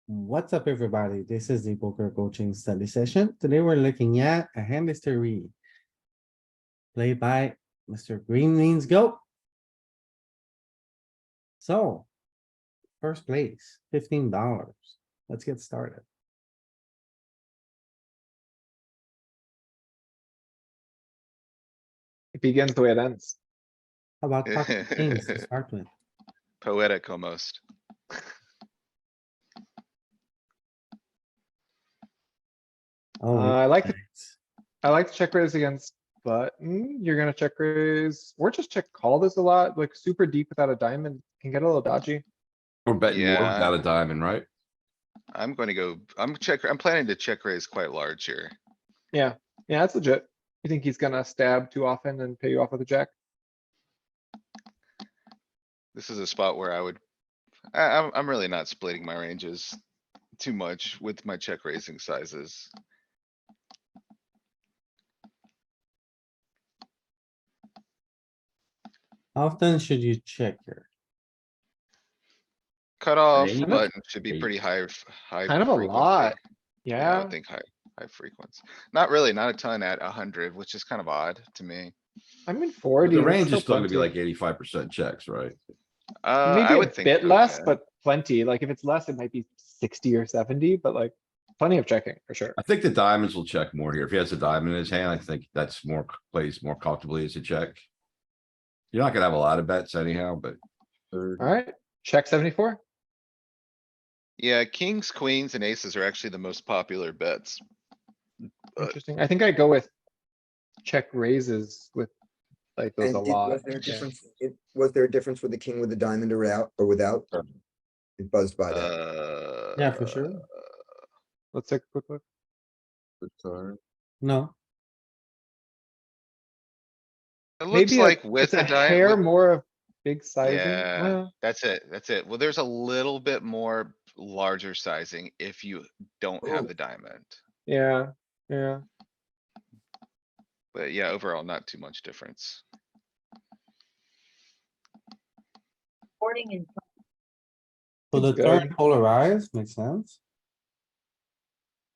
What's up, everybody? This is the poker coaching study session. Today we're looking at a hand history played by Mr. Green Means Go. So, first place, $15. Let's get started. It begins the way it ends. How about pocket kings to start with? Poetic almost. Oh, I like thanks. I like to check raise against button. You're gonna check raise or just check call this a lot, like super deep without a diamond can get a little dodgy. We're betting more Yeah. without a diamond, right? I'm planning to check raise quite large here. Yeah, that's legit. You think he's gonna stab too often and pay you off with a jack? This is a spot where I'm really not splitting my ranges too much with my check raising sizes. How often should you check here? Cut off Eight. button should be Eight. pretty high, high. Kind of a frequency. lot. I Yeah, would think high frequency. Not really, not a ton at 100, which is kind of odd to me. I'm in But 40. the that's range is still gonna be plenty. like 85% checks, right? I Maybe would a think bit so, less, yeah. but plenty. Like if it's less, it might be 60 or 70, but like plenty of checking for sure. I think the diamonds will check more here. If he has a diamond in his hand, I think that's more, plays more comfortably as a check. You're not gonna have a lot of bets anyhow, but. Alright, check 74. Yeah, kings, queens and aces are actually the most popular bets. But Interesting. I think I go with check raises with like those a And lot. was there a yeah. difference, was there a difference with the king with the diamond or without? It buzzed by that. Yeah, for sure. Let's take a quick look. No, It looks Maybe like it's with a the hair diamond. more of big sizing. Yeah, that's it. Well, there's a little bit more larger sizing if you don't have Ooh. the diamond. Yeah. But yeah, overall, not too much difference. so the It's turn good. polarized makes sense.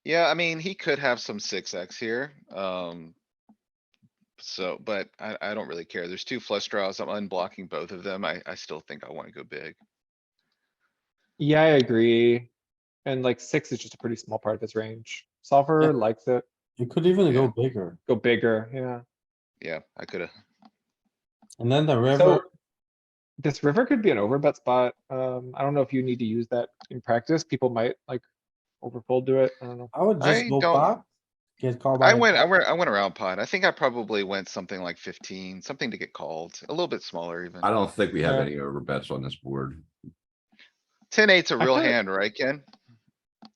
Yeah, I mean, he could have some 6x here, So, but I don't really care. There's two flush draws. I'm unblocking both of them. I still think I wanna go big. Yeah, I agree. And like 6 is just a pretty small part of his range. Solver likes it. You could even Yeah. go bigger. Go bigger, yeah. Yeah, I coulda. And then the river, So this river could be an overbet spot. I don't know if you need to use that in practice. People might like overfold to it. I don't know. I would just I go don't- pot. Get called by. I went around pot. I think I probably went something like 15, something to get called, a little bit smaller even. I don't think we have Yeah. any over bets on this board. 10-8's a I real kinda- hand, right, Ken?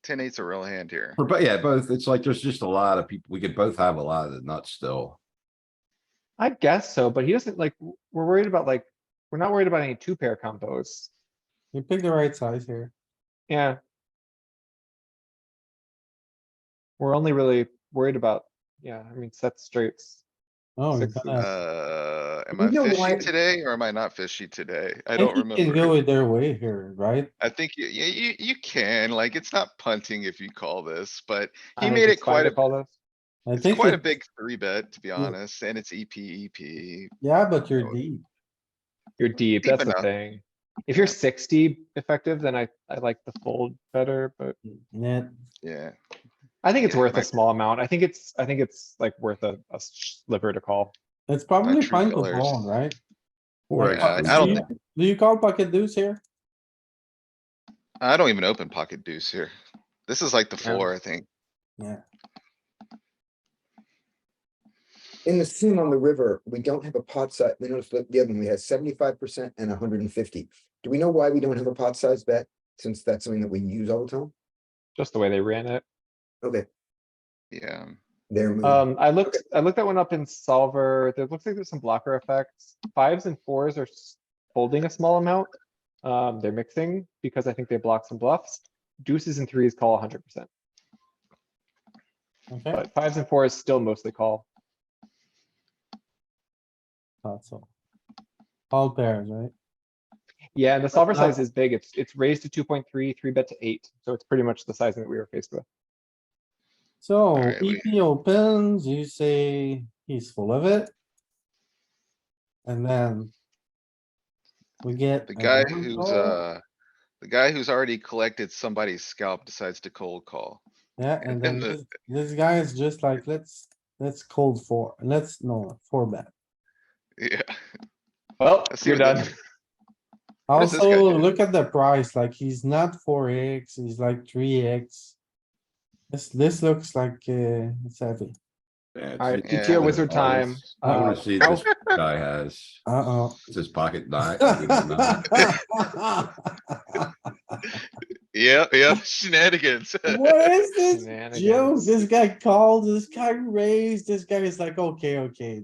10-8's a real hand here. But yeah, both, it's like there's just a lot of people, we could both have a lot of the nuts still. I guess so, but he doesn't like, we're worried about like, we're not worried about any two pair combos. You pick the right size here. Yeah. We're only really worried about, yeah, I mean, set straights. Oh, you're Sixes. gonna. Am You I know fishy why- today or am I not fishy today? I I don't think you can go remember. either way here, right? I think you can, like, it's not punting if you call this, but I he think made it it's fine quite to a, call this. I it's think quite a it's- big 3-bet, to be honest, and it's EP. Yeah, but you're deep. You're deep, Deep that's the enough. thing. If you're 60 effective, then I like the fold better, but Net. Yeah, I think it's Yeah, worth my- a small amount. I think it's like worth a sliver to call. It's probably true fine to colors. call, right? Or Like, I do don't you- think- Do you call pocket deuce here? I don't even open pocket deuce here. This is like the Yeah. 4, I think. Yeah, In the sim on the river, we don't have a pot size. We noticed that the other one, we had 75% and 150. Do we know why we don't have a pot size bet? Since that's something that we use all the time? Just the way they ran it. Okay, Yeah, they're moving. I looked that one up in solver. There looks like there's some blocker effects. 5s and 4s are holding a small amount. They're mixing because I think they block some bluffs. Deuces and 3s call 100%, okay, but 5s and 4s still mostly call. thought so. All pairs, right? Yeah, and the solver size not- is big. It's raised to 2.3, 3-bet to 8, so it's pretty much the sizing that we were faced with. So Alright, we- EP opens, you say he's full of it. And then. We get. The a guy jam who's, call. the guy who's already collected somebody's scalp decides to cold call. Yeah, and then and the- this guy is just like, let's cold four, four bet. Yeah. Well, Let's see you're what done. this- What does this guy Also, do? look at the price, like he's not 4x, he's like 3x. This looks like, it's heavy. Yeah, Alright, it's- GTO wizard oh, time. this- I wanna see How- this guy has. Uh-oh. It's his pocket nine. Nine. Yeah, shenanigans. What is this joke? Shenanigans. This guy called, this guy raised, this guy is like, okay.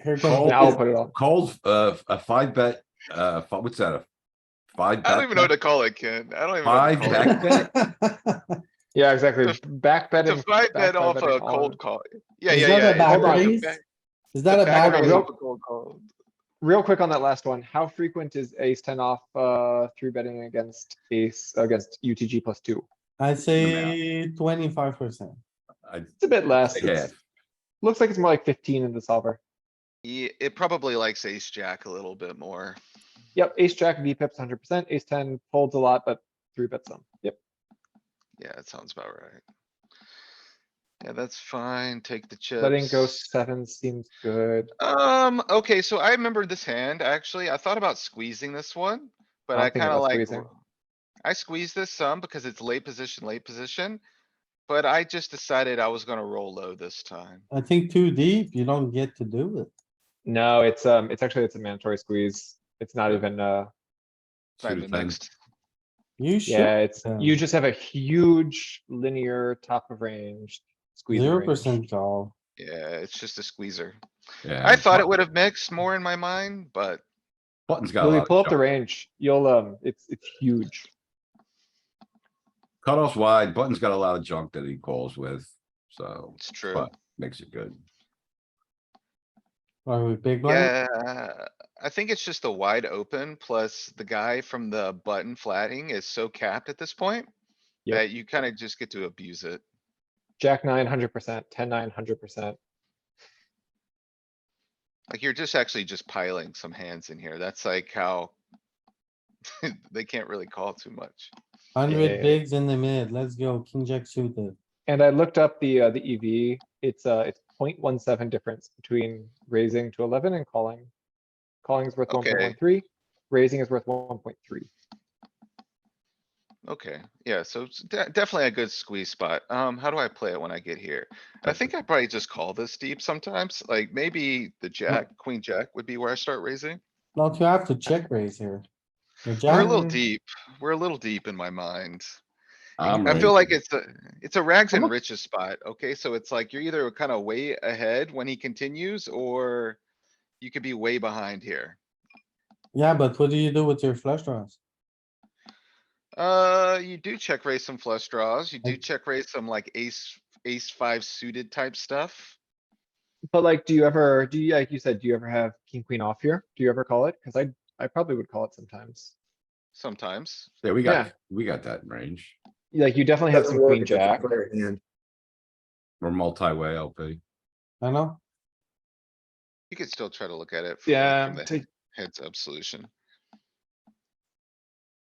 Here Call. comes. Now I'll put it on. Cold, a 5-bet, what's that? A 5? I don't even know what to call it, Ken. I don't even know. Five What to call it. back bet? Yeah, exactly. Back It's betting. a 5-bet off betting a cold on- call. Yeah, Is yeah, that yeah. a back it's a raise? back- Is that a back bad raise real- off a cold call. Real quick on that last one, how frequent is ace 10 off, 3-betting against against UTG +2? I'd say 25%. It's a bit less. Say half. Looks like it's more like 15 in the solver. Yeah, it probably likes ace jack a little bit more. Yep, ace jack V pips 100%, ace 10 folds a lot, but 3-bet some. Yep. Yeah, that sounds about right. Yeah, that's fine. Take the chips. Letting go 7 seems good. Okay, so I remember this hand, actually. I thought about squeezing this one, but I'm I thinking kinda about like. squeezing. I squeezed this some because it's late position. But I just decided I was gonna roll low this time. I think too deep, you don't get to do it. No, it's actually, it's a mandatory squeeze. It's not Yeah. even, It's not Suited even 10. mixed. You should. yeah, it's, um, you just have a huge linear top of range squeeze. 0% call. Yeah, it's just a squeezer. Yeah. I thought it would have mixed more in my mind, but Button's got a Louis, lot pull of up the junk. range. You'll, it's huge. Cutoff's wide. Button's got a lot of junk that he calls with, so. it's true. But makes it good. Are we big blind? Yeah, I think it's just a wide open, plus the guy from the button flatting is so capped at this point. Yep. That you kinda just get to abuse it. Jack 9, 100%, 10, 9, 100%. Like you're just actually just piling some hands in here. That's like how. They can't really call too much. 100 Yeah. bigs in the mid, let's go, king jack suited. And I looked up the EV. It's 0.17 difference between raising to 11 and calling. Calling is worth Okay. 1.13, raising is worth 1.3. Okay, yeah, so it's definitely a good squeeze spot. How do I play it when I get here? I think I probably just call this deep sometimes, like maybe the jack, queen jack would be where I start raising. Not you have to check raise here. The We're a jack, little Mm. deep. We're a little deep in my mind. I'm I feel like raising. it's a rags and Almost- riches spot, okay? So it's like you're either kind of way ahead when he continues, or you could be way behind here. yeah, but what do you do with your flush draws? You do check raise some flush draws. You do Like- check raise some like ace 5 suited type stuff. But like, do you, like you said, do you ever have king, queen off here? Do you ever call it? Cuz I probably would call it sometimes. Sometimes. Yeah, we Yeah. got that in range. Like, you definitely have Doesn't some work queen if it's a jack. player hand. We're multi-way LP. I know, You could still try to look at it. From Yeah, the heads up solution.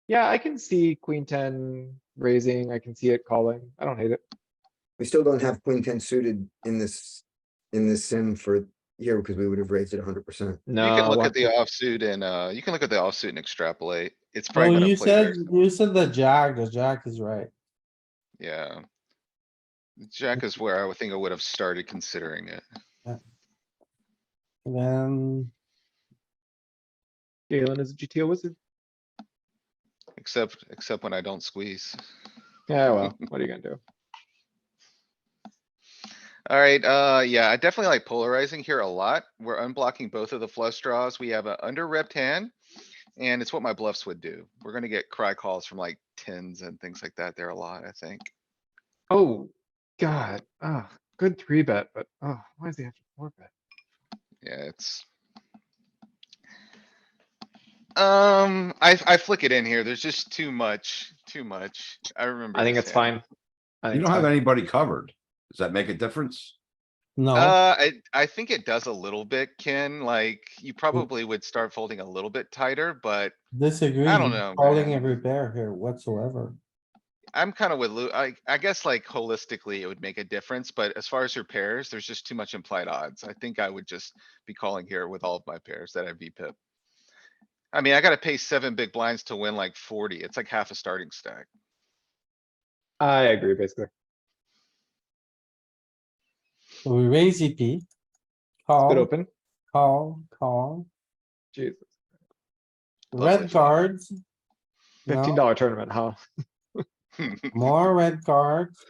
yeah, I can see queen 10 raising. I can see it calling. I don't hate it. We still don't have queen 10 suited in this sim for here because we would have raised it 100%. No. You can look one- at the offsuit and, you can look at the offsuit and extrapolate. It's oh, probably gonna you play said, very similar. you said the jack is right. Yeah. Jack is where I would think I would have started considering it. Then, Galen is a GTO wizard. Except when I don't squeeze. Yeah, well, what are you gonna do? Alright, yeah, I definitely like polarizing here a lot. We're unblocking both of the flush draws. We have an under repped hand. And it's what my bluffs would do. We're gonna get cry calls from like tens and things like that there a lot, I think. Oh, God, good 3-bet, but, why does he have to 4-bet? Yeah, it's. I flick it in here. There's just too much. I remember I think this it's hand. fine. I You think it's don't have fine. anybody covered. Does that make a difference? No, I think it does a little bit, Ken, like, you probably would start folding a little bit tighter, but disagree. I don't He's know, calling man. every pair here whatsoever. I'm kinda with Lou, I guess like holistically it would make a difference, but as far as your pairs, there's just too much implied odds. I think I would just be calling here with all of my pairs that I VPip. I mean, I gotta pay 7 big blinds to win like 40. It's like half a starting stack. I agree, basically. So we raise EP. It's good Call, open. call. Jesus. Lovely Red flop. cards. No, $15 tournament, huh? more red cards.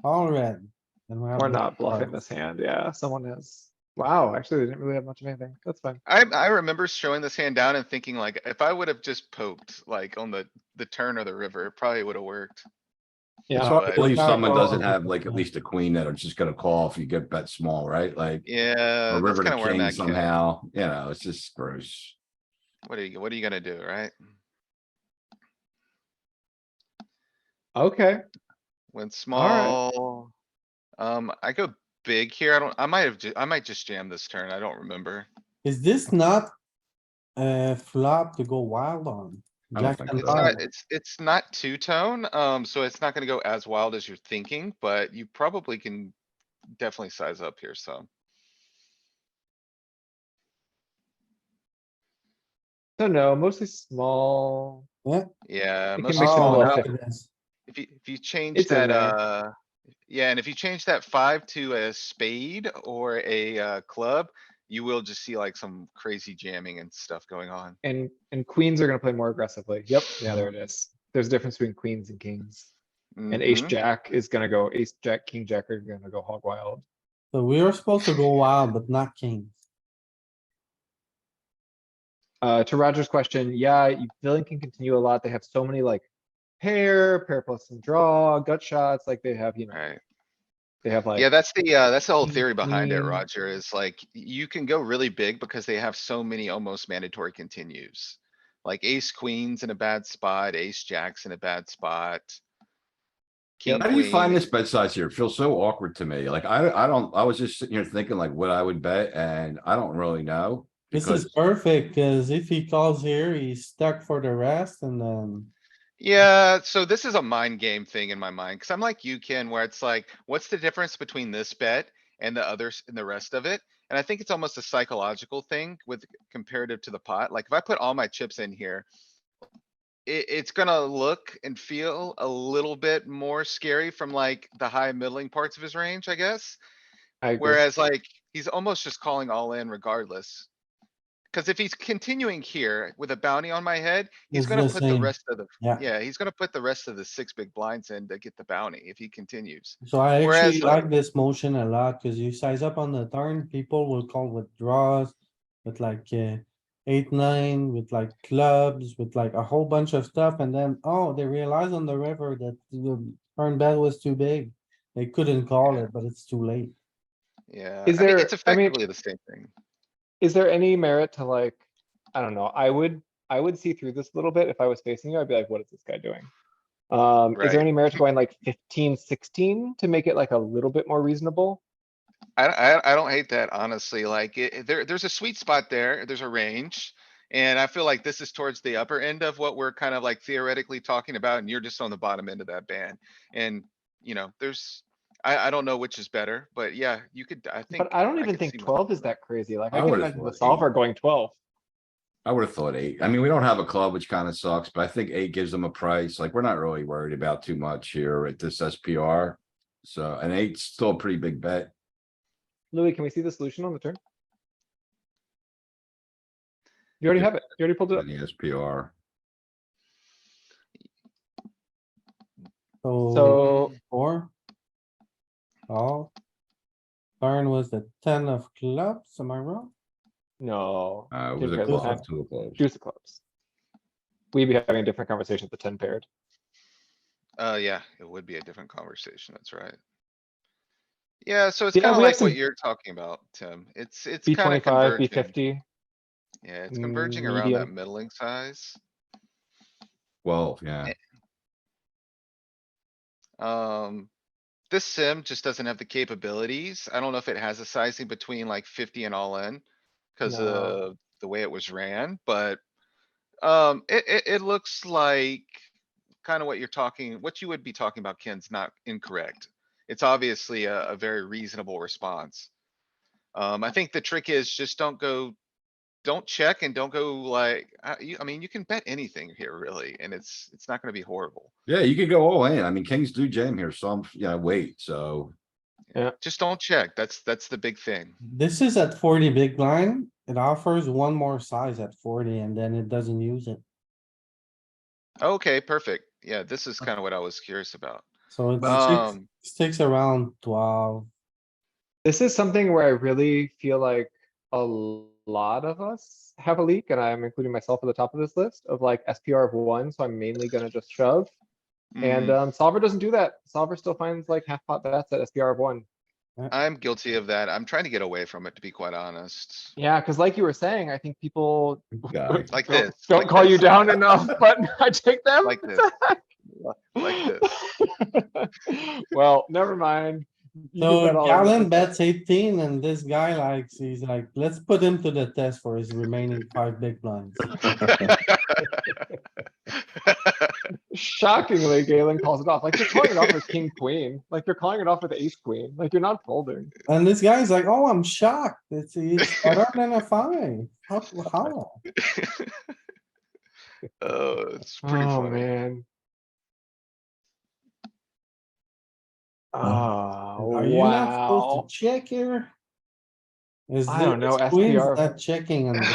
All red. And we have We're black not bluffing cards. this hand. Yeah, someone has. Wow, actually, they didn't really have much of anything. That's fine. I remember showing this hand down and thinking like, if I would have just poked like on the turn or the river, it probably would have worked. Yeah, It's hard to But- believe Not someone call. doesn't have like at least a queen that are just gonna call if you get bet small, right? Like Yeah, a that's river to kinda where I'm king at, Ken. somehow, you know, it's just gross. What are you gonna do, right? okay. Went Alright. small. I go big here. I might just jam this turn. I don't remember. Is this not a flop to go wild on? I don't Jack think and so. It's not, five. it's not two-tone, so it's not gonna go as wild as you're thinking, but you probably can definitely size up here some. So no, mostly small. Yeah, It can most mix and small. bluff Now, it. if you change It's in that, there. yeah, and if you change that 5 to a spade or a, club, you will just see like some crazy jamming and stuff going on. And queens are gonna play more aggressively. Yep, yeah, there it is. There's a difference between queens and kings. And ace Mhm. jack is gonna go, ace jack, king jack are gonna go hog wild. So we were supposed to go wild, but not kings. To Roger's question, yeah, villain can continue a lot. They have so many like pair plus some draw, gut shots, like they have, Right. they have like. Yeah, that's the whole king, theory behind it, queen. Roger, is like, you can go really big because they have so many almost mandatory continues. Like ace queens in a bad spot, ace jacks in a bad spot. King, How do you find queen. this bet size here? It feels so awkward to me. Like, I don't, I was just sitting here thinking like what I would bet and I don't really know. This is Because perfect, cuz if he calls here, he's stuck for the rest and then. Yeah, so this is a mind game thing in my mind, cuz I'm like you, Ken, where it's like, what's the difference between this bet and the others and the rest of it? And I think it's almost a psychological thing with comparative to the pot. Like if I put all my chips in here, it's gonna look and feel a little bit more scary from like the high middling parts of his range, I guess. I agree. Whereas like, he's almost just calling all in regardless. Cuz if he's continuing here with a bounty on my head, he's It's gonna the put the same. rest of the, Yeah. yeah, he's gonna put the rest of the 6 big blinds in to get the bounty if he continues. So I Whereas, actually like this motion a lot, cuz you size up on the turn, people will call with draws. With like, 8, 9, with like clubs, with like a whole bunch of stuff, and then, oh, they realize on the river that the turn bet was too big. They couldn't call it, but it's too late. yeah, Is I mean, it's there, I mean, effectively the same thing. is there any merit to like, I don't know, I would see through this a little bit if I was facing you. I'd be like, what is this guy doing? Is there Right. any merit to going like 15, 16 to make it like a little bit more reasonable? I don't hate that, honestly, like, there's a sweet spot there, there's a range. And I feel like this is towards the upper end of what we're kind of like theoretically talking about, and you're just on the bottom end of that band. And, there's, I don't know which is better, but yeah, you could, I think. But I don't I even could think see 12 is that crazy. Like I I can would have imagine the thought solver 8. going 12. I would have thought 8. I mean, we don't have a club, which kind of sucks, but I think 8 gives them a price. Like, we're not really worried about too much here at this SPR. So, and 8's still a pretty big bet. Louis, can we see the solution on the turn? You already have it. You already pulled it up. In the SPR. So So 4. Oh. Turn was the 10 of clubs, am I wrong? no. It didn't was a pair the club, 10. 2 of clubs. Deuce of clubs. We'd be having a different conversation with the 10 paired. Yeah, it would be a different conversation, that's right. Yeah, so it's Yeah, kinda we have like what some you're talking about, Tim. It's kinda B25, converging. B50. Yeah, it's converging around that Medium. middling size. Well, yeah, This sim just doesn't have the capabilities. I don't know if it has a sizing between like 50 and all in. Cause No. of the way it was ran, but, it looks like. Kinda what you would be talking about, Ken's not incorrect. It's obviously a very reasonable response. I think the trick is just don't check and don't go like, I mean, you can bet anything here really, and it's not gonna be horrible. yeah, you could go all in. I mean, kings do jam here, some, wait, so. Just don't check. That's the big thing. This is at 40 big blind. It offers one more size at 40 and then it doesn't use it. Okay, perfect. Yeah, this is kinda what I was curious about. So it Um, sticks around 12. This is something where I really feel like a lot of us have a leak, and I'm including myself at the top of this list of like SPR of 1, so I'm mainly gonna just shove. And solver doesn't do that. Solver still finds like half pot bets at SPR of 1. I'm guilty of that. I'm trying to get away from it, to be quite honest. Yeah, because like you were saying, I think people Guy. Like don't, this, don't like call you this. down enough, but I take them Like this. Like this. Well, never mind. You can So bet all in Galen with bets 18 and this guy likes, he's like, let's put him to the test for his remaining 5 big blinds. Shockingly, Galen calls it off. Like you're calling it off with king, queen. Like you're calling it off with ace, queen. Like you're not folding. And this guy's like, oh, I'm shocked. It's better than a 5. How? Oh, it's pretty Oh, funny. man. Are Oh, you not supposed to wow. check here? Is I don't know, this queen's SPR. not checking on the,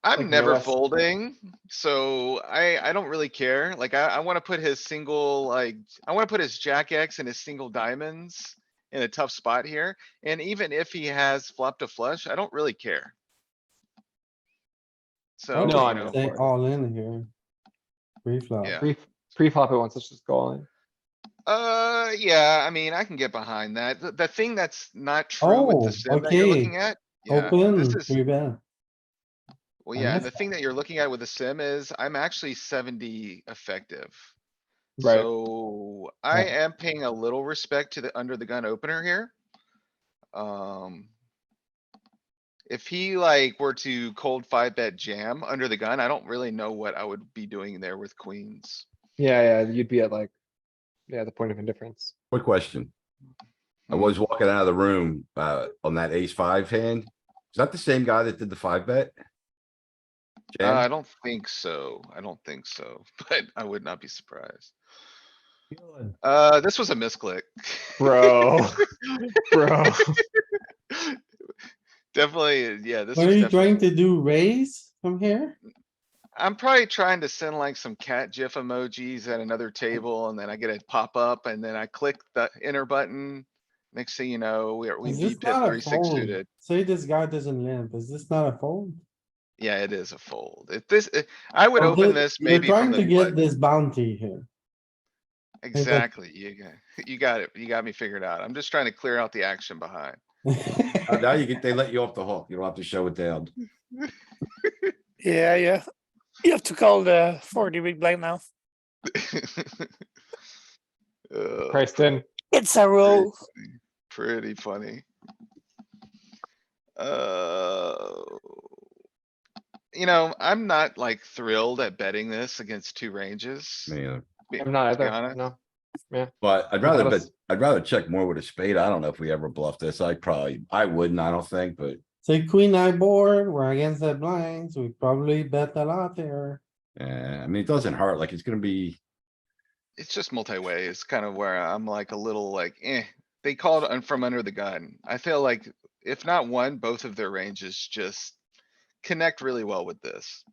I'm Like never no S- folding, so I don't really care. Like, I wanna put his single, like, I wanna put his jack X and his single diamonds in a tough spot here. And even if he has flop to flush, I don't really care. So, No, okay, I'm in say for it. all in here. Pre-flop. yeah. Pre-flop it once, let's just go all in. Yeah, I mean, I can get behind that. The thing that's not true with the Oh, sim that you're okay. looking at. Yeah, this Open, is, 3-bet. well, I yeah, missed the thing that you're looking at with the sim is I'm actually 70 effective. Right. So I Yeah. am paying a little respect to the under the gun opener here. Um. If he like were to cold 5-bet jam under the gun, I don't really know what I would be doing there with queens. Yeah, you'd be at like, yeah, the point of indifference. Quick question. I was walking out of the room, on that ace 5 hand. Is that the same guy that did the 5-bet? I Jam? don't think so. I don't think so, but I would not be surprised. This was a misclick. Bro. Bro. Definitely, yeah, this What are was you trying definitely. to do? Raise from here? I'm probably trying to send like some cat gif emojis at another table and then I get a pop up and then I click the enter button. Next thing you know, we Is this V-pip not a 3-6 fold? suited. Say this guy doesn't limp. Is this not a fold? Yeah, it is a fold. I would Oh, open this you're maybe from trying the to get button. this bounty here. Exactly. You got it. You got me figured out. I'm just trying to clear out the action behind. Now they let you off the hook. You don't have to show it down. Yeah. You have to call the 40 big blind now. Priced in. It's a roll. Pretty funny. I'm not like thrilled at betting this against two ranges. Man, I'm not To be either, honest. no. Yeah. but I'd Without rather us- bet, I'd rather check more with a spade. I don't know if we ever bluff this. I wouldn't, I don't think, but Say queen eye board, we're against the blinds. We probably bet a lot here. I mean, it doesn't hurt. Like, it's gonna be, It's just multi-way. It's kind of where I'm like a little like, they called from under the gun. I feel like if not one, both of their ranges just connect really well with this.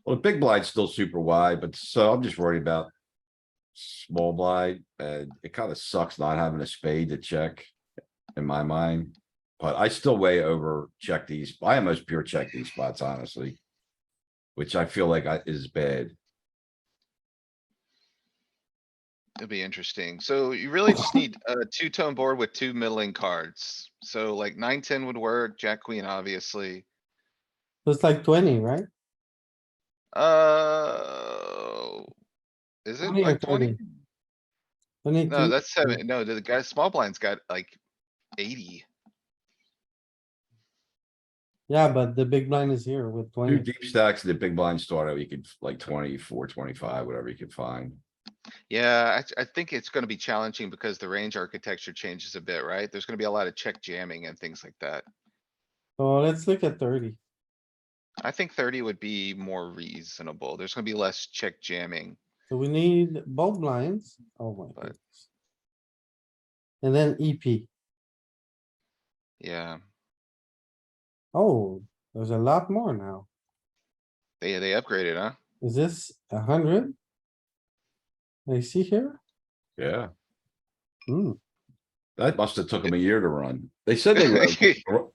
well, the big blind's still super wide, but so I'm just worried about small blind, and it kind of sucks not having a spade to check in my mind. But I still way over check these. I almost pure check these spots, honestly. Which I feel like is bad. It'll be interesting. So you really just need a two-tone board with two middling cards. So like 9-10 would work, jack queen, obviously. So it's like 20, right? Is it 20 or like 20? 30? 22? No, that's 7. No, the guy, small blind's got like 80. Yeah, but the big blind is here with Two 20. deep stacks, the big blind starter, you could like 24, 25, whatever you could find. Yeah, I think it's gonna be challenging because the range architecture changes a bit, right? There's gonna be a lot of check jamming and things like that. So let's look at 30. I think 30 would be more reasonable. There's gonna be less check jamming. So we need both blinds. Oh my But- goodness. And then EP. Yeah, Oh, there's a lot more now. they upgraded, huh? Is this 100? I see here. Yeah, Hmm, that must have took them a year to run. They said they were.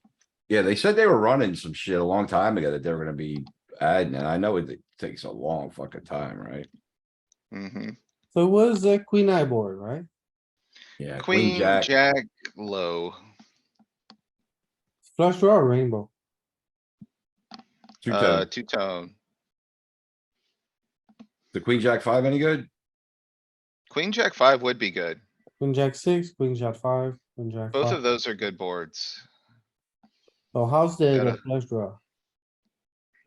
Yeah, they said they were running some shit a long time ago that they were gonna be adding, and I know it takes a long fucking time, right? Mm-hmm. so it was a queen eye board, right? Yeah, Queen, jack. jack, low. Flush draw or rainbow? Two-tone. Two-tone. The queen jack five any good? Queen, jack 5 would be good. Queen jack 6, queen jack 5, queen jack Both 5. of those are good boards. So how's the Gotta- flush draw?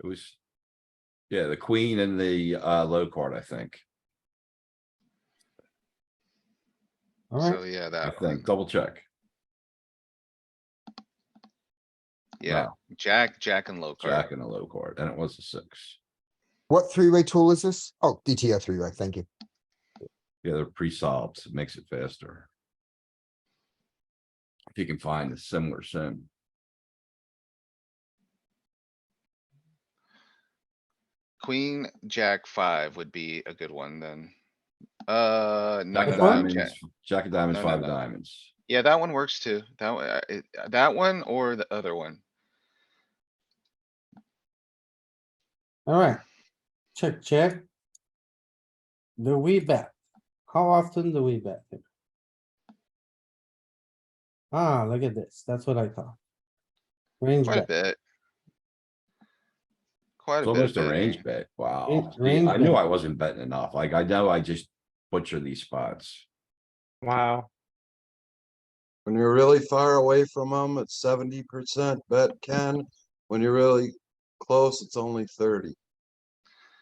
It was. Yeah, the queen and the low card, I think. Alright, So yeah, I that think, one. double check. Yeah, Wow, jack and low card. jack and a low card, and it was a 6. What three-way tool is this? Oh, DTO three-way, thank you. Yeah, they're pre-solved, it makes it faster. If you can find a similar sim. Queen, jack 5 would be a good one then. No, Jack of no, no, jack. diamonds, jack of diamonds, No, no, five of no. diamonds. Yeah, that one works too. That one, that one or the other one. alright. Check, check. Do we bet? How often do we bet here? Ah, look at this. That's what I thought. Range Quite a bet. bit. Quite It's a bit almost of a range betting. bet, wow. Range- See, range I knew bet. I wasn't betting enough, like I know I just butcher these spots. Wow. When you're really far away from them, it's 70% bet Ken. When you're really close, it's only 30.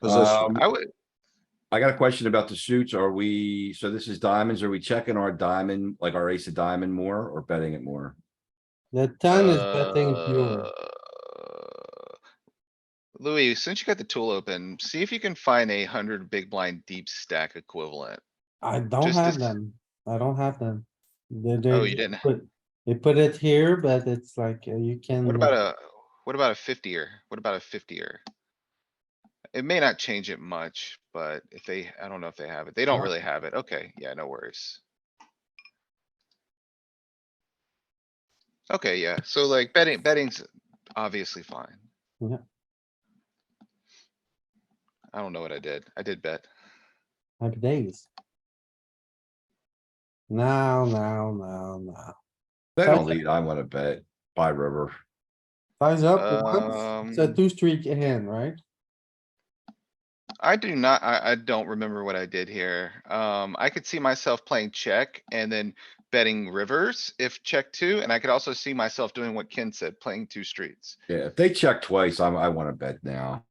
Position. I would, I got a question about the suits. Are we, so this is diamonds, are we checking our diamond, like our ace of diamond more or betting it more? The 10 is betting pure. Louis, since you got the tool open, see if you can find 100 big blind deep stack equivalent. I don't just to have s- them. I don't have them. Oh, you didn't. They put it here, but it's like you can. What about a 50er? What about a 50er? It may not change it much, but if they, I don't know if they have it. They don't Yeah. really have it. Okay, yeah, no worries. Okay, yeah, so like betting's obviously fine. Yeah. I don't know what I did. I did bet. Happy days. Now. They don't Okay. lead, I wanna bet by river. Size up once. It's a 2 streak hand, right? I do not, I don't remember what I did here. I could see myself playing check and then betting rivers if check 2, and I could also see myself doing what Ken said, playing 2 streets. Yeah, if they check twice, I wanna bet now.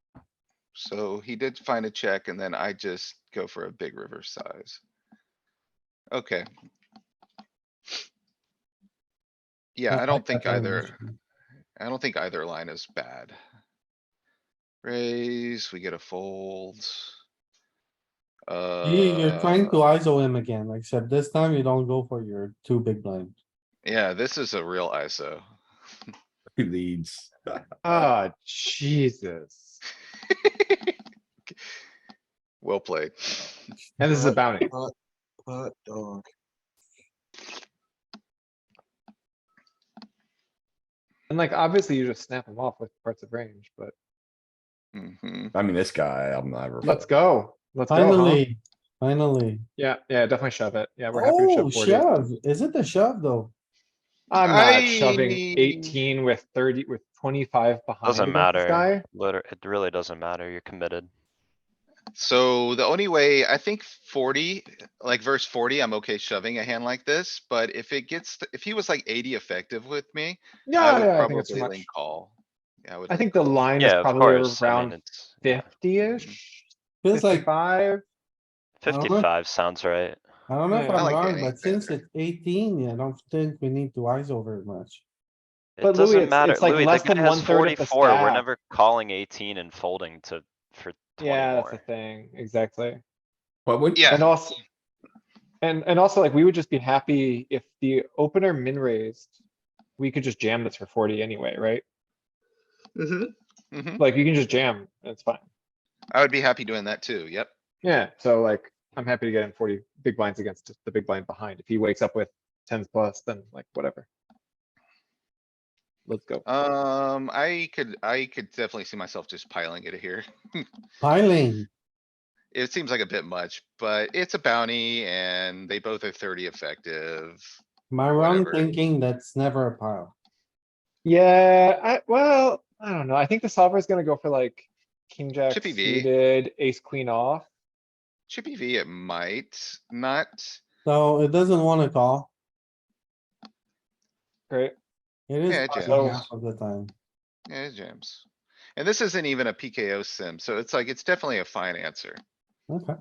So he did find a check and then I just go for a big river size. Okay. Yeah, I don't think either line is bad. Raise, we get a fold. You're trying to ISO him again, except this time you don't go for your 2 big blind. Yeah, this is a real ISO. He leads. Ah, Jesus. Well played. And this is a bounty. Pot dog. And like, obviously you just snap them off with parts of range, but Mhm. I mean, this guy, I'm never. let's go. Let's go, huh? Finally. Yeah, definitely shove it. Yeah, we're happy to Oh, shove 40. shove. Is it the shove though? I'm not shoving I- 18 with 30, with 25 behind Doesn't against this guy. matter. It really doesn't matter. You're committed. So the only way, I think 40, like verse 40, I'm okay shoving a hand like this, but if it gets, if he was like 80 effective with me, I Yeah, would yeah, I think it's too probably much. lean call. Yeah, I would I lean think the call. line is Yeah, of probably course. I mean, around it's yeah. 50-ish, Feels like, 55. I don't know, 55 sounds right. I don't know if Yeah. I I'm like wrong, any but since better. it's 18, I don't think we need to eyes over it much. It But Louis, doesn't matter. it's like Louis, the less guy than has 1/3 of the 44. We're stack. never calling 18 and folding for 20 Yeah, that's the more. thing, exactly. But when, Yeah, And also, and also like, we would just be happy if the opener min raised, we could just jam this for 40 anyway, right? mhm. Like, you can just jam, and it's fine. I would be happy doing that too. Yep. Yeah, so like, I'm happy to get in 40 big blinds against the big blind behind. If he wakes up with 10s plus, then like, whatever. Let's go. I could definitely see myself just piling it here. Piling, It seems like a bit much, but it's a bounty and they both are 30 effective. am I wrong Whatever. thinking that's never a pile? Yeah, well, I don't know. I think the solver is gonna go for like king jack Chippy V. suited, ace queen off. Chippy V, it might not. So it doesn't wanna call. Great. It is Yeah, it calling jams. half of the time. Yeah, it jams. And this isn't even a PKO sim, so it's like, it's definitely a fine answer. Okay,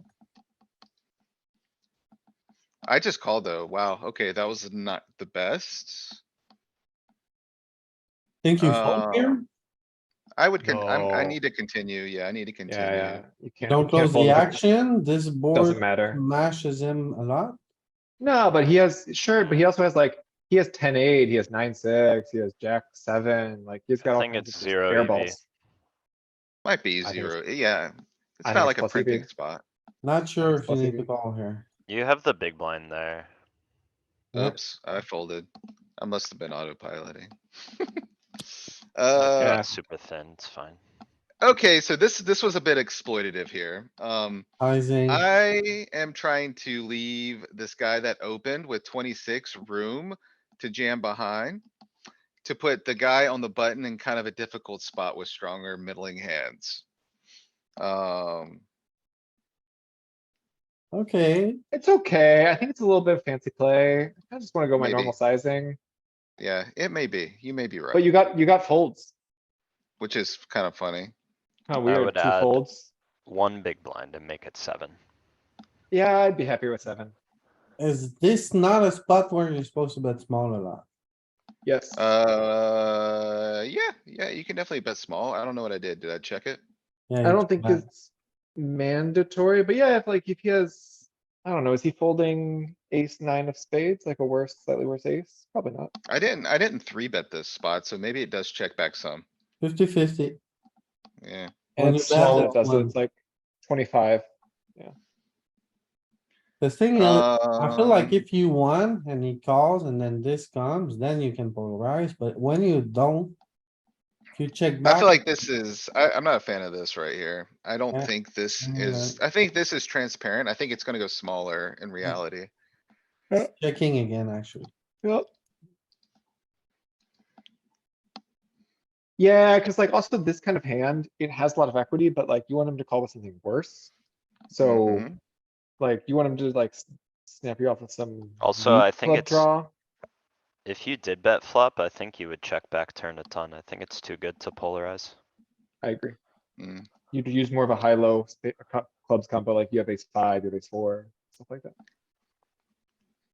I just called though. Wow, okay, that was not the best. think you fold Uh, here? I would, I No. need to continue. Yeah, I need to Yeah, continue. yeah. You can't, Don't you can't close fold the with it. action, this board Doesn't matter. mashes him a lot. No, but he has, sure, but he also has like, he has 10-8, he has 9-6, he has jack-7, like, he's got I all think kinds it's of just 0 air EV. balls. Might be I think it's- 0, yeah. It's I not think like it's a plus printing EV. spot. Not sure it's if you plus need to EV. call here. You have the big blind there. Yeah. Oops, I folded. I must have been autopiloting. It's Yeah. not super thin. It's fine. Okay, so this was a bit exploitative here. Sizing, I am trying to leave this guy that opened with 26 room to jam behind. To put the guy on the button in kind of a difficult spot with stronger middling hands. okay, It's okay. I think it's a little bit of fancy play. I just wanna go my normal Maybe. sizing, Yeah, it may be. You may be but right, you got folds. which is kind of funny. Kinda I weird, would 2 add folds. 1 big blind and make it 7. Yeah, I'd be happy with 7. is this not a spot where you're supposed to bet small a lot? Yes. Yeah, you can definitely bet small. I don't know what I did. Did I check it? Yeah, I you don't can think bet. it's mandatory, but yeah, if like, if he has, I don't know, is he folding ace 9 of spades, like a worse, slightly worse ace? Probably not. I didn't three bet this spot, so maybe it does check back some. 50-50. Yeah. When And it's you bet small, this it does it, one. it's like 25. The thing is, I feel like Um, if you won and he calls and then this comes, then you can polarize, but when you don't. If you check I back, feel like this is, I'm not a fan of this right here. I don't Yeah. think this Yeah. is, I think this is transparent. I think it's gonna go smaller in reality. checking again, actually. Yep. Yeah, cuz like also this kind of hand, it has a lot of equity, but like you want him to call with something worse. So Mhm. like you want him to like snap you off with some. Also, weak I think club it's- Draw. If you did bet flop, I think you would check back turn a ton. I think it's too good to polarize. I agree. Mm. You'd use more of a high-low clubs combo, like you have ace 5, you have ace 4, stuff like that.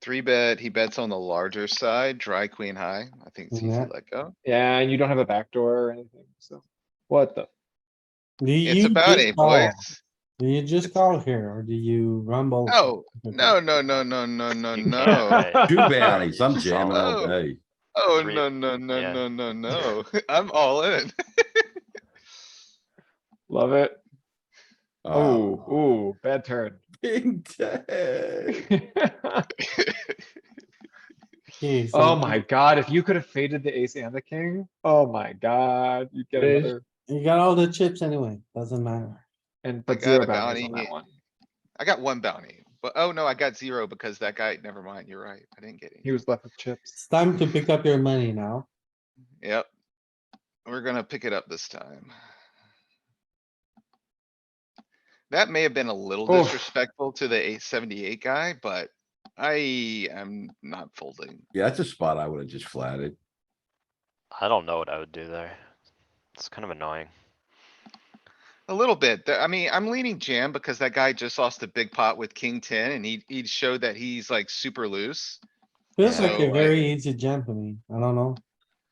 Three bet, he bets on the larger side, dry queen high. I think it's easy Yeah. to let go. Yeah, and you don't have a backdoor or anything, so. What the? Do It's a you bounty, just call? boys. Do you just call here or do you rumble? Oh, no, no, no, no, no, no, You no. can't, right? two bounties, I'm Just jamming all Oh. day. Oh, Three- no, no, no, yeah. no, no, no. I'm all in. Love it. Oh, Oh, ooh, bad turn. King ten. Okay, so Oh my god, if you could have faded the ace and the king, oh my god, you'd get Fish. another, you got all the chips anyway, doesn't matter. and I but got 0 a bounties on bounty. that one. I got one bounty, But, oh no, I got 0 because that guy, never mind, you're right. I didn't get He any. was left with chips. It's time to pick up your money now. Yep. We're gonna pick it up this time. That may have been a little Oof. disrespectful to the 878 guy, but I am not folding. Yeah, that's a spot I would have just flatted. I don't know what I would do there. It's kind of annoying. A little bit. I mean, I'm leaning jam because that guy just lost a big pot with king 10 and he showed that he's like super loose. Feels like a So very easy jam to me. I don't know.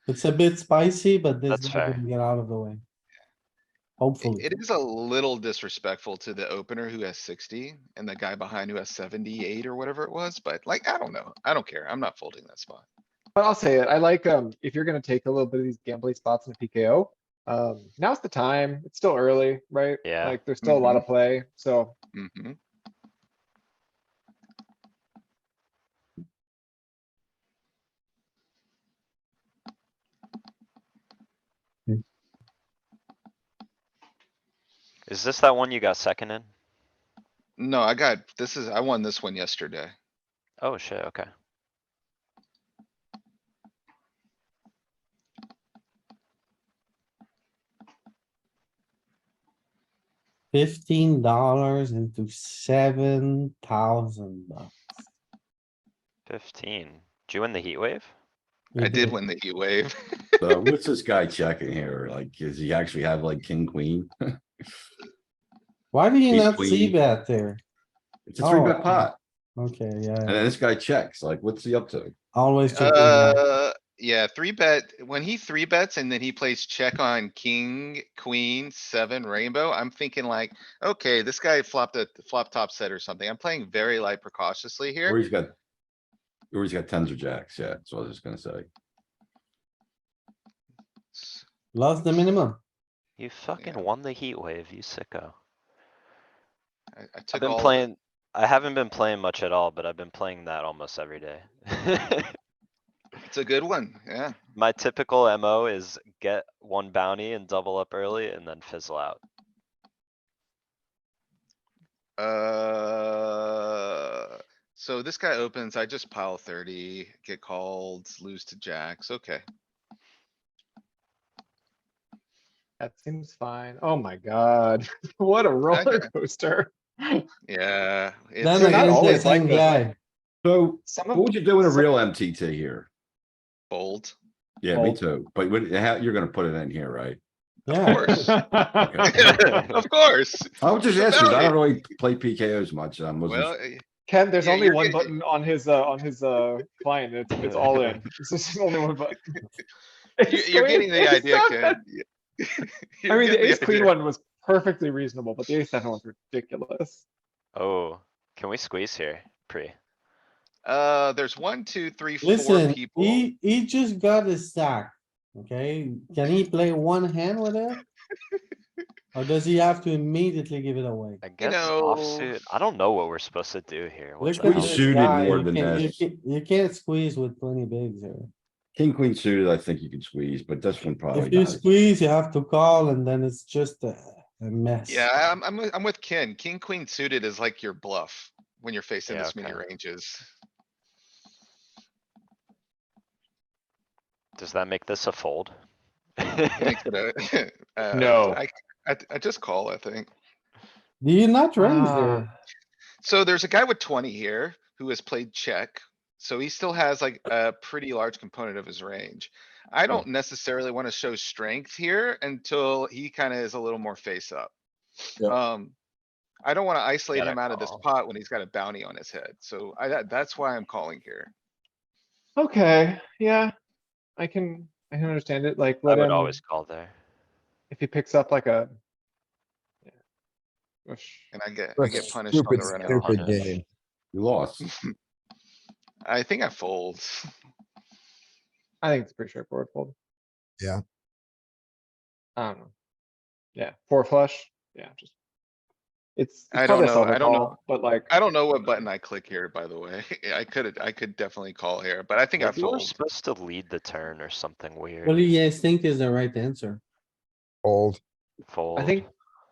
It's a bit spicy, but this That's guy fair. can get out of the way. Hopefully. It is a little disrespectful to the opener who has 60 and the guy behind who has 78 or whatever it was, but like, I don't know. I don't care. I'm not folding that spot. But I'll say it, I like, if you're gonna take a little bit of these gambling spots in a PKO, now's the time. It's still early, right? Yeah. Like, there's still a lot of play, so. Hmm. Is this that one you got second in? No, I won this one yesterday. Oh shit, okay. $15 into 7,000 bucks. 15. Did you win the heat wave? You I did win the heat wave. So what's this guy checking here? Like, does he actually have like king, queen? Why do you Ace not queen. see that there? It's a three bet Oh, pot. Okay, And yeah, then this guy checks, like, what's he up to? always checking that. Yeah, 3-bet, when he 3-bets and then he plays check on king, queen, 7 rainbow, I'm thinking like, okay, this guy flopped a flop top set or something. I'm playing very light precautiously Or here. he's got tens or jacks, yeah, that's what I was just gonna say. Lost the minimum. You fucking Yeah. won the heat wave, you sicko. I I've took been all of it. playing, I haven't been playing much at all, but I've been playing that almost every day. It's a good one, yeah. My typical MO is get one bounty and double up early and then fizzle out. So this guy opens, I just pile 30, get called, lose to jacks, okay. That seems fine. Oh my god, what a roller coaster. Yeah. Then They're not against the always like same this, like- guy. So Some what of, would you do in a some- real MTT here? Fold, Yeah, me Fold. too, but you're gonna put it in here, right? of Yeah, course. Okay. Of course. I was just It's a asking, 'cause I bounty. don't really play PKOs much, I wasn't. Well, Ken, there's Yeah, only you're one getting- button on his client, it's all in. There's only one button. You're getting the idea, Ken. I You're mean, the getting ace queen idea. one was perfectly reasonable, but the ace seven one's ridiculous. Oh, can we squeeze here? Pre. There's 1, 2, 3, 4 listen, people. he just got his stack. Okay, can he play one hand with it? Or does he have to immediately give it away? I guess know- offsuit. I don't know what we're supposed to do here. What Look the at hell? this suited guy, more you than can't- this. You can't squeeze with 20 bigs here. King, queen suited, I think you can squeeze, but this one probably If you not. squeeze, you have to call and then it's just a mess. Yeah, I'm with Ken. King, queen suited is like your bluff when you're facing Yeah, this many okay. ranges. Does that make this a fold? Makes it No. I just call, I think. Do you not raise Ah. there? So there's a guy with 20 here who has played check. So he still has like a pretty large component of his range. I don't necessarily wanna show strength here until he kinda is a little more face up. Yep. I don't wanna isolate Gotta him out of this call. pot when he's got a bounty on his head. So that's why I'm calling here. Okay, yeah, I can understand it, like, I let would him, always call there. if he picks up like a. Yeah. Whoosh. And I get That's punished on the run out. Stupid Punish. game. You lost. I think I fold. I think it's pretty straightforward fold. Yeah. I don't know. Yeah, four flush, yeah, just. It's I probably a don't know, solver I don't know. call, but like, I don't know what button I click here, by the way. I could definitely call here, but I think I Maybe we're fold. supposed to lead the turn or something weird. What do you guys think is the right answer? Old. Fold. I think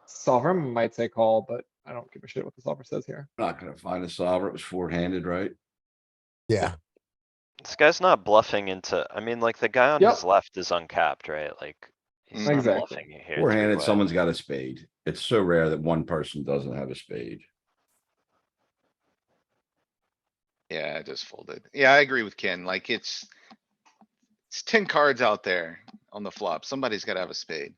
solver might say call, but I don't give a shit what the solver says here. Not gonna find a solver. It was four-handed, right? Yeah, This guy's not bluffing into, I mean, like, the guy on Yep. his left is uncapped, right? Like, he's not Exactly. bluffing you here Four-handed, three-way. someone's got a spade. It's so rare that one person doesn't have a spade. Yeah, I just folded. Yeah, I agree with Ken. Like it's 10 cards out there on the flop. Somebody's gotta have a spade.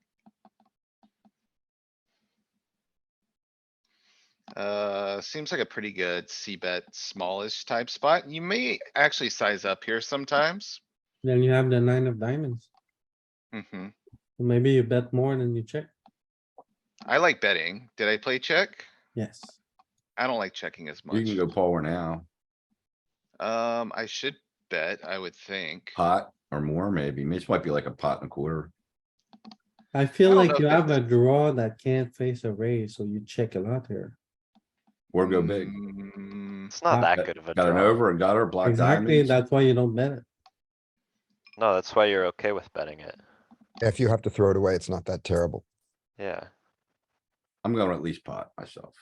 Seems like a pretty good C-bet smallish type spot. You may actually size up here sometimes. Then you have the 9 of diamonds. Hmm. Maybe you bet more than you check. I like betting. Did I play check? Yes. I don't like checking as You can go much. polar now, I should bet, I would think. pot or more maybe. This might be like a pot and a quarter. I feel I don't like know you if have a that's- draw that can't face a raise, so you check a lot here. Or go big. Mm, It's not Ah, that good of a Got an draw. over, a gutter, block Exactly, diamonds. that's why you don't bet it. No, that's why you're okay with betting it. if you have to throw it away, it's not that terrible. Yeah, I'm going at least pot myself.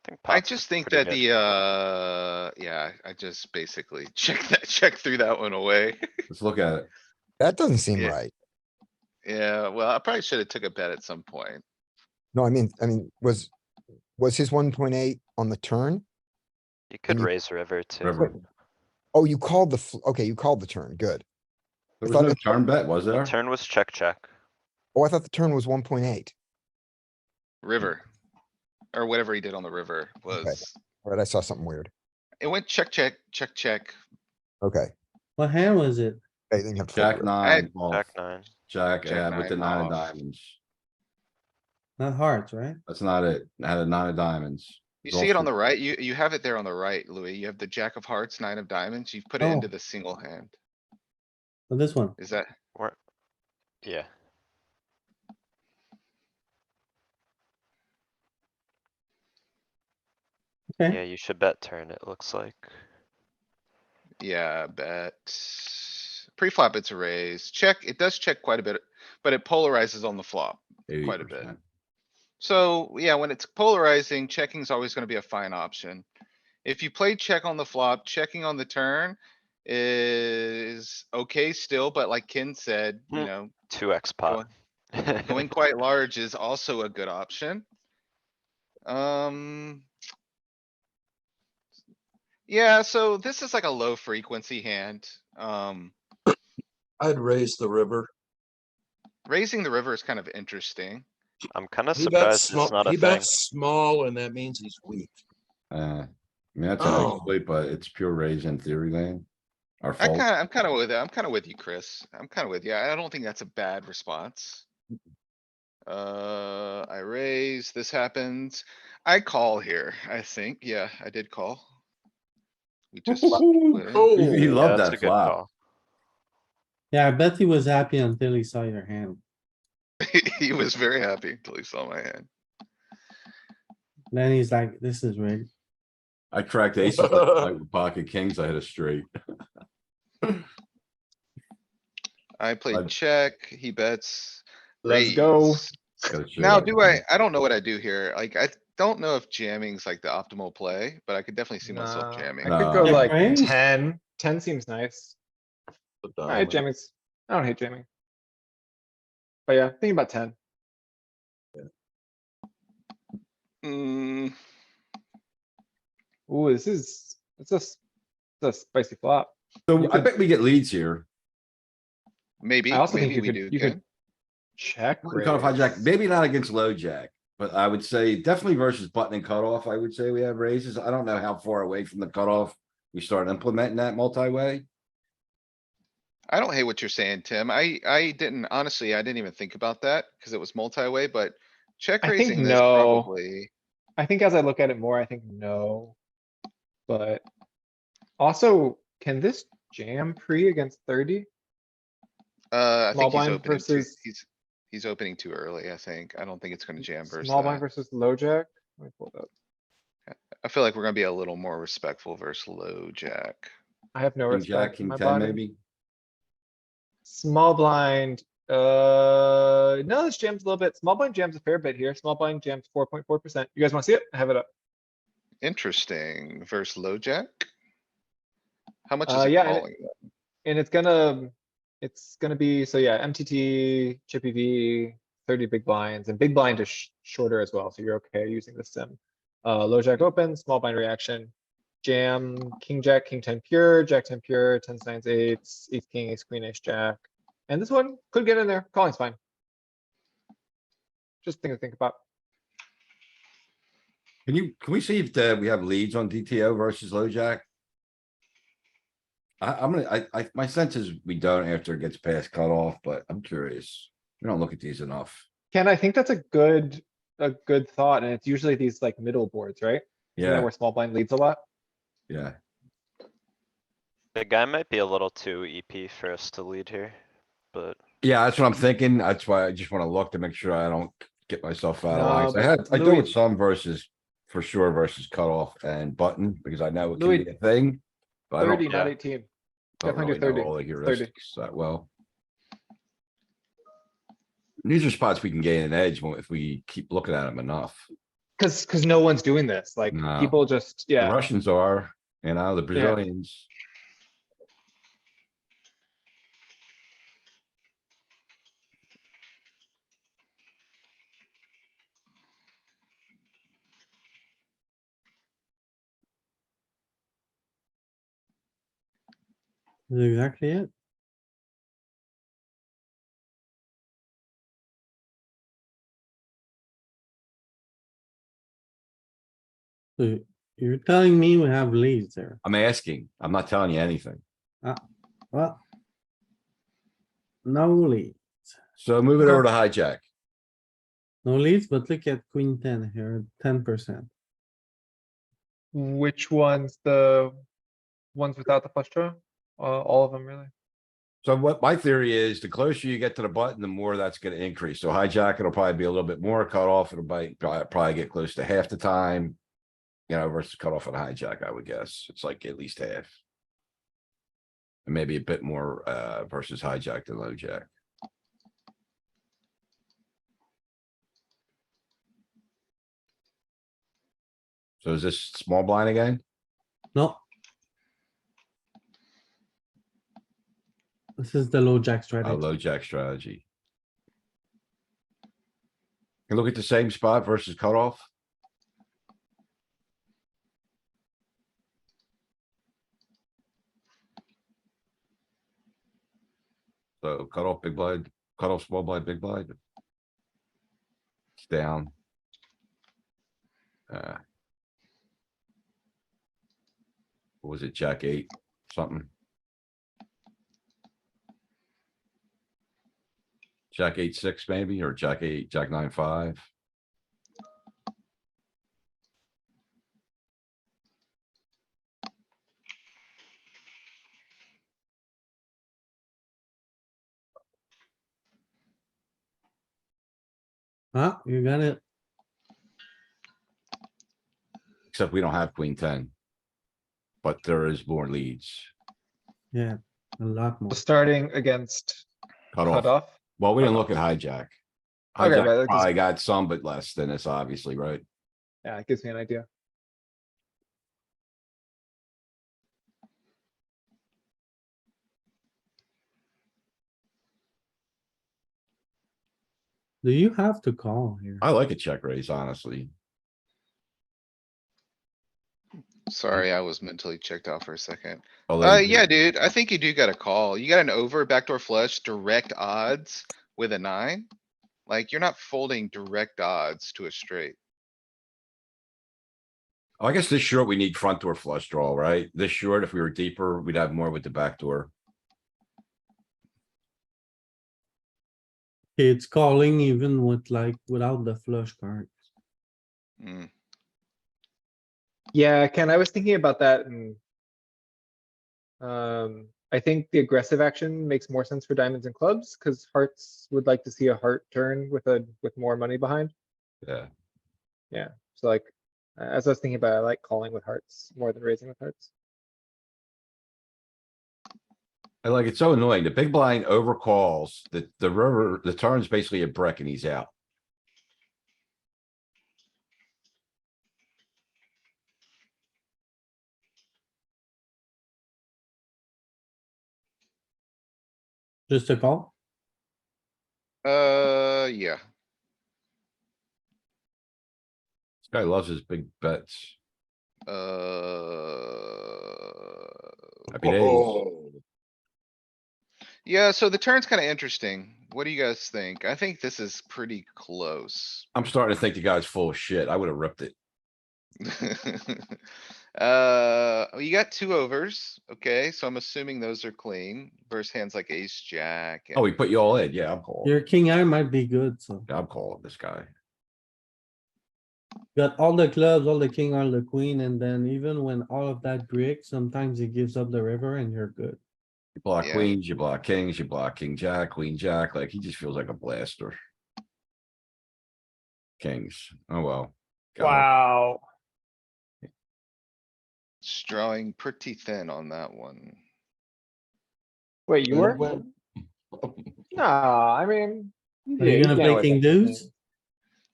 I think I pot's just think pretty that good. yeah, I just basically check through that one away. Let's look at it. That doesn't seem Yeah. right. Yeah, well, I probably should have took a bet at some point. No, I mean, was his 1.8 on the turn? You could you- raise river too. River. Oh, you called okay, you called the turn, good. There I was no thought- turn bet, was The there? turn was check, check. Oh, I thought the turn was 1.8. River. Or whatever he did on the river was, Right, I saw something weird. it went check, check, check, check. Okay. What hand was it? Okay, then you have to fold Jack it. nine off. Jack nine. Jack, Jack with the nine nine of off. diamonds. Not hearts, right? That's not it. It had a nine of diamonds. You It's see it on also- the right? You have it there on the right, Louis. You have the jack of hearts, 9 of diamonds. You've put it into Oh. the single hand. So this one, Is that? Or, yeah, okay, yeah, you should bet turn, it looks like. Yeah, bet. Pre-flop, it's a raise. Check, it does check quite a bit, but it polarizes on the flop quite a bit. 80%. So, yeah, when it's polarizing, checking is always gonna be a fine option. If you play check on the flop, checking on the turn is okay still, but like Ken said, you Hmm. know, 2x pot. going quite large is also a good option. Yeah, so this is like a low frequency hand. I'd raise the river. Raising the river is kind of interesting. I'm kinda He bets surprised it's small, not a he thing. bets small and that means he's weak. I mean, that's Oh. actually, but it's pure raise in theory land. Our I'm fault. kinda with you, Chris. I'm kinda with you. I don't think that's a bad response. I raise, this happens. I call here, I think. Yeah, I did call. We just. Oh. He Yeah, loved that's a that good flop. call. yeah, I bet he was happy until he saw your hand. He was very happy until he saw my hand. Then he's like, this is rigged. I cracked aces like with pocket kings. I hit a straight. I played I'd- check, he bets. Let's go. raise. Gotta show Now, that. I don't know what I do here. Like, I don't know if jamming's like the optimal play, but I could definitely see myself Nah, jamming. I could go Nah. like Raise? 10. 10 seems nice. The Alright, diamond. jamming's, I don't hate jamming. But yeah, thinking about 10. Hmm, Ooh, it's a spicy flop. So You I could- bet we get leads here. maybe, I also think maybe you we could, do, you could Ken. check. We cut off hijack, raise. maybe not against low jack, but I would say definitely versus button and cutoff, I would say we have raises. I don't know how far away from the cutoff we start implementing that multi-way. I don't hate what you're saying, Tim. I didn't, honestly, I didn't even think about that because it was multi-way, but check I think raising this no. probably. I think as I look at it more, I think no. But also, can this jam pre against 30? I Small think he's blind opening too, versus- he's opening too early, I think. I don't think it's gonna jam versus Small blind that. versus low jack? Let me pull it up. I feel like we're gonna be a little more respectful versus low jack. I have no King jack, respect in king my ten body. maybe. Small blind No, this jams a little bit. Small blind jams a fair bit here. Small blind jams 4.4%. You guys wanna see it? I have it up. Interesting versus low jack. How much is it Yeah, calling? and it's gonna be, so yeah, MTT, Chippy V, 30 big blinds, and big blind is shorter as well, so you're okay using the sim. Low jack open, small blind reaction, jam, king jack, king ten pure, jack ten pure, tens, nines, eights, ace king, ace queen, ace jack. And this one could get in there, calling's fine. Just thing to think about. Can we see if we have leads on DTO versus low jack? My sense is we don't after it gets past cutoff, but I'm curious. We don't look at these enough. Ken, I think that's a good thought, and it's usually these like middle boards, right? Isn't that Yeah, where small blind leads a lot? yeah. The guy might be a little too EP for us to lead here, but Yeah, that's what I'm thinking. That's why I just wanna look to make sure I don't get myself out of line. No, So but I do with Louis- some versus, for sure versus cutoff and button, because I know it can Louis, be a thing. But I 30, don't, not yeah. 18. don't Definitely really do know 30. all the 30. heuristics that well. These are spots we can gain an edge if we keep looking at them enough. Cause no one's doing this. Like No. people just, The yeah. Russians are, the Brazilians. That's exactly it. So you're telling me we have leads there? I'm asking, I'm not telling you anything. Well. No lead, So move it over to hijack. no leads, but look at queen ten here, 10%. Which ones, the ones without the flush draw? All of them really. So what my theory is, the closer you get to the button, the more that's gonna increase. So hijack, it'll probably be a little bit more cut off. It'll probably get close to half the time. Versus cut off on hijack, I would guess. It's like at least half. And maybe a bit more versus hijack than low jack. So is this small blind again? No. This is the low jack A strategy. low jack strategy. You look at the same spot versus cutoff. So cut off big blind, cut off small blind, big blind. It's down. What was it, jack eight, something? Jack eight, six maybe, or jack eight, jack nine, five. Ah, you got it. Except we don't have queen ten. But there is more leads. Yeah, a lot more. Starting against Cut off. cutoff. Well, we didn't look at hijack. Okay, Hijack right, that probably got some, but less than this, obviously, right? Yeah, it gives me an idea. Do you have to call here? I like a check raise, honestly. Sorry, I was mentally checked out for a second. Although you Yeah, dude, I think you do got a call. You got an over backdoor flush, direct odds with a 9. Like, you're not folding direct odds to a straight. I guess this short, we need front door flush draw, right? This short, if we were deeper, we'd have more with the back door. It's calling even with like, without the flush card. Mm, Yeah, Ken, I was thinking about that and. I think the aggressive action makes more sense for diamonds and clubs, cuz hearts would like to see a heart turn with more money behind. Yeah. Yeah, so like, as I was thinking about, it, I like calling with hearts more than raising with hearts. And like, it's so annoying. The big blind overcalls, the river, the turn's basically a brick and he's out. Just a call. Yeah. This guy loves his big bets. Happy days. Oh, Yeah, so the turn's kinda interesting. What do you guys think? I think this is pretty close. I'm starting to think the guy's full of shit. I would have ripped it. You got two overs, okay, so I'm assuming those are clean versus hands like ace, jack. Oh, and- he put you all in. Yeah, I'm calling. Your king eye might be good, so. Yeah, I'm calling this guy. Got all the clubs, all the king, all the queen, and then even when all of that breaks, sometimes he gives up the river and you're good. You block Yeah. queens, you block kings, you block king, jack, queen, jack. Like, he just feels like a blaster. Kings. Oh, well. Got it. Wow. It's drawing pretty thin on that one. Wait, you and it were? went- Nah, I mean. Are you yeah, gonna can't play always king have good deuce? things.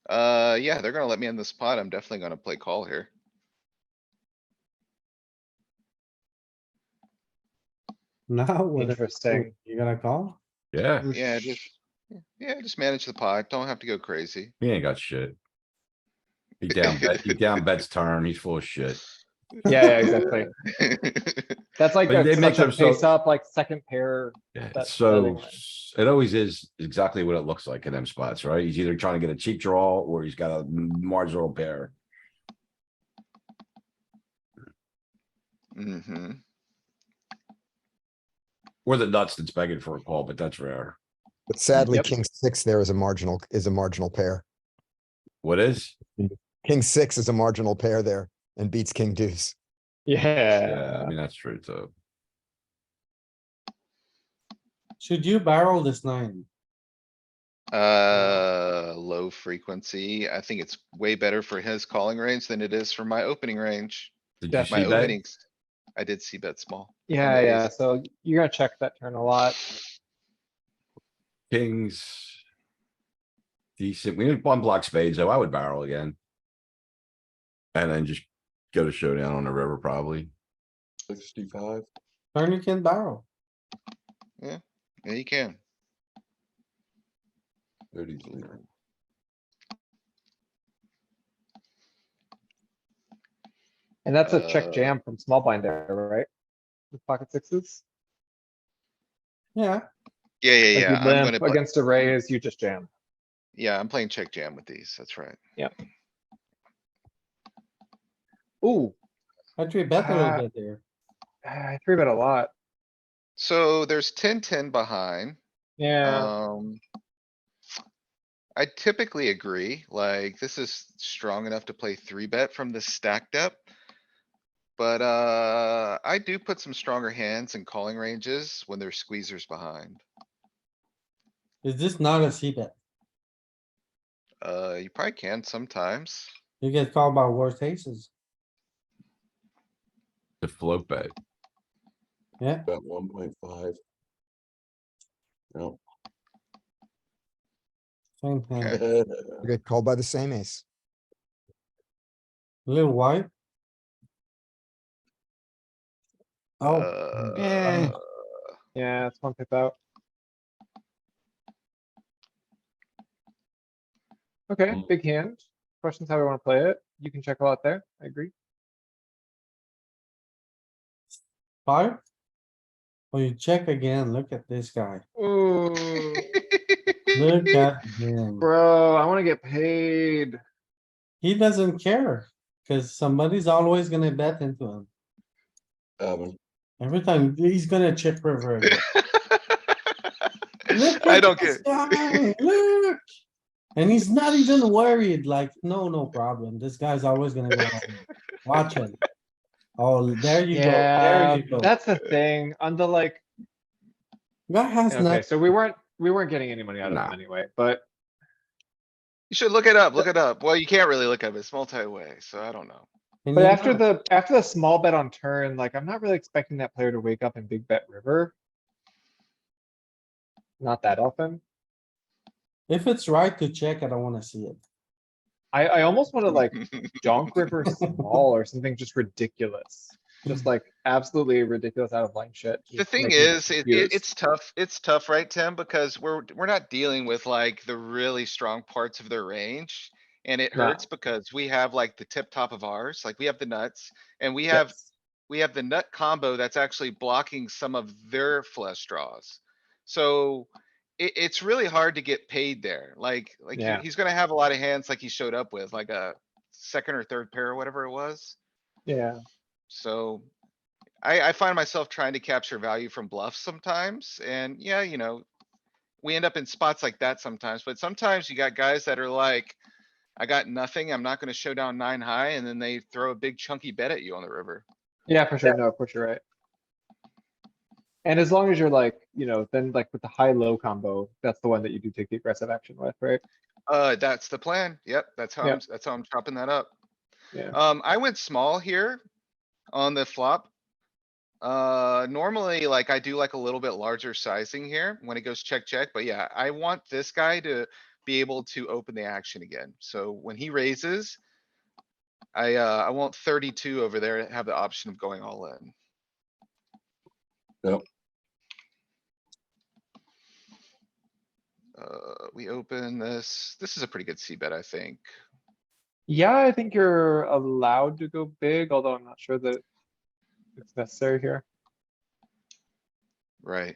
Yeah, they're gonna let me in the spot. I'm definitely gonna play call here. Now what? Interesting. You gotta call? Yeah, Yeah, just manage the pot. Don't have to go crazy. he ain't got shit. He down bets turn. He's full of shit. Yeah, exactly. That's like But they make such a them so- face up, like second pair. Yeah, That's it's so, betting. it always is exactly what it looks like in them spots, right? He's either trying to get a cheap draw or he's got a marginal pair. Mm-hmm. Or the nuts that's begging for a call, but that's rare. But sadly, Yep. king six there is a marginal pair. What is? King six is a marginal pair there and beats king deuce. Yeah, Yeah. I mean, that's true too. Should you barrel this nine? Low frequency. I think it's way better for his calling range than it is for my opening range. Did Yeah, you My see that? openings, I did see bet small. Yeah, the yeah, ace. so you're gonna check that turn a lot. Kings. Decent. We need one block spades, though. I would barrel again. And then just go to showdown on the river, probably. 65. Turn you can barrel. Yeah, you can. 30's leader. And that's a check Uh, jam from small blind there, right? With pocket sixes. Yeah, Yeah, Like yeah, you yeah. I'm limp gonna play, against a raise, you just jam. yeah, I'm playing check jam with these. That's right. Ooh, I three bet a little Ah. bit there. I three bet a lot. So there's 10-10 behind. Yeah, I typically agree, like, this is strong enough to play three bet from the stacked up. But, I do put some stronger hands in calling ranges when there's squeezers behind. Is this not a C bet? You probably can sometimes. You get called by worse aces. The float bet. Yeah, Bet 1.5. Yep. same thing. Okay. You get called by the same ace. Little white. Oh, Eh. yeah, it's one pip out. Okay, Mm. big hand. Questions how we wanna play it. You can check a lot there. I agree. five. Oh, you check again. Look at this guy. Ooh, Look at him. bro, I wanna get paid. He doesn't care. Cause somebody's always gonna bet into him. Every time he's gonna check river again. Look I at don't this get. guy, look. And he's not even worried, like, no problem. This guy's always gonna go. all in. Watch him. Oh, there you go, there Yeah, you go. that's the thing. On the like, Guy has okay, not, so we weren't getting any money out of Nah. them anyway, but You should look it up, look it up. Well, you can't really look up. It's multi-way, so I don't know. and But you after know, the small bet on turn, like, I'm not really expecting that player to wake up and big bet river. not that often. If it's right to check, I don't wanna see it. I almost wanna like donk river small or something just ridiculous. Just like absolutely ridiculous out of line shit. The just thing make me is, confused. it's tough, right, Tim? Because we're not dealing with like the really strong parts of their range. And it No. hurts because we have like the tip top of ours, like we have the nuts and Yes. we have the nut combo that's actually blocking some of their flush draws. So it's really hard to get paid there. Like Yeah. he's gonna have a lot of hands like he showed up with, like a second or third pair or whatever it was. Yeah. So I find myself trying to capture value from bluffs sometimes, and yeah, we end up in spots like that sometimes, but sometimes you got guys that are like, I got nothing, I'm not gonna show down 9 high, and then they throw a big chunky bet at you on the river. Yeah, for sure. No, of course you're right. And as long as you're like, then like with the high-low combo, that's the one that you do take the aggressive action with, right? That's the plan. Yep, Yep. that's how I'm chopping that up. Yeah. I went small here on the flop. Normally, like I do like a little bit larger sizing here when it goes check, check, but yeah, I want this guy to be able to open the action again. So when he raises, I want 32 over there to have the option of going all in. Yep. We open this. This is a pretty good C bet, I think. Yeah, I think you're allowed to go big, although I'm not sure that it's necessary here. Right.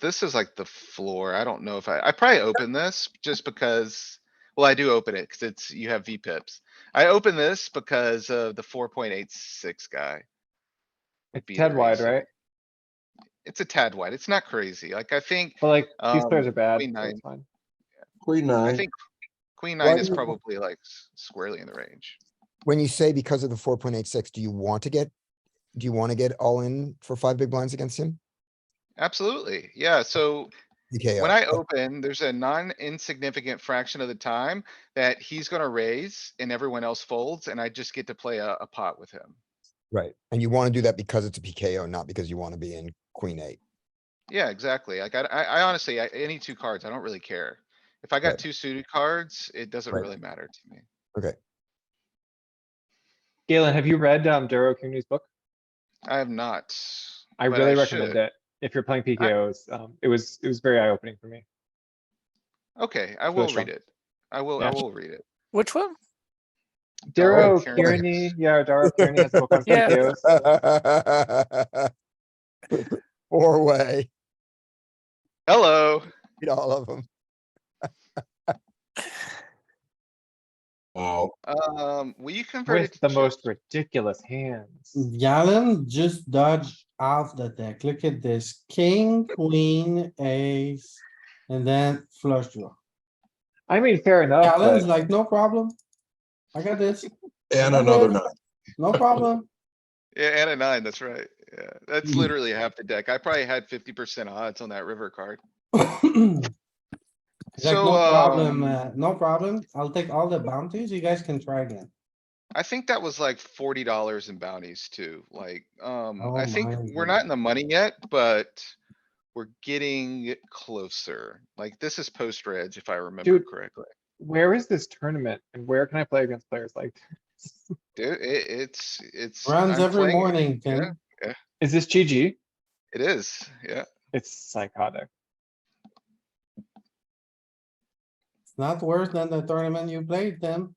This is like the floor. I don't know if I probably open this just because, well, I do open it because you have V pips. I open this because of the 4.86 guy. would It's be the 10 wide, raise here. right? It's a tad wide. It's not crazy. Like I think, But like, these players are bad, queen so nine, it's fine. Queen I nine. think queen Why nine do is you- probably like squarely in the range. When you say because of the 4.86, do you want to get all in for 5 big blinds against him? Absolutely. Yeah, so PKO. when I open, there's a non-insignificant fraction of the time that he's gonna raise and everyone else folds, and I just get to play a pot with him. Right, and you wanna do that because it's a PKO, not because you wanna be in queen eight. Yeah, exactly. Like I honestly, any two cards, I don't really care. If I got Right. two suited cards, it doesn't Right. really matter to me. Okay, Galen, have you read Duro Kuhne's book? I have not. I but really should. recommend it. If you're playing PKOs, it was very eye-opening for me. Okay, I It's really will strong. read it. I will Yeah. read it. Which one? Duro Kearney. Kearney, yeah, Duro Kearney has a book on Yeah. PKOs. Four-way, Hello. read all of them. Wow. Will you convert it With to the chips? most ridiculous hands. Galen just dodged off the deck. Look at this. King, queen, ace, and then flush draw. I mean, fair enough, Galen's but like, no problem. I got this. And Okay. another nine. No problem. Yeah, and a 9, that's right. Yeah, that's Mhm. literally half the deck. I probably had 50% odds on that river card. He's like, So, no problem, no problem. I'll take all the bounties. You guys can try again. I think that was like $40 in bounties too. Like, Oh I think my we're not in the money yet, but we're getting closer. Like this is post reg, if I remember Dude. correctly. where is this tournament and where can I play against players like this? Dude, it's. Runs I'm every playing it. morning, Yeah, Tim. Is this GG? it is. Yeah. It's psychotic. It's not worse than the tournament you played, Tim.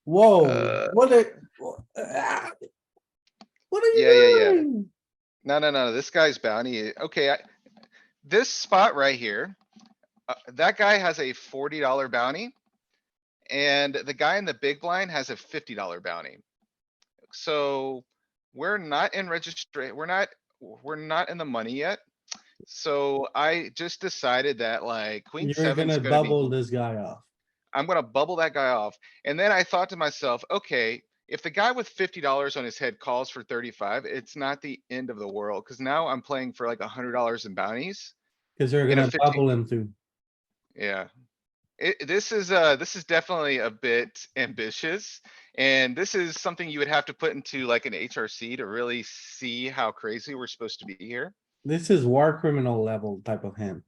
Whoa, Uh, what a. What are Yeah, you yeah. doing? No, this guy's bounty. Okay, this spot right here, that guy has a $40 bounty. And the guy in the big blind has a $50 bounty. So we're not in we're not in the money yet. So I just decided that like queen You're seven's gonna gonna be, bubble this guy off. I'm gonna bubble that guy off. And then I thought to myself, okay, if the guy with $50 on his head calls for 35, it's not the end of the world. Cause now I'm playing for like $100 in bounties. Cause you're In a gonna 15 bubble him too. Yeah. This is definitely a bit ambitious. And this is something you would have to put into like an HRC to really see how crazy we're supposed to be here. This is war criminal level type of hand.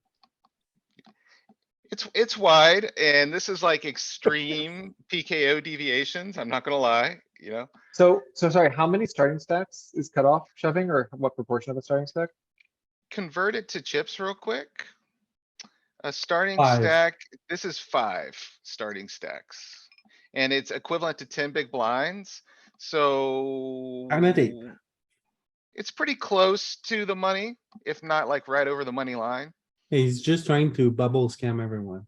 It's wide and this is like extreme PKO deviations. I'm not gonna lie, you know? So sorry, how many starting stacks is cut off shoving or what proportion of a starting stack? Convert it to chips real quick. A starting 5. stack, this is 5 starting stacks. And it's equivalent to 10 big blinds, so. I'm at 8. It's pretty close to the money, if not like right over the money line. He's just trying to bubble scam everyone.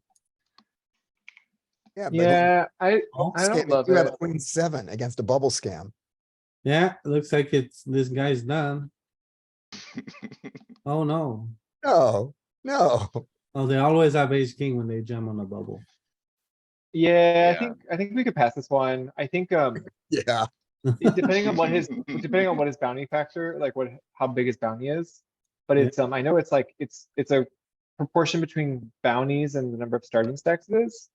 Yeah. Yeah, Oh, I don't love You have it. queen 7 against a bubble scam. Yeah, looks like it's, this guy's done. Oh, no. No, no. Oh, they always have ace king when they jam on the bubble. Yeah, Yeah. I think we could pass this one. I think, Yeah. depending on what his bounty factor, like how big his bounty is. But Yeah. it's, I know it's like, it's a proportion between bounties and the number of starting stacks it is.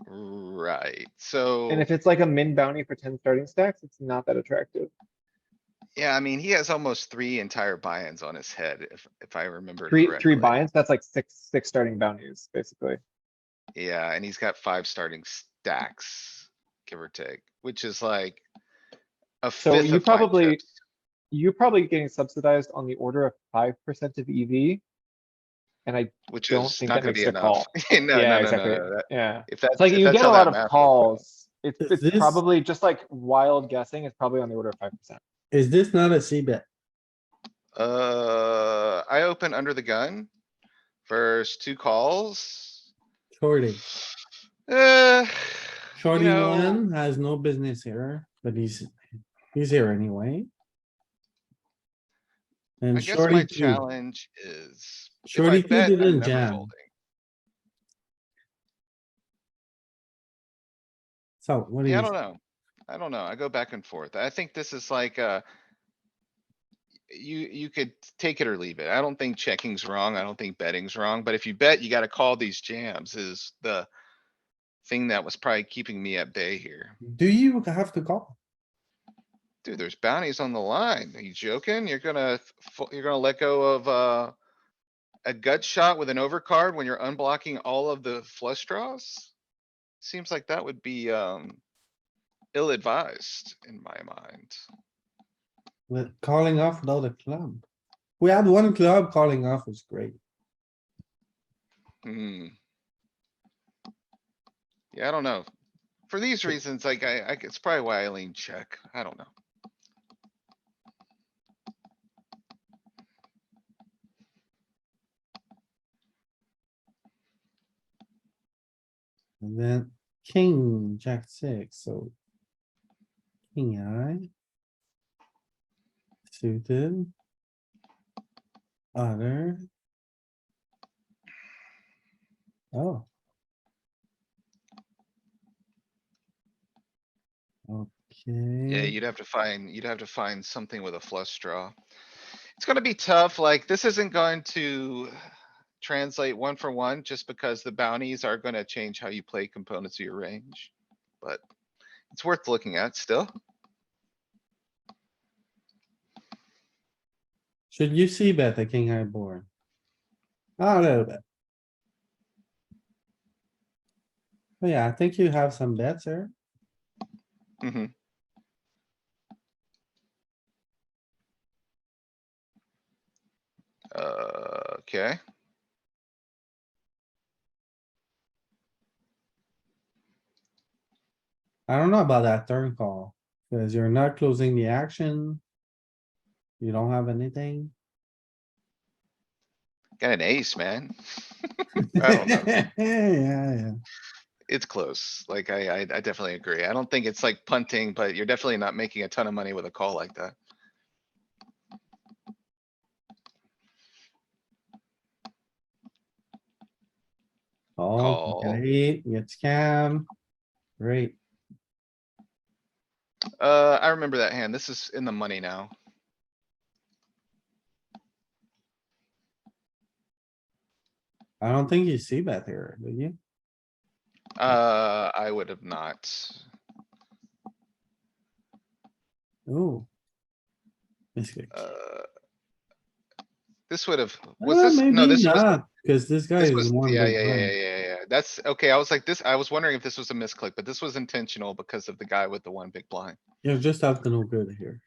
Right, And so, if it's like a min bounty for 10 starting stacks, it's not that attractive. yeah, I mean, he has almost 3 entire buy-ins on his head, if I remember Three correctly. buy-ins, that's like six starting bounties, basically. Yeah, and he's got 5 starting stacks, give or take, which is like a So fifth of 5 chips. you're probably getting subsidized on the order of 5% of EV. And I Which don't is think not that gonna makes be it a enough. call. No, Yeah, no, no, no, exactly. no, that, Yeah. if It's like if you that's get a how lot that of math works, calls. Is It's this- probably just like wild guessing. It's probably on the order of 5%. Is this not a C bet? I open under the gun. First 2 calls. Shorty. Uh, you Shorty know, one has no business here, but he's here anyway. And I guess my shorty two, challenge is, if I shorty two bet, I'm didn't never jam. folding. So what do Yeah, you? I don't know. I don't know. I go back and forth. I think this is like, you could take it or leave it. I don't think checking's wrong. I don't think betting's wrong, but if you bet, you gotta call these jams is the thing that was probably keeping me at bay here. Do you have to call? Dude, there's bounties on the line. Are you joking? You're gonna let go of, a gut shot with an overcard when you're unblocking all of the flush draws? Seems like that would be, ill-advised in my mind. With calling off without a club? We had one club calling off was great. Hmm. Yeah, I don't know. For these reasons, like, it's probably why I lean check. I don't know. And then king, jack 6, so. King eye. Suited. Other. Oh. Yeah, Okay, you'd have to find something with a flush draw. It's gonna be tough, like, this isn't going to translate 1 for 1, just because the bounties are gonna change how you play components of your range. But it's worth looking at still. should you see bet the king high board? A little bit. Oh, yeah, I think you have some bets here. Mhm. Okay. I don't know about that turn call, cuz you're not closing the action. You don't have anything. Got an ace, man. I don't know. Yeah, yeah. It's close. Like, I definitely agree. I don't think it's like punting, but you're definitely not making a ton of money with a call like that. Oh, Call. okay, get scammed. Great. I remember that hand. This is in the money now. I don't think you see bet here, do you? I would have not. Ooh. Misclick. This would have, was this, no, Maybe this was, not, cause this guy this is was, one yeah, big yeah, yeah, blind. yeah, yeah. That's, okay, I was like this, I was wondering if this was a misclick, but this was intentional because of the guy with the one big blind. You're just up to no good here.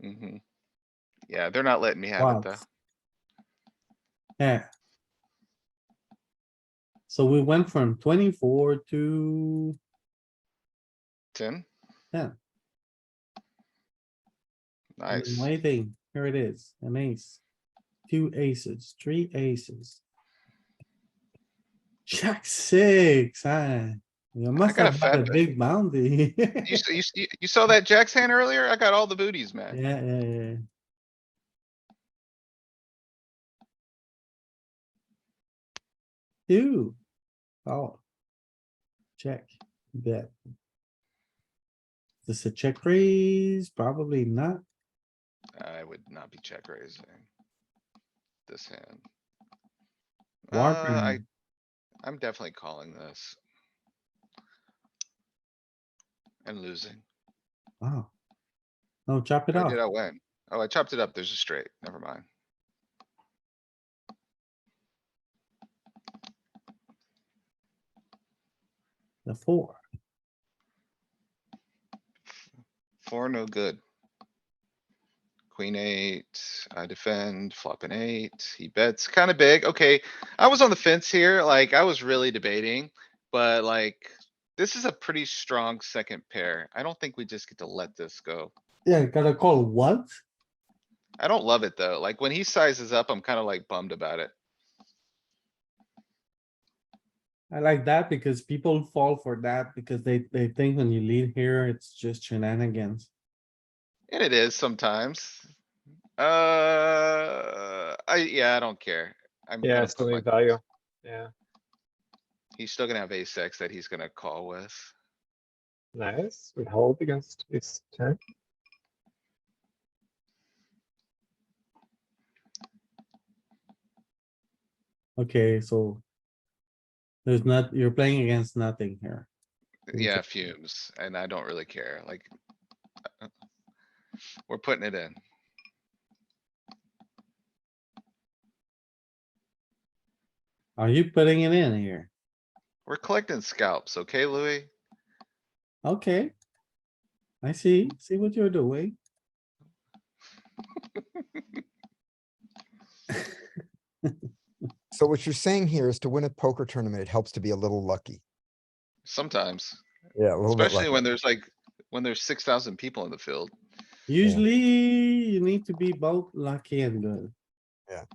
Hmm. Yeah, they're not letting me have it Wow. though. Yeah. So we went from 24 to 10, 10. I'm nice. waiting. Here it is, an ace. 2 aces, 3 aces. Jack 6, huh? You must got a have had fat a bet. big bounty. You saw that Jack's hand earlier? I got all the booties, man. Yeah. Two. Oh. Check, bet. Is this a check raise? Probably not. I would not be check raising. This hand. Warframe. I'm definitely calling this. And losing. Wow. No, chop it Or off. did I win? Oh, I chopped it up. There's a straight. Never mind. The 4. Four, no good. Queen eight, I defend, flop an eight, he bets kinda big, okay. I was on the fence here, like, I was really debating, but like, this is a pretty strong second pair. I don't think we just get to let this go. Yeah, gotta call what? I don't love it though, like, when he sizes up, I'm kinda like bummed about it. I like that because people fall for that because they think when you lead here, it's just shenanigans. And it is sometimes. Yeah, I don't care. I'm Yeah, gonna still put my, need value. Yeah, he's still gonna have ace X that he's gonna call with. nice. We hold against ace ten. Okay, so. There's not, you're playing against nothing here. Yeah, fumes, and I don't really care, like. We're putting it in. Are you putting it in here? We're collecting scalps, okay, Louis? Okay. I see what you're doing. So what you're saying here is to win a poker tournament, it helps to be a little lucky. Sometimes, Yeah, a little bit especially lucky. when there's like, when there's 6,000 people in the field. Usually you need to be both lucky and good. Yeah. If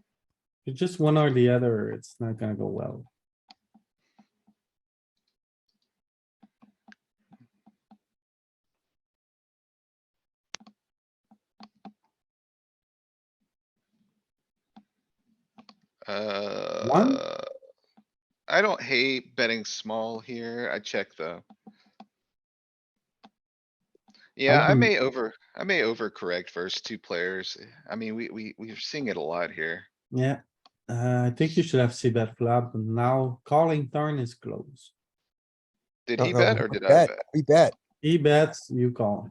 you just one or the other, it's not gonna go well. I don't hate betting small here. I check though. Yeah, I wouldn't- may overcorrect versus two players. I mean, we're seeing it a lot here. Yeah, I think you should have see bet flop. Now calling turn is close. Did No, he no, bet we or did I bet, bet? we bet, He bets, you call.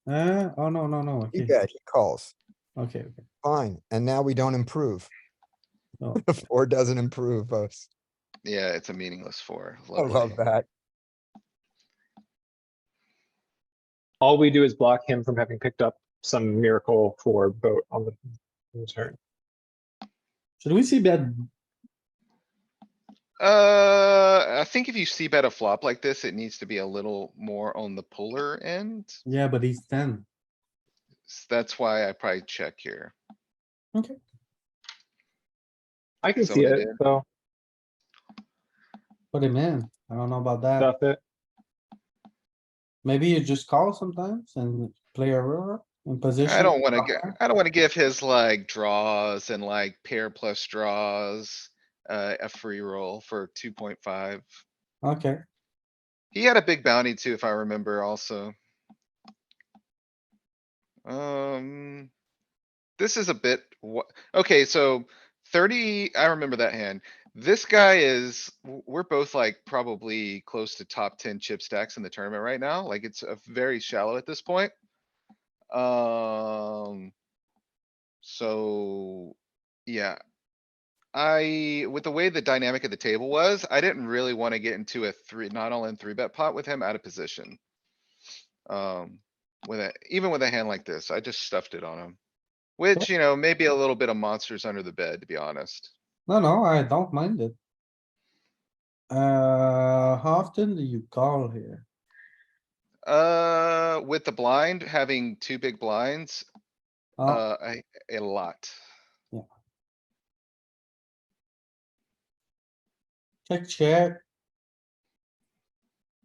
Oh, no, we okay, bet, he calls. okay. Fine, and now we don't improve. Oh, The 4 doesn't improve us. Yeah, it's a meaningless four. I Lovely. love that. All we do is block him from having picked up some miracle for boat on the turn. should we see bet? I think if you see bet a flop like this, it needs to be a little more on the polar end. Yeah, but he's 10. That's why I probably check here. Okay. I can So see what I it, did- though. Put him in. I don't know about that. Stuff it. Maybe you just call sometimes and play a river in position. I don't wanna give his like draws and like pair plus draws, a free roll for 2.5. Okay, He had a big bounty too, if I remember also. This is a bit, okay, so 30, I remember that hand. This guy is, we're both like probably close to top 10 chip stacks in the tournament right now. Like it's a very shallow at this point. So, yeah. With the way the dynamic of the table was, I didn't really wanna get into a not all in 3-bet pot with him out of position. Even with a hand like this, I just stuffed it on him. Which, maybe a little bit of monsters under the bed, to be honest. No, I don't mind it. How often do you call here? With the blind, having two big blinds, Oh, a lot. check.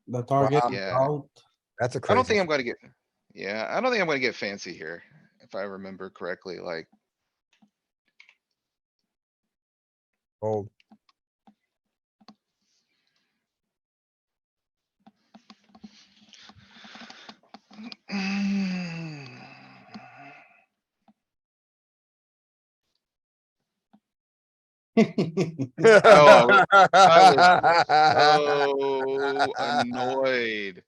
The target Wow. is Yeah. out. That's a I don't crazy. think I'm gonna get, yeah, I don't think I'm gonna get fancy here, if I remember correctly, like, Fold. Oh, I was so annoyed.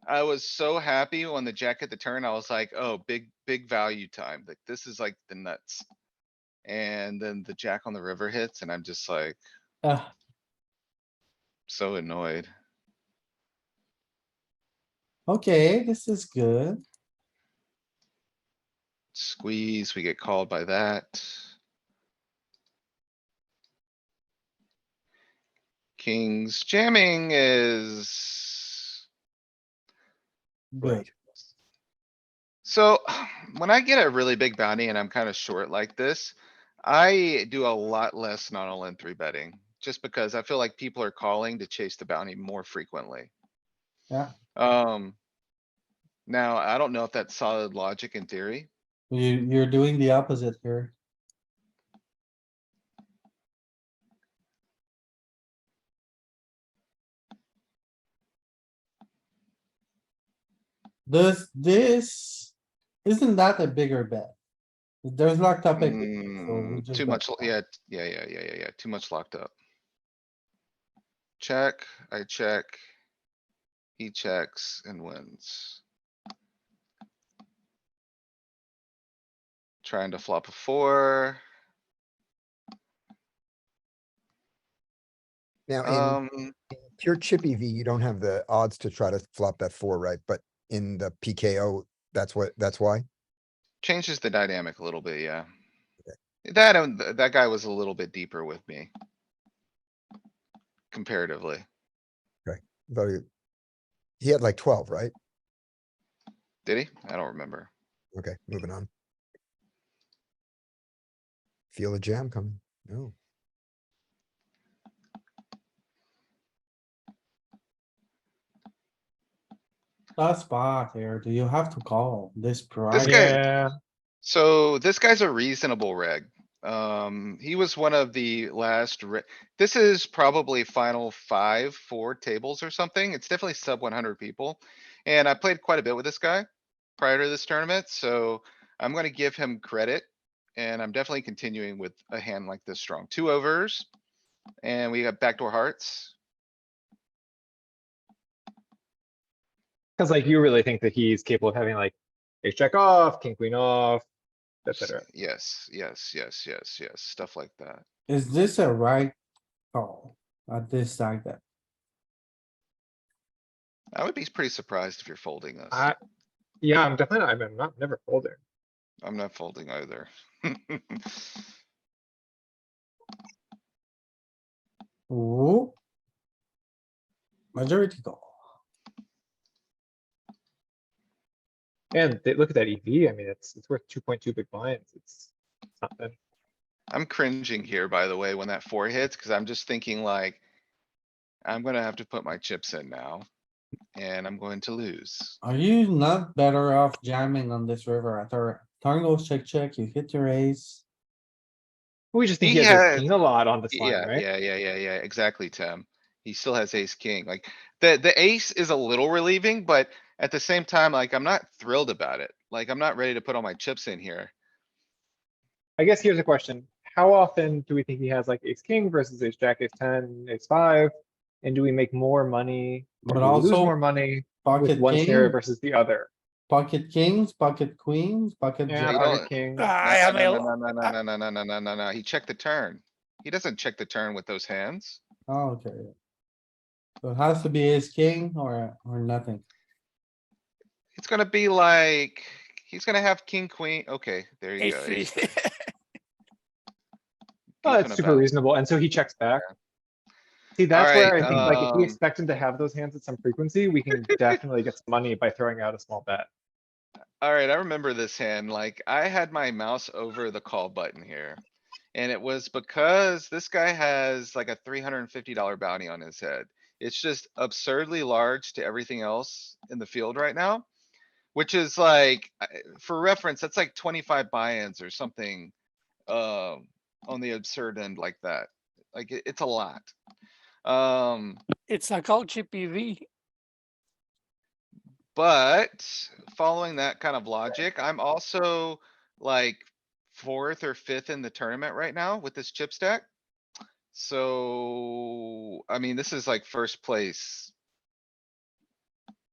I was so happy when the jack hit the turn, I was like, oh, big value time, like, this is like the nuts. And then the jack on the river hits and I'm just like, Ah, so annoyed. okay, this is good. Squeeze, we get called by that. Kings jamming is. Good. So when I get a really big bounty and I'm kinda short like this, I do a lot less not all in 3-betting. Just because I feel like people are calling to chase the bounty more frequently. Yeah. Um. Now, I don't know if that's solid logic in theory. You're doing the opposite here. Isn't that a bigger bet? There's locked up equity, so we just Too bet. much, yeah, too much locked up. Check, I check. He checks and wins. Trying to flop a 4. Now, Um, in pure chippy V, you don't have the odds to try to flop that 4, right? But in the PKO, that's why? changes the dynamic a little bit, yeah. That, and that guy was a little bit deeper with me. Comparatively. Though he had like 12, right? Did he? I don't remember. Okay, moving on. Feel a jam coming. No. Tough spot here. Do you have to call this This price? guy, Yeah, so this guy's a reasonable reg. He was one of the last, this is probably final 4 tables or something. It's definitely sub 100 people. And I played quite a bit with this guy prior to this tournament, so I'm gonna give him credit. And I'm definitely continuing with a hand like this strong. 2 overs. And we got backdoor hearts. cuz like you really think that he's capable of having like ace jack off, king queen off, etc. Yes, stuff like that. Is this a right call at this side that? I would be pretty surprised if you're folding this. Yeah, I'm definitely not, I'm not never folding. I'm not folding either. Ooh. Majority call. And look at that EV. I mean, it's worth 2.2 big blinds. It's something. I'm cringing here, by the way, when that 4 hits, cuz I'm just thinking like. I'm gonna have to put my chips in now. And I'm going to lose. Are you not better off jamming on this river after turn goes check, you hit your ace? We just think he He has ace has, king a lot on this line, yeah, right? exactly, Tim. He still has ace king, like, the ace is a little relieving, but at the same time, like, I'm not thrilled about it. Like, I'm not ready to put all my chips in here. I guess here's a question. how often do we think he has like ace king versus ace jack, ace 10, ace 5? And do we make more money or But do we lose also more money with pocket one scenario king, versus the other? pocket kings, pocket queens, pocket Yeah, You jack. don't- pocket king. I No, have no, a, no, no, no, no, no, no, no, no, no, no, no. He checked the turn. He doesn't check the turn with those hands. Oh, okay. So it has to be ace king or nothing. It's gonna be like, he's gonna have king, queen. Okay, there you ace go. three. ace three. Oh, Beefing that's super about- reasonable. And so he checks back. See, that's Alright, where I think like if we expect him to have those hands at some frequency, we can definitely get some money by throwing out a small bet. Alright, I remember this hand. Like, I had my mouse over the call button here. And it was because this guy has like a $350 bounty on his head. It's just absurdly large to everything else in the field right now. Which is like, for reference, that's like 25 buy-ins or something, on the absurd end like that. Like, it's a lot. It's a called chippy V. But following that kind of logic, I'm also like fourth or fifth in the tournament right now with this chip stack. So, I mean, this is like first place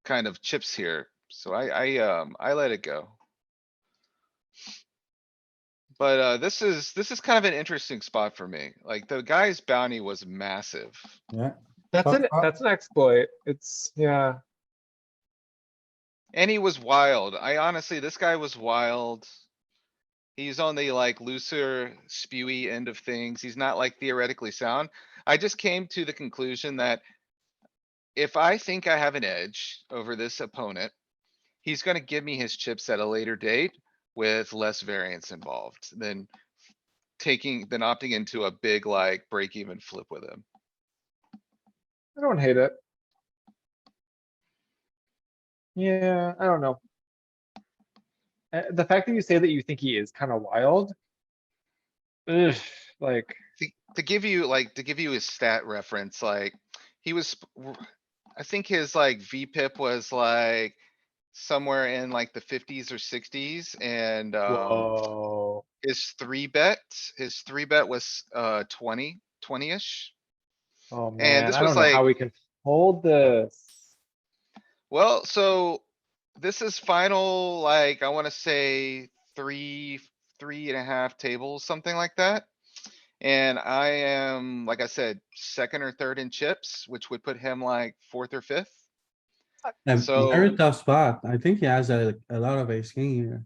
kind of chips here. So I let it go. But, this is kind of an interesting spot for me. Like, the guy's bounty was massive. Yeah, That's Tough spot. that's an exploit. It's, yeah. And he was wild. I honestly, this guy was wild. He's on the like looser, spewy end of things. He's not like theoretically sound. I just came to the conclusion that if I think I have an edge over this opponent, he's gonna give me his chips at a later date with less variance involved than opting into a big like break even flip with him. I don't hate it. Yeah, I don't know. The fact that you say that you think he is kind of wild. Ugh, like, To give you like, to give you his stat reference, like, he was, I think his like VPIP was like somewhere in like the 50s or 60s and, whoa. his three bet was, 20-ish. Oh And man, this I was don't know how like, we can hold this. well, so this is final, like, I wanna say 3.5 tables, something like that. And I am, like I said, second or third in chips, which would put him like fourth or fifth. a So- very tough spot. I think he has a lot of ace king here.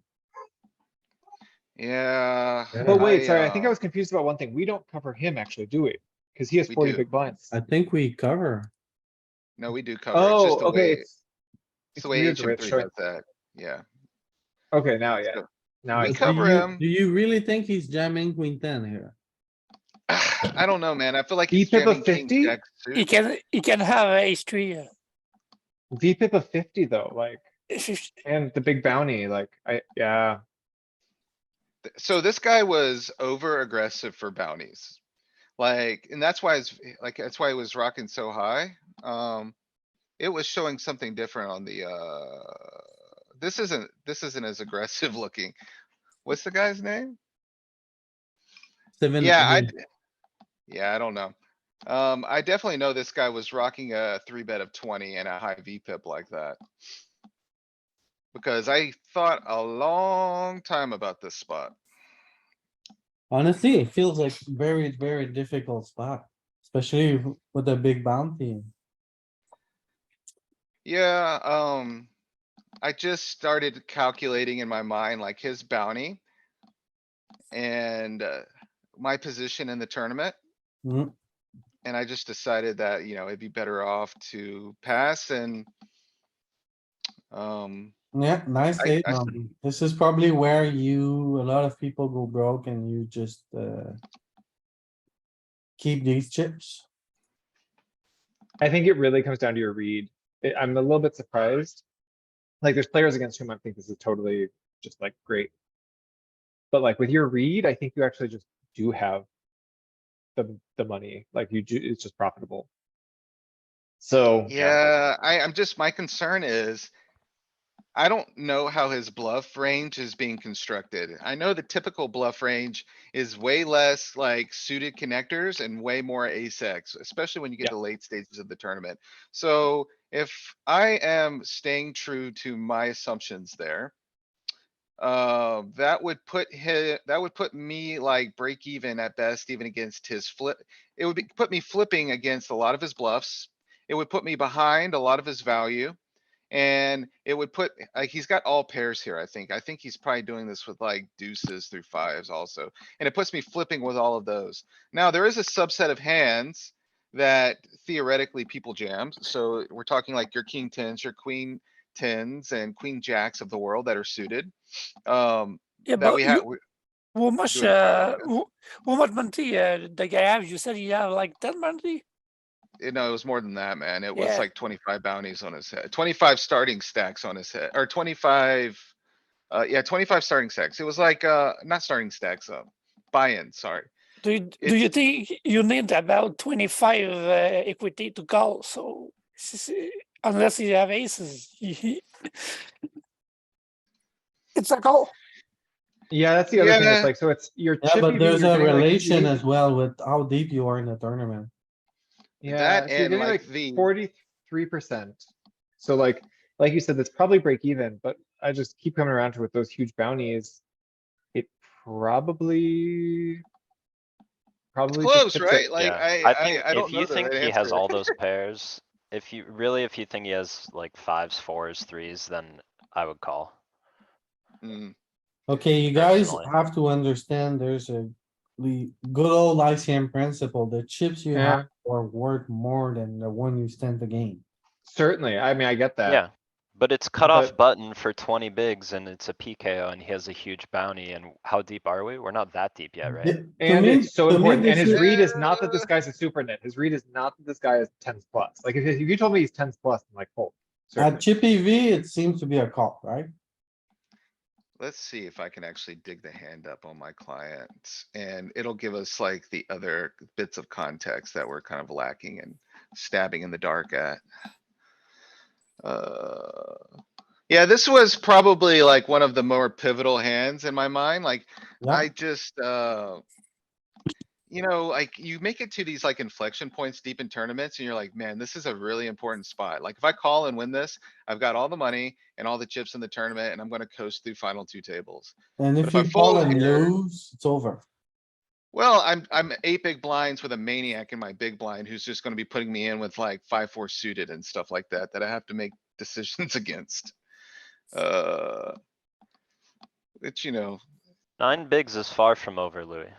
Yeah. Yeah. But wait, sorry, I think I uh, was confused about one thing. We don't cover him actually, do we? Cause he has We 40 do. big blinds. I think we cover. No, we do cover. It's Oh, just the okay, way, it's it's the way weird the way it's HM3 showing. does that. Yeah. Okay, now, yeah, So, now I We But see. cover him. Do you really think he's jamming queen ten here? I don't know, man. I feel like he's VPIP of jamming king 50? jack He suited. can have ace three. VPIP of 50 though, like, 50. and the big bounty, like, yeah. So this guy was over aggressive for bounties. Like, and that's why it's like, that's why it was rocking so high. It was showing something different on the, this isn't as aggressive looking. What's the guy's name? Seven, Yeah, yeah, I don't know. I definitely know this guy was rocking a 3-bet of 20 and a high VPIP like that. Because I thought a long time about this spot. honestly, it feels like very difficult spot, especially with a big bounty. Yeah, I just started calculating in my mind like his bounty. And, my position in the tournament. Hmm. And I just decided that, you know, it'd be better off to pass and. Yeah, nice I- take, I- Monty. This is probably where a lot of people go broke and you just, keep these chips. I think it really comes down to your read. I'm a little bit surprised. Like, there's players against whom I think this is totally just like great. But like with your read, I think you actually just do have the money, like you do, it's just profitable. So, Yeah, I'm just, my concern is. I don't know how his bluff range is being constructed. I know the typical bluff range is way less like suited connectors and way more ace X, especially when you get Yeah. to late stages of the tournament. So if I am staying true to my assumptions there. That would put me like break even at best, even against his flip. It would put me flipping against a lot of his bluffs. It would put me behind a lot of his value. And it would put, like, he's got all pairs here, I think. I think he's probably doing this with like deuces through fives also. And it puts me flipping with all of those. Now, there is a subset of hands that theoretically people jams. So we're talking like your king tens, your queen tens and queen jacks of the world that are suited. Yeah, That but we have, how much, doing fine against. how much money, the guy have? You said he have like 10 money? No, it was more than that, man. It was Yeah. like 25 bounties on his head, 25 starting stacks on his head, or 25. Yeah, 25 starting stacks. It was like, not starting stacks, buy-in, sorry. Do you It's, think you need about 25 equity to call? So unless you have aces, it's a call. Yeah, that's the other thing. It's yeah, like, so it's your Yeah, chippy but V, there's you're a getting like relation 8 as well with how deep you are in the tournament. Yeah, that so you're and getting like like the, 43%. So like you said, that's probably break even, but I just keep coming around to with those huge bounties. It probably it's just close, chips it. right? Like, Yeah, I think I don't if know you the think right he has answer. all those pairs, if you think he has like fives, fours, threes, then I would call. Mm, Okay, you guys Personally. have to understand there's the good old ICM principle. The chips you have Yeah, are worth more than the one you stand to gain. certainly. I mean, I get that. Yeah, but it's cutoff But button for 20 bigs and it's a PKO and he has a huge bounty and how deep are we? We're not that deep yet, right? To and me, it's so to me, important. And this his is, read is not that this guy's a super nit. His read is not that this guy is 10s plus. Like if you told me he's 10s plus, I'm like, oh, at certainly. Chippy V, it seems to be a call, right? let's see if I can actually dig the hand up on my client and it'll give us like the other bits of context that we're kind of lacking and stabbing in the dark at. Yeah, this was probably like one of the more pivotal hands in my mind. Like, Yeah. I just, like you make it to these like inflection points deep in tournaments and you're like, man, this is a really important spot. Like if I call and win this, I've got all the money and all the chips in the tournament and I'm gonna coast through final two tables. And But if if I you call fold and here, lose, it's over. well, I'm 8 big blinds with a maniac in my big blind who's just gonna be putting me in with like 5-4 suited and stuff like that, that I have to make decisions against. It's, 9 bigs is far from over, Louis.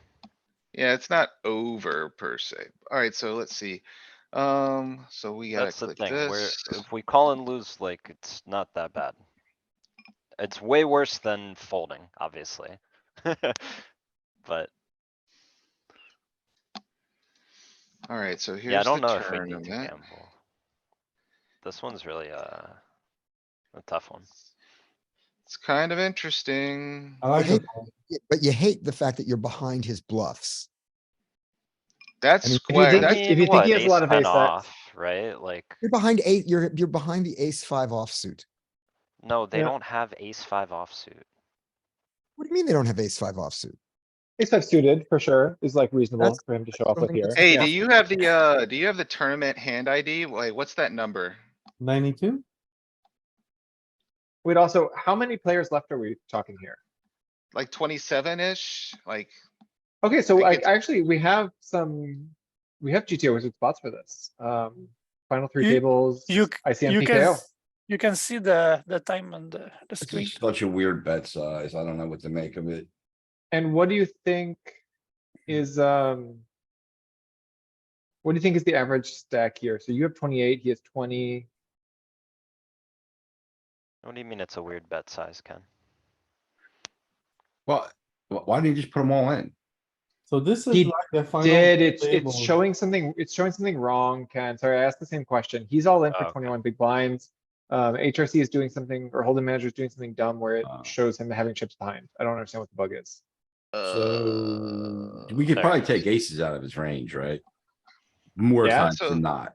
yeah, it's not over per se. Alright, so let's see. So we gotta That's the click thing, where this. if we call and lose, like, it's not that bad. It's way worse than folding, obviously. But Alright, so yeah, I here's the don't know if we need to tournament. gamble. This one's really a tough one. It's kind of interesting. I like hate- the call. But you hate the fact that you're behind his bluffs. That's I mean, If you square, think, that's, if mean, you think he what, has a lot of 10 ace X, off, right? Like, You're behind eight, you're behind the ace five offsuit. no, they Yeah. don't have ace five offsuit. What do you mean they don't have ace five offsuit? ace five suited for sure is like reasonable That's- for him to show off with something here. that's- hey, Yeah. do you have the tournament hand ID? Wait, what's that number? 92? Wait, also, how many players left are we talking here? Like 27-ish? Like, Okay, so think I it's- actually, we have GTO wizard spots for this. Final three You- tables, You ICM you can PKO. you can see the time on the This screen. is such a weird bet size. I don't know what to make of it. And what do you think is, what do you think is the average stack here? So you have 28, he has 20. What do you mean it's a weird bet size, Ken? Well, why didn't you just put them all in? So this is He like the final. It's table. showing something wrong, Ken. Sorry, I asked the same question. He's all in Oh, for okay. 21 big blinds. HRC is doing something, or holding manager is doing something dumb where it Oh. shows him having chips behind. I don't understand what the bug is. So we could Fair probably enough. take aces out of his range, right? More Yeah, times so- than not.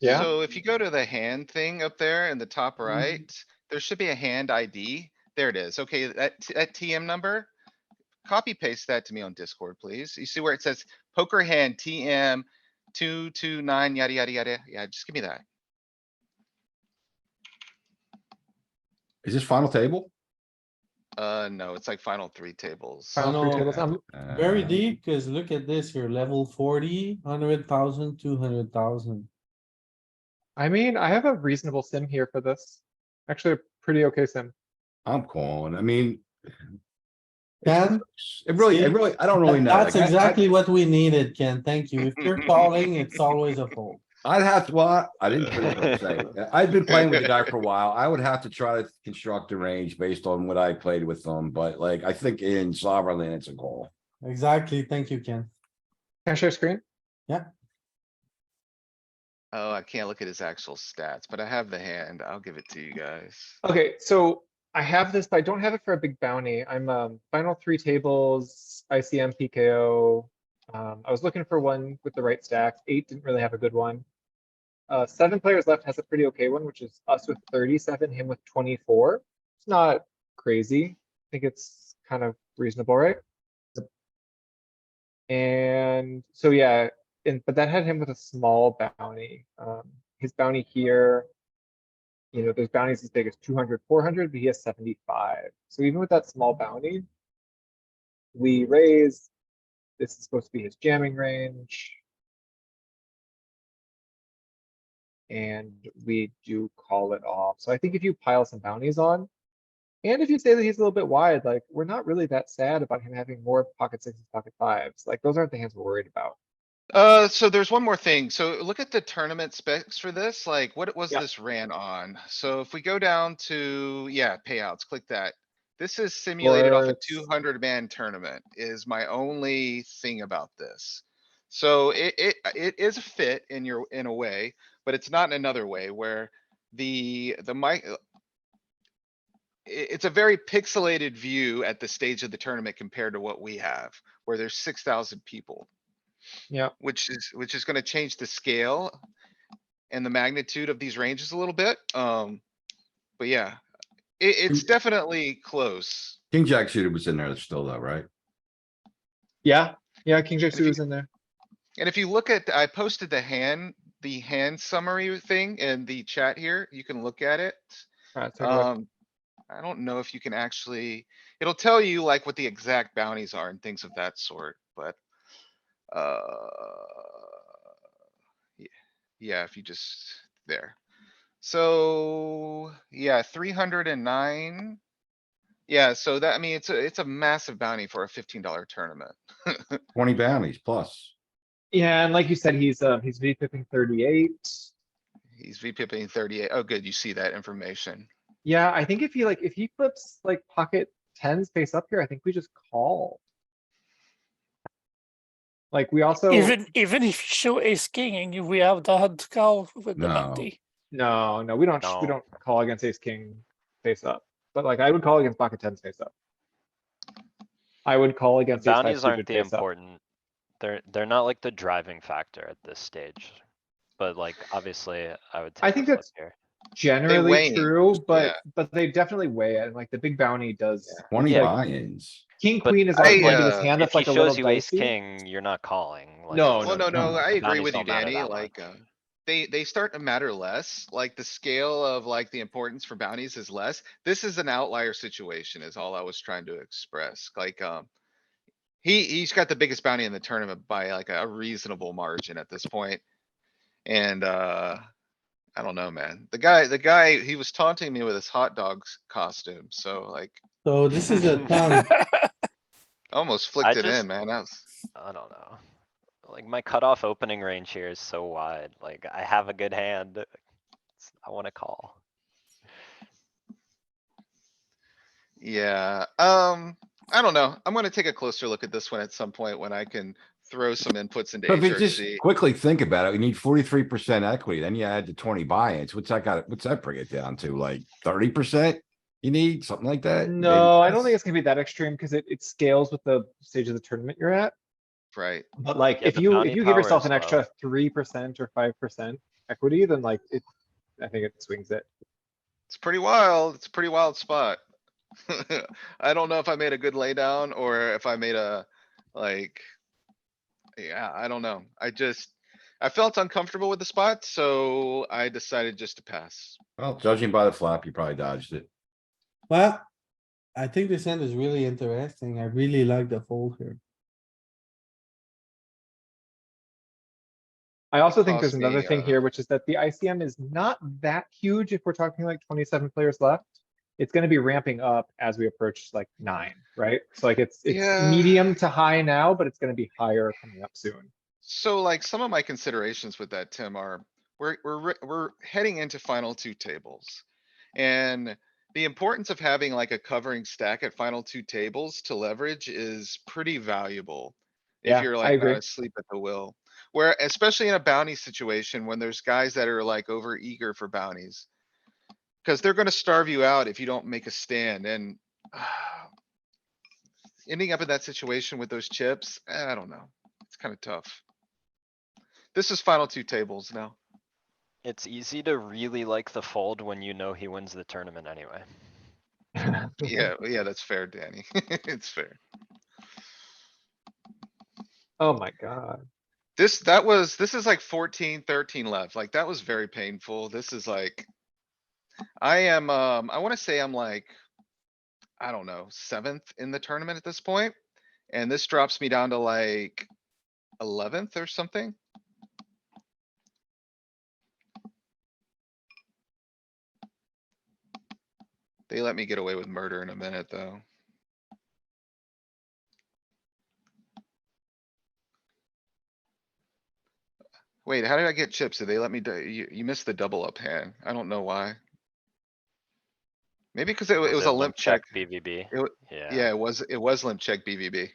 Yeah. So if you go to the hand thing up there in the top right, there should be a hand ID. There it is. Okay, that TM number. Copy paste that to me on Discord, please. You see where it says poker hand TM 229 yada yada yada. Yeah, just give me that. Is this final table? No, it's like final three tables. Final three no. tables. Very Uh, deep, cuz look at this here, level 40, 100,000, 200,000. I mean, I have a reasonable sim here for this. Actually, a pretty okay sim. I'm calling. I mean. Ken? It really, I don't really know. That's Like, exactly what we needed, Ken. Thank you. If you're calling, it's always a fold. I'd have to, well, I didn't finish what I'm saying. I've been playing with the guy for a while. I would have to try to construct a range based on what I played with them, but like, I think in sovereign land, it's a call. Exactly. Thank you, Ken. Can I share screen? Oh, I can't look at his actual stats, but I have the hand. I'll give it to you guys. Okay, so I have this, but I don't have it for a big bounty. I'm final three tables, ICM, PKO. I was looking for one with the right stacks. 8 didn't really have a good one. 7 players left has a pretty okay one, which is us with 37, him with 24. It's not crazy. I think it's kind of reasonable, right? And so yeah, but that had him with a small bounty. His bounty here, there's bounties as big as 200, 400, but he has 75. So even with that small bounty, we raise. This is supposed to be his jamming range. And we do call it off. So I think if you pile some bounties on, and if you say that he's a little bit wide, like, we're not really that sad about him having more pocket sixes, pocket fives. Like, those aren't the hands we're worried about. So there's one more thing. So look at the tournament specs for this, like what was Yeah. this ran on? So if we go down to, yeah, payouts, click that. This is simulated off a Works. 200-man tournament is my only thing about this. So it is a fit in a way, but it's not in another way where the mic. It's a very pixelated view at the stage of the tournament compared to what we have, where there's 6,000 people. Yeah. Which is gonna change the scale and the magnitude of these ranges a little bit. But yeah, it's definitely close. King Jack suited was in there still though, right? Yeah. Yeah, King Jack if you- suited was in there. And if you look at, I posted the hand summary thing in the chat here, you can look at it. Alright, take a look. I don't know if you can actually, it'll tell you like what the exact bounties are and things of that sort, but. Yeah, if you just, there. So, yeah, 309. Yeah, so that, I mean, it's a massive bounty for a $15 tournament. 20 bounties plus. Yeah, and like you said, he's V-pipping 38. He's VPipping 38. Oh, good, you see that information. Yeah, I think if he flips like pocket tens face up here, I think we just call. Like we also. Even if you show ace king and we have the hard to call with the No. bounty. No, we don't No. call against ace king face up. But like I would call against pocket tens face up. I would call The against ace five bounties aren't suited the face up. important. They're not like the driving factor at this stage. But like, obviously, I would I take a think flip that's here. generally weigh, true, yeah. but they definitely weigh it. And like the big bounty does. 20 Yeah. buy-ins. King, But queen is I, out into his uh, hand. If That's he like a little shows you ace dicey. king, you're not calling. Like, No, it's- Well, no, no, I the agree bounties with you, don't matter Danny, that like, much. they start to matter less, like the scale of like the importance for bounties is less. This is an outlier situation is all I was trying to express, like, he's got the biggest bounty in the tournament by like a reasonable margin at this point. And, I don't know, man. The guy, he was taunting me with his hot dogs costume, so like, So this is a ton. almost I flicked it just- in, man. That was. I don't know. Like, my cutoff opening range here is so wide. Like, I have a good hand. I wanna call. Yeah, I don't know. I'm gonna take a closer look at this one at some point when I can throw some inputs into But if you just HRC. quickly think about it, you need 43% equity, then you add the 20 buy-ins. What's that bring it down to? Like 30%? You need something like that? Maybe No, I don't less? think it's gonna be that extreme because it scales with the stage of the tournament you're at. Right, But like, Yeah, if the you bounty give power yourself is an low. extra 3% or 5% equity, then like I think it swings it. It's pretty wild. It's a pretty wild spot. I don't know if I made a good laydown or if I made a, like. Yeah, I don't know. I felt uncomfortable with the spot, so I decided just to pass. Well, judging by the flop, you probably dodged it. Well, I think this hand is really interesting. I really like the fold here. I also think Cost there's another me, thing here, which is that the ICM is not that huge if we're talking like 27 players left. It's gonna be ramping up as we approach like 9, right? So like it's Yeah. medium to high now, but it's gonna be higher coming up soon. So like some of my considerations with that, Tim, are we're heading into final two tables. And the importance of having like a covering stack at final two tables to leverage is pretty valuable. If Yeah, you're I like not agree. asleep at the wheel, where especially in a bounty situation, when there's guys that are like over eager for bounties. Cause they're gonna starve you out if you don't make a stand and. Ending up in that situation with those chips, I don't know. It's kinda tough. This is final two tables now. It's easy to really like the fold when you know he wins the tournament anyway. Yeah, that's fair, Danny. It's fair. Oh my god. This is like 14, 13 left. Like, that was very painful. This is like. I am, I wanna say I'm like. I don't know, 7th in the tournament at this point, and this drops me down to like 11th or something. They let me get away with murder in a minute, though. Wait, how did I get chips? Did they let me do, you missed the double up hand. I don't know why. Maybe because it Was was it a limp check. BVB? It wa- Yeah. Yeah, it was limp check BVB.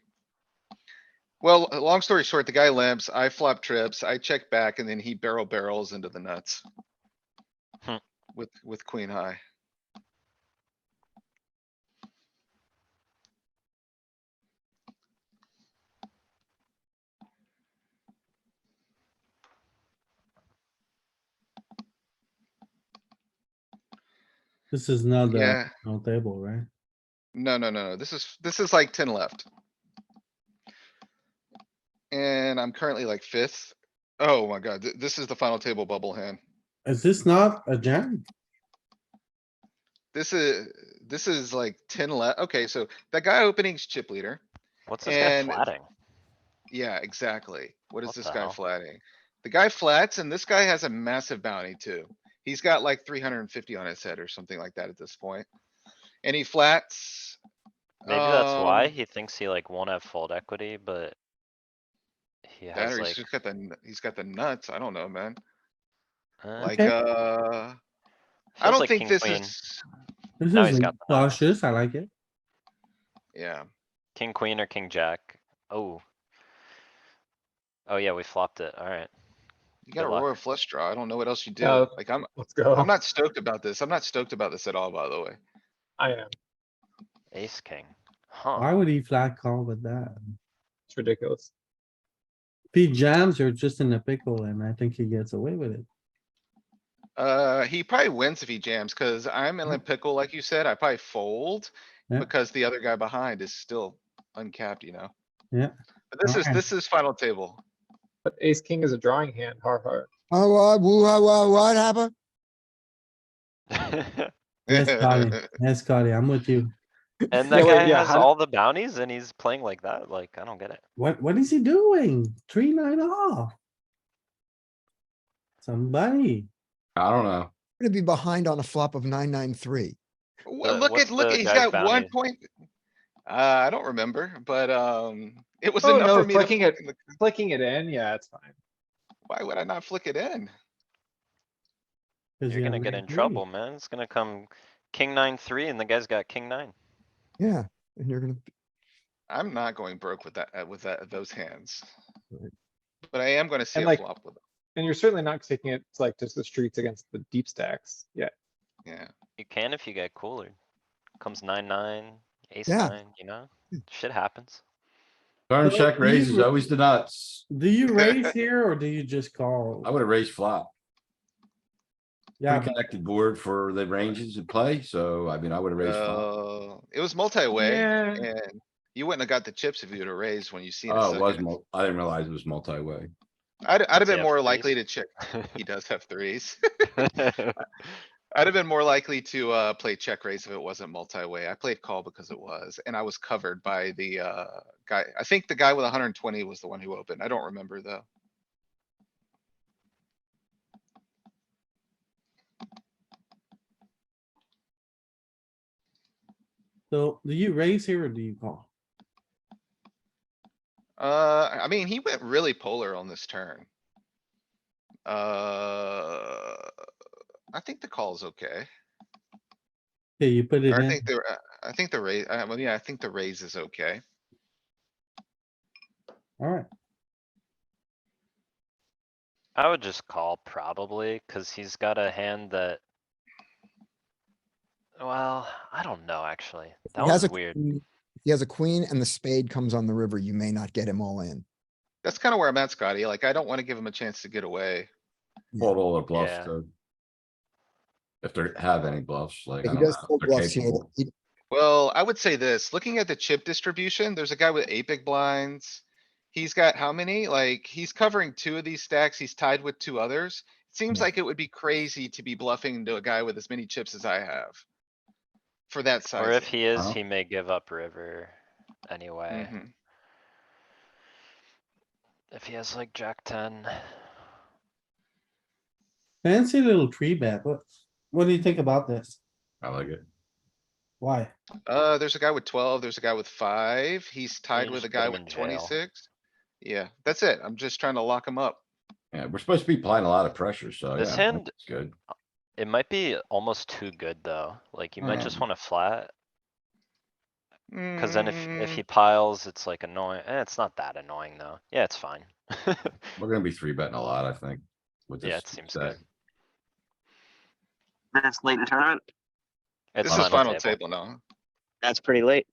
Well, long story short, the guy limps, I flop trips, I check back, and then he barrels into the nuts. Hmm. With queen high. This is not the Yeah, no table, right? no. This is like 10 left. And I'm currently like 5th. Oh my god, this is the final table bubble hand. Is this not a jam? This is like 10 left. Okay, so that guy opening's chip leader. What's this guy And flatting? yeah, exactly. What is What this the guy hell? flatting? The guy flats and this guy has a massive bounty too. He's got like 350 on his head or something like that at this point. And he flats. Maybe that's why Um, he thinks he like won't have fold equity, but he that has or like, he's got the nuts. I don't know, man. Like, Okay. I feels don't like think king, this queen. is, This Now is he's got the nuts. cautious. I like it. yeah. King, queen or king, jack. Oh. Oh yeah, we flopped it. Alright. You got Good a luck. royal flush draw. I don't know what else you Yeah, do. Like, let's I'm go. not stoked about this. I'm not stoked about this at all, by the way. I am. Ace, king. Huh. Why would he flat call with that? It's ridiculous. If he jams, you're just in a pickle and I think he gets away with it. He probably wins if he jams, cuz I'm in a pickle, like you said. I probably fold. Yeah. Because the other guy behind is still uncapped, you know? Yeah. But Alright. this is final table. But ace king is a drawing hand, har har. Oh, what happened? Yes, Scotty. Yes, Scotty, I'm with you. And that Yeah, wait, guy yeah, has how all the bounties and he's playing like that? Like, I don't get it. What is he doing? 3-9 off. Somebody. I don't know. Gonna be behind on a flop of 9-9-3. Look What's at, the he's guy's got one bounty? point. I don't remember, but, it was Oh enough no, for me to. flicking it in, yeah, it's fine. Why would I not flick it in? 'Cause You're you gonna have get in 9-3. trouble, man. It's gonna come king 9-3 and the guy's got king 9. Yeah, and you're gonna, I'm not going broke with those hands. Right. But I am gonna see And a like- flop with it. And you're certainly not taking it to like just the streets against the deep stacks. Yeah. Yeah. You can if you get cooler. Comes 9-9, ace Yeah. 9, you know? Shit happens. Turn So check do raise is you- always the nuts. Do you raise here or do you just call? I would have raised flop. Yeah, Pretty connected board for the ranges in play, so I mean, I would have raised fine. It was multi-way Yeah. and you wouldn't have got the chips if you would have raised when you seen a Oh, it was, second. I didn't realize it was multi-way. I'd have Does he been have more threes? likely to check. He does have threes. I'd have been more likely to, play check raise if it wasn't multi-way. I played call because it was, and I was covered by the, guy. I think the guy with 120 was the one who opened. I don't remember though. so do you raise here or do you call? I mean, he went really polar on this turn. I think the call is okay. Okay, you put it Or in. I think the raise, well, yeah, I think the raise is okay. Alright, I would just call probably, cuz he's got a hand that. Well, I don't know, actually. That He has was a weird. queen- He has a queen and the spade comes on the river. You may not get him all in. That's kinda where I'm at, Scotty. Like, I don't wanna give him a chance to get away. Fold all the bluffs Yeah. too. If they have any bluffs, like, I He don't does know, fold they're bluffs here. capable. Well, I would say this, looking at the chip distribution, there's a guy with 8 big blinds. He's got how many? Like, he's covering 2 of these stacks. He's tied with 2 others. Seems Yeah. like it would be crazy to be bluffing to a guy with as many chips as I have. For that Or if sizing. he is, Uh-huh. he may give up river anyway. Mhm. If he has like jack ten. fancy little tree bet. What do you think about this? I like it. Why? There's a guy with 12, there's a guy with 5. He's tied You with a just put guy him with in jail. 26. Yeah, that's it. I'm just trying to lock him up. Yeah, we're supposed to be applying a lot of pressure, so This yeah, hand- that's good. It might be almost too good, though. Like, you might just Um, wanna flat. Cuz then if he Mm, piles, it's like annoying. It's not that annoying, though. Yeah, it's fine. We're gonna be three betting a lot, I think, with Yeah, this it seems stack. good. That's late in tournament. It's This is final table. table now. That's pretty late.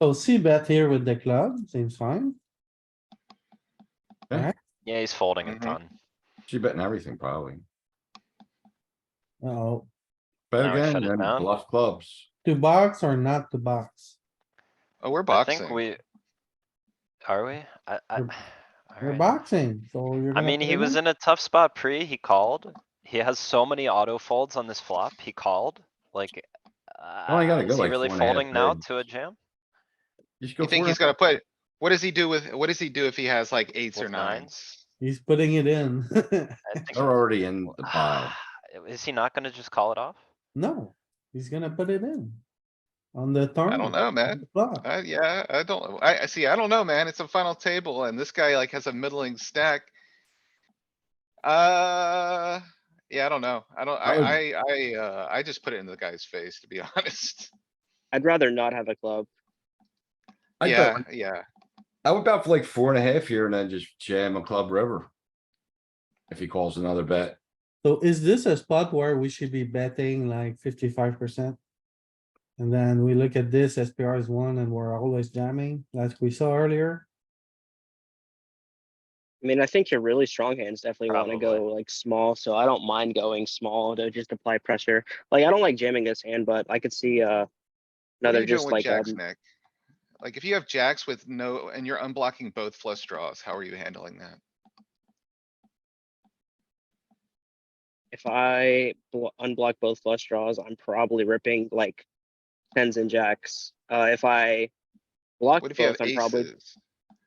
So C bet here with the club, seems fine. Yeah. Yeah, he's folding a Mhm. ton. She betting everything probably. Oh, Bet Now we again, shut it then down. bluff clubs. to box or not to box? Oh, we're I think boxing. we. Are we? We're Alright. boxing, so you're I gonna. mean, put he it was in a tough spot pre, he called. He has so many auto folds on this flop, he called, like. Only gotta go Is he like really 4.5 folding now bigs. to a jam? You should go You think he's 4.5. gonna put, what does he do what does he do if he has like 8s or With 9s? He's putting it in. I think. They're already in the pile. Is he not gonna just call it off? No, he's gonna put it in. On the turn. I don't know, man. Yeah, I don't, I see, I don't know, man. It's a final table and this guy like has a middling stack. Yeah, I don't know. I don't, I would- I just put it in the guy's face, to be honest. I'd rather not have a club. I'd Yeah, bet- yeah. I would bet for like 4.5 here and then just jam a club river. If he calls another bet. So is this a spot where we should be betting like 55%? And then we look at this, SPR is 1 and we're always jamming, like we saw earlier. I mean, I think your really strong hands definitely want to go Probably. like small, so I don't mind going small to just apply pressure. Like, I don't like jamming this hand, but I could see What are another you doing just with like jacks, Nick? Like, if you have jacks with no, and you're unblocking both flush draws, how are you handling that? if I unblock both flush draws, I'm probably ripping like tens and jacks. If I block What if you have both, I'm probably aces?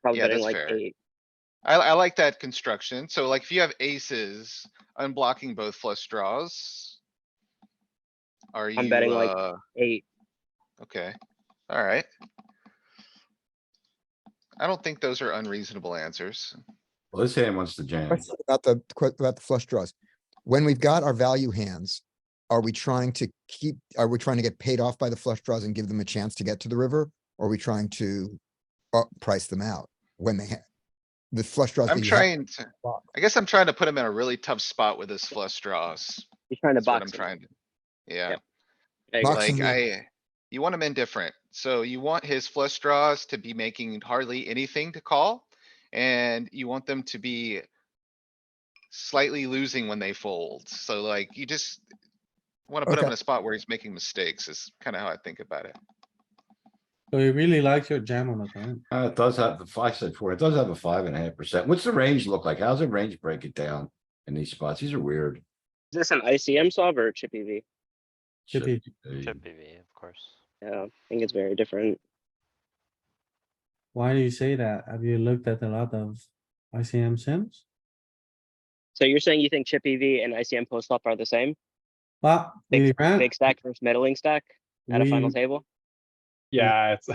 probably Yeah, betting that's like fair. 8. I like that construction. So like if you have aces, unblocking both flush draws. Are I'm you, betting like 8. okay, alright. I don't think those are unreasonable answers. Well, this hand wants to jam. Question about the flush draws. When we've got our value hands, are we trying to get paid off by the flush draws and give them a chance to get to the river? Or are we trying to price them out when they have the flush draws? I'm that you have trying to, blocked? I guess I'm trying to put him in a really tough spot with his flush draws. You're trying to That's what I'm box him. trying to, yeah. Yep. There you go. Box him Like in. you want him indifferent, so you want his flush draws to be making hardly anything to call. And you want them to be slightly losing when they fold. So like, you just wanna put him Okay. in a spot where he's making mistakes is kinda how I think about it. So he really likes your jam on the turn. It does have the, I said four, it does have a 5.5%. What's the range look like? How's the range break it down in these spots? These are weird. Is this an ICM solve or a chip EV? Chippy. Chip EV, of course. Yeah, I think it's very different. Why do you say that? Have you looked at a lot of ICM sims? So you're saying you think chip EV and ICM post flop are the same? Well, we ran, Big stack versus middling stack at a final we, table? Yeah, it's.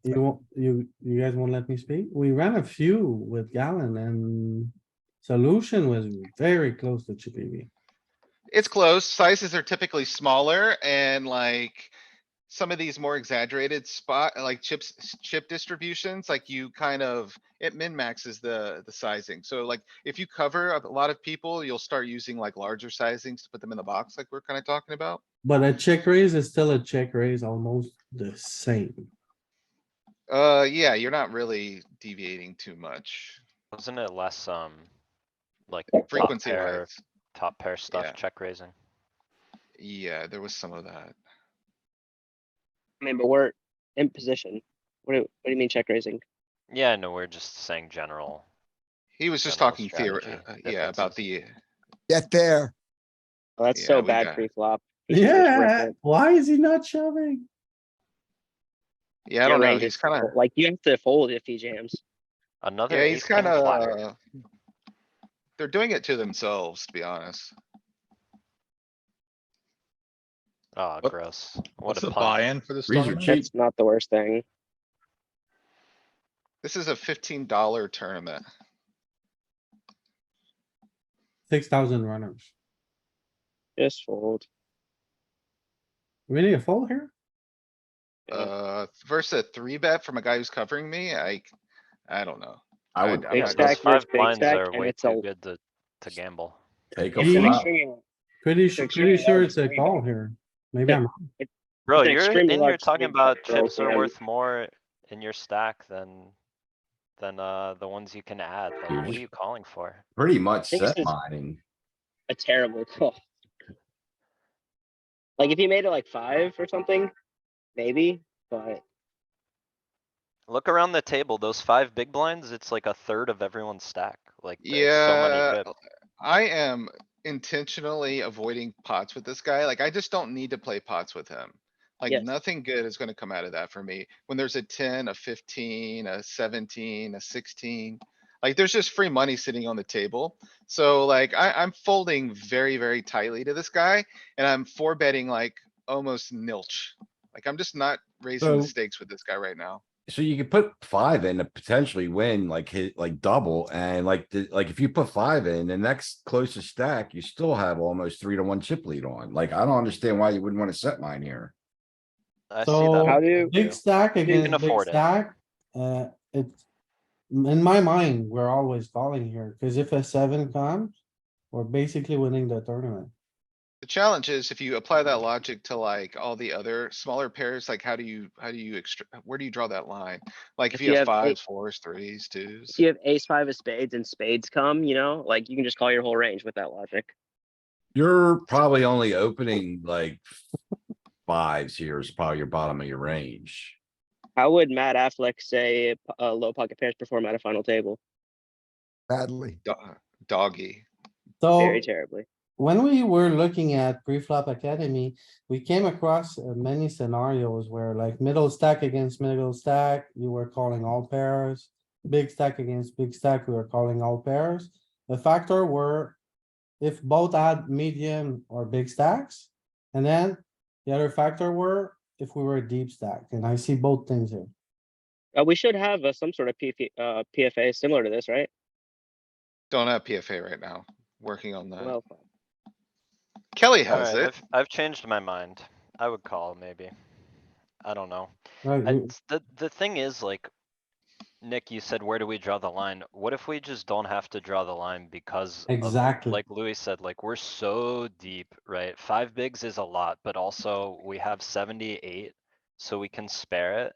you guys won't let me speak? We ran a few with Galen and solution was very close to Chippy V. It's close. Sizes are typically smaller and like. Some of these more exaggerated spot, like chip distributions, like you kind of, it min maxes the sizing. So like, if you cover a lot of people, you'll start using like larger sizings to put them in the box, like we're kinda talking about. But a check raise is still a check raise, almost the same. Yeah, you're not really deviating too much. Wasn't it less, like Frequency wise, top pair stuff Yeah. check raising? yeah, there was some of that. I mean, but we're in position. What do you mean check raising? Yeah, no, we're just saying general. He was just General talking strategy yeah, about differences. the, Get there. Oh, that's Yeah, so we bad got- pre-flop. He should've just ripped Yeah, it. why is he not shoving? yeah, I Your don't know, range he's is kinda, like you have to fold if he jams. Another yeah, he's ace king flat. kinda. They're doing it to themselves, to be honest. Oh, What- gross. What What's a the punt. buy-in for this These are tournament? cheap. That's not the worst thing. This is a $15 tournament. 6,000 runners. Just fold. Really a fold here? Yeah. Versus a 3-bet from a guy who's covering me, I don't know. I would I'm Big not Those gonna- stack versus five big blinds stack, are and way it's too a good to gamble. take a it's an Yeah. flop. extremely Pretty It's sure, extremely pretty sure large it's a three call bet. here. Maybe I'm, Bro, It's an you're extremely in here large talking three bet about for chips are OPM. worth more in your stack than the ones you can add. Like, what are you calling for? Pretty much think this set is- mining. a terrible call. Like if he made it like 5 or something, maybe, but Look around the table, those 5 big blinds, it's like a third of everyone's stack. Like, there's so many Yeah, good. I am intentionally avoiding pots with this guy. Like, I just don't need to play pots with him. Like, Yes. nothing good is gonna come out of that for me. When there's a 10, a 15, a 17, a 16. Like, there's just free money sitting on the table. So like, I'm folding very, very tightly to this guy and I'm 4-betting like almost nilch. Like, I'm just not raising the So- stakes with this guy right now. So you could put 5 in to potentially win, like hit, like double, and like, like if you put 5 in, the next closest stack, you still have almost 3-1 chip lead on. Like, I don't understand why you wouldn't wanna set mine here. I see so How that. do- big stack you against can big afford it. stack, it's. In my mind, we're always calling here, cuz if a 7 comes, we're basically winning the tournament. The challenge is if you apply that logic to like all the other smaller pairs, like how do you where do you draw that line? Like if you have 5s, 4s, 3s, 2s. if you have ace 5 of spades and spades come, you know, like you can just call your whole range with that logic. You're probably only opening like 5s here is probably your bottom of your range. How would Matt Affleck say low pocket pairs perform at a final table? Badly. Doggy. So Very terribly. when we were looking at pre-flop academy, we came across many scenarios where like middle stack against middle stack, you were calling all pairs. Big stack against big stack, we were calling all pairs. The factor were if both had medium or big stacks. And then the other factor were if we were a deep stack, and I see both things here. We should have some sort of PFA similar to this, right? Don't have PFA right now. Working on that. Well, Kelly has Alright, it. I've changed my mind. I would call maybe. I don't know. Right, The thing is like, Nick, you said, where do we draw the line? What if we just don't have to draw the line because of, exactly. like Louis said, like, we're so deep, right? 5 bigs is a lot, but also we have 78, so we can spare it.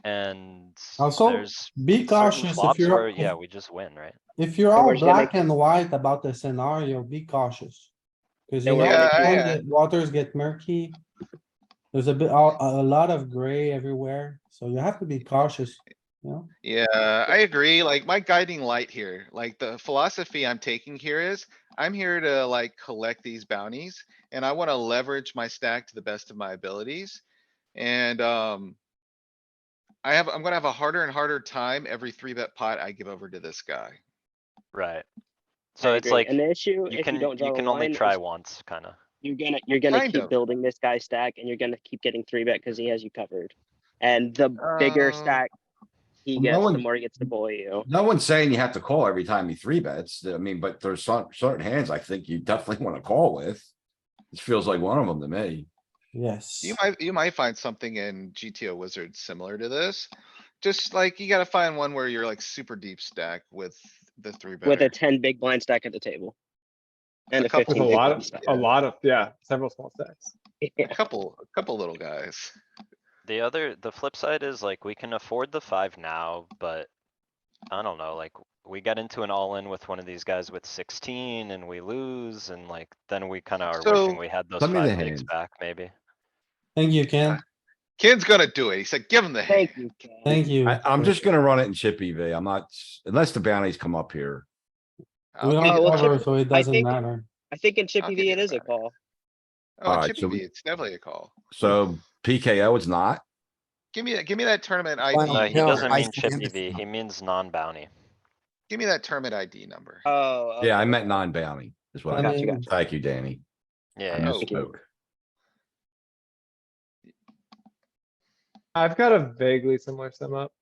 And Also, there's be certain cautious if flops you're, where, yeah, we just win, right? if you're And all we're just gonna black and white about the scenario, be cautious. Cause you Then know, we're gonna when keep- the waters get murky. There's a lot of gray everywhere, so you have to be cautious, you know? Yeah, I agree. Like my guiding light here, like the philosophy I'm taking here is, I'm here to like collect these bounties. And I wanna leverage my stack to the best of my abilities. And, I'm gonna have a harder and harder time every 3-bet pot I give over to this guy. Right. So I it's agree. like, And the issue, you if you don't can draw the only line, try is once, kinda. you're gonna Kind keep of. building this guy's stack, and you're gonna keep getting 3-bet because he has you covered. And the bigger stack he No gets, the one- more he gets to bully you. No one's saying you have to call every time he three bets. I mean, but there's certain hands I think you definitely wanna call with. This feels like one of them to me. Yes. You might find something in GTO Wizard similar to this. Just like you gotta find one where you're like super deep stack with the 3-bet. With a 10 big blind stack at the table. And A a couple 15 With big a blind stack. lot of, yeah, several small stacks. A couple little guys. The flip side is like, we can afford the 5 now, but I don't know, like, we get into an all-in with one of these guys with 16 and we lose, and like, then we kinda are wishing So, we had those send me the 5 bigs hand. back, maybe. Thank you, Ken. Ken's gonna do it. He said, give him the hand. Thank you, Ken. Thank you. I'm just gonna run it in chip EV. I'm not, unless the bounties come up here. I'll We give don't you well, that. cover, Chip- so it I doesn't think- matter. I think in I'll Chippy give V you it is a that. call. Oh, Alright, Chippy so V, we- it's definitely a call. So PKO it's not? Give me that tournament Final No, ID. he No, doesn't I mean chip stand EV, he means non-bounty. Give me that tournament ID number. Oh. Yeah, I okay, meant okay. non-bounty is what I I meant. Gotcha, mean, gotcha. Thank you, Danny. I Yeah, yeah. Oh. misspoke. I've got a vaguely similar sum up.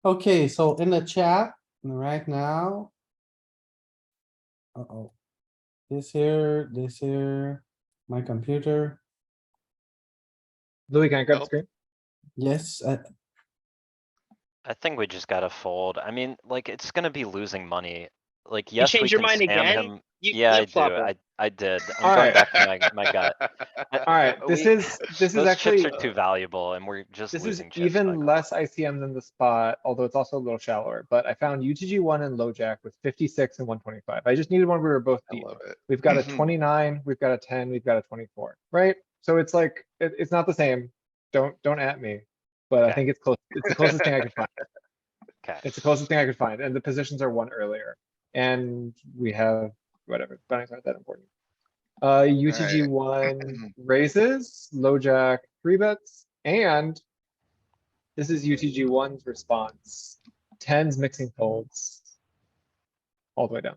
okay, so in the chat right now. Uh-oh. This here, my computer. Louis, can I grab the Nope. screen? Yes, I think we just gotta fold. I mean, like, it's gonna be losing money. Like, You yes, we changed your can mind scam again? him. You Yeah, I do. flip-flopper. I did. I'm Alright. going back to my gut. Alright, this We- is Those actually, chips are too valuable and we're just this is losing chips. by even calling. less ICM than the spot, although it's also a little shallower, but I found UTG1 and low jack with 56 and 125. I just needed one where we were both I deep. love it. We've got a 29, we've got a 10, we've got a 24, right? So it's like, it's not the same. Don't at me, but I Okay. think it's close. It's the closest thing I could find. Okay, It's the closest thing I could find, and the positions are one earlier. And we have, whatever, bounties aren't that important. UTG1 raises, low jack, 3-bets, and this is UTG1's response. 10s mixing folds. All the way down.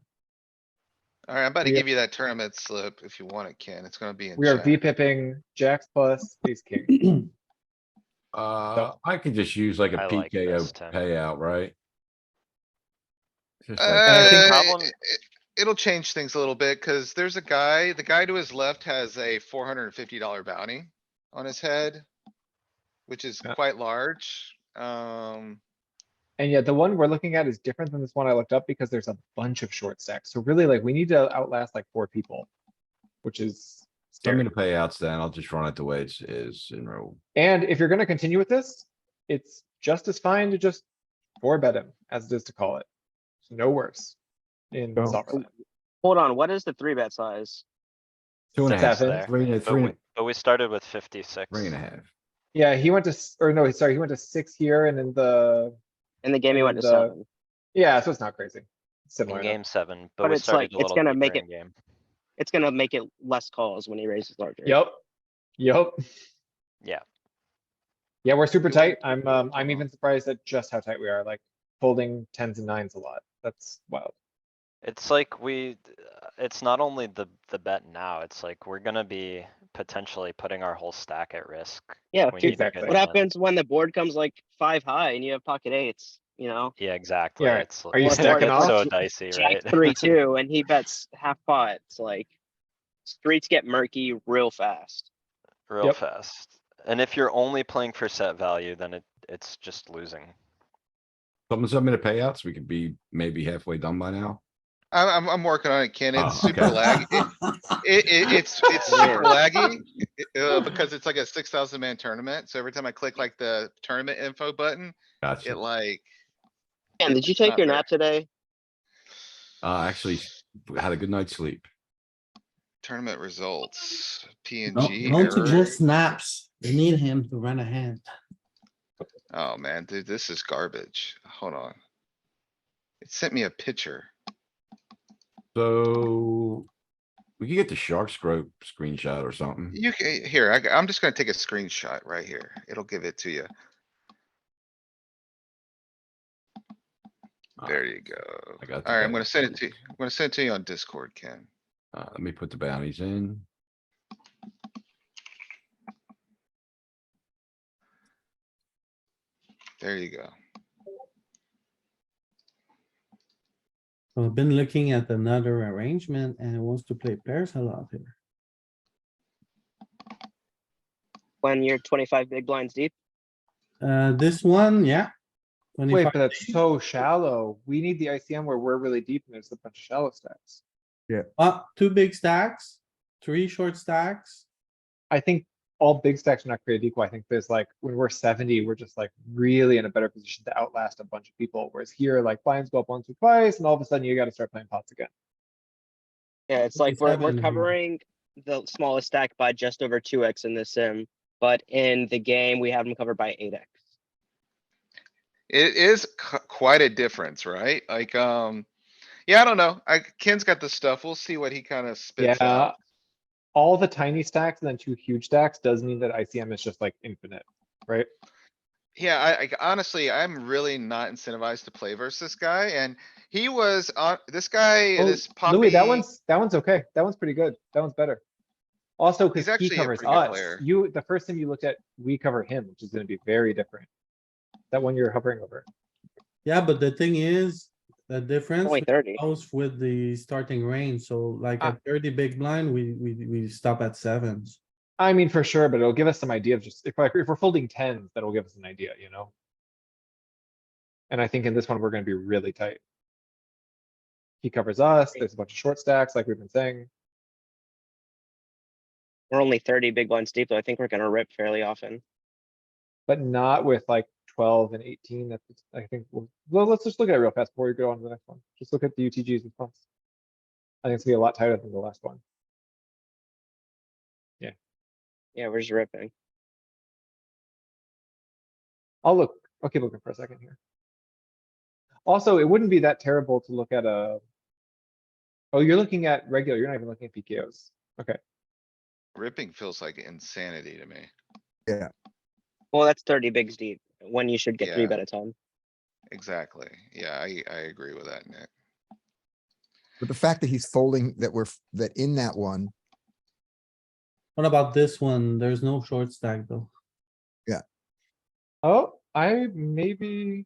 Alright, I'm about to We are- give you that tournament slip if you want it, Ken. It's gonna be in We are chat. V-pipping jacks plus ace king. I could just use like a I like PKO this, Tim. payout, right? Just like, I think- Problem- It'll change things a little bit, cuz there's a guy, the guy to his left has a $450 bounty on his head. Which is Yeah. quite large. And yet the one we're looking at is different than this one I looked up because there's a bunch of short stacks. So really like we need to outlast like 4 people. Which is send me scary. the payouts then. I'll just run it the way it is in row. And if you're gonna continue with this, it's just as fine to just 4-bet him as it is to call it. So no worse in Go. solver land. Hold on, what is the 3-bet size? 2.5, Seven. there. three, but we started with 56. 3.5. Yeah, he went to, or no, sorry, he went to 6 here and in the, In the game, he And went to the- 7. yeah, so it's not crazy. In Similar enough. game 7, but But we it's started like, a it's little gonna deeper make in it- game. It's gonna make it less calls when he raises larger. Yep. Yep. Yeah, Yeah, we're super tight. I'm even surprised at just how tight we are, like folding 10s and 9s a lot. That's wild. it's like it's not only the bet now, it's like we're gonna be potentially putting our whole stack at risk. Yeah, We dude, need to exactly. get What it in. happens when the board comes like 5 high and you have pocket 8s, you know? Yeah, exactly. Yeah, It's are you Or- stacking it's off? so dicey, Jack right? 3-2 and he bets half pot. It's like streets get murky real fast. Real Yep. fast. And if you're only playing for set value, then it's just losing. Someone send me the payouts. We could be maybe halfway done by now. I'm working on it, Ken. It's Oh, super okay. laggy. It's super laggy. because it's like a 6,000 man tournament, so every time I click like the tournament info button, Gotcha. it like, And did you take not your very- nap today? Actually had a good night's sleep. tournament results, Don't, PNG don't error. suggest snaps. They need him to run a hand. Oh, man, dude, this is garbage. Hold on. It sent me a picture. So we can get the shark scrope screenshot or something. You can, here, I'm just gonna take a screenshot right here. It'll give it to you. There you go. I got the Alright, I'm bet. gonna send it to you. I'm gonna send it to you on Discord, Ken. Let me put the bounties in. There you go. I've been looking at another arrangement and it wants to play pairs a lot here. When you're 25 big blinds deep? This one, yeah. Wait, 25. but that's so shallow. We need the ICM where we're really deep and there's a bunch of shallow stacks. Two big stacks, three short stacks. I think all big stacks are not created equal. I think there's like, when we're 70, we're just like really in a better position to outlast a bunch of people. Whereas here, like blinds go up once or twice and all of a sudden you gotta start playing pots again. Yeah, it's like we're 57 here. covering the smallest stack by just over 2x in this sim, but in the game, we have them covered by 8x. It is quite a difference, right? Like, yeah, I don't know. Ken's got the stuff. We'll see what he kinda spits Yeah. out. All the tiny stacks and then two huge stacks does mean that ICM is just like infinite, right? Yeah, I honestly, I'm really not incentivized to play versus this guy, and he was on, this guy, Oh, this Louis, that poppy. one's okay. That one's pretty good. That one's better. Also, He's cuz he actually a covers pretty good us. player. The first time you looked at, we cover him, which is gonna be very different. That one you're hovering over. Yeah, but the thing is, the difference Only 30. goes with the starting range. So like at 30 big blind, we stop at sevens. I mean, for sure, but it'll give us some idea of just, if we're folding tens, that'll give us an idea, you know? And I think in this one, we're gonna be really tight. He covers us, there's a bunch of short stacks, like we've been saying. We're only 30 big blinds deep, though. I think we're gonna rip fairly often. But not with like 12 and 18. That's, I think, well, let's just look at it real fast before we go on to the next one. Just look at the UTG's response. I think it's gonna be a lot tighter than the last one. Yeah, we're just ripping. I'll keep looking for a second here. Also, it wouldn't be that terrible to look at a. Oh, you're looking at regular, you're not even looking at PKOs. Okay, Ripping feels like insanity to me. Well, that's 30 bigs deep, when you should get 3 Yeah. bet a time. Exactly. Yeah, I agree with that, Nick. But the fact that he's folding, that in that one, What about this one? There's no short stack though. oh, I maybe,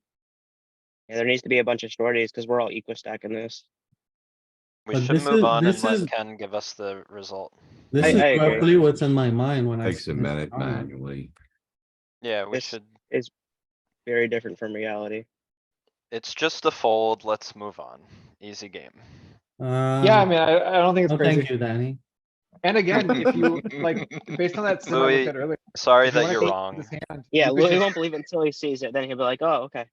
Yeah, there needs to be a bunch of shorties, because we're all equal stacking this. We But should this move is- on and this let is- Ken give us the result. This I is agree. roughly what's in my mind when I. Takes see a this minute chart. manually. Yeah, we This should, is very different from reality. it's just a fold, let's move on. Easy game. yeah, I mean, I don't think it's no, thank crazy. you, Danny. And again, if you, like, based on that sim I looked Louis, at earlier. sorry if you that wanna you're take wrong. this hand, Yeah, you could Louis just- won't believe it until he sees it, then he'll be like, oh, okay.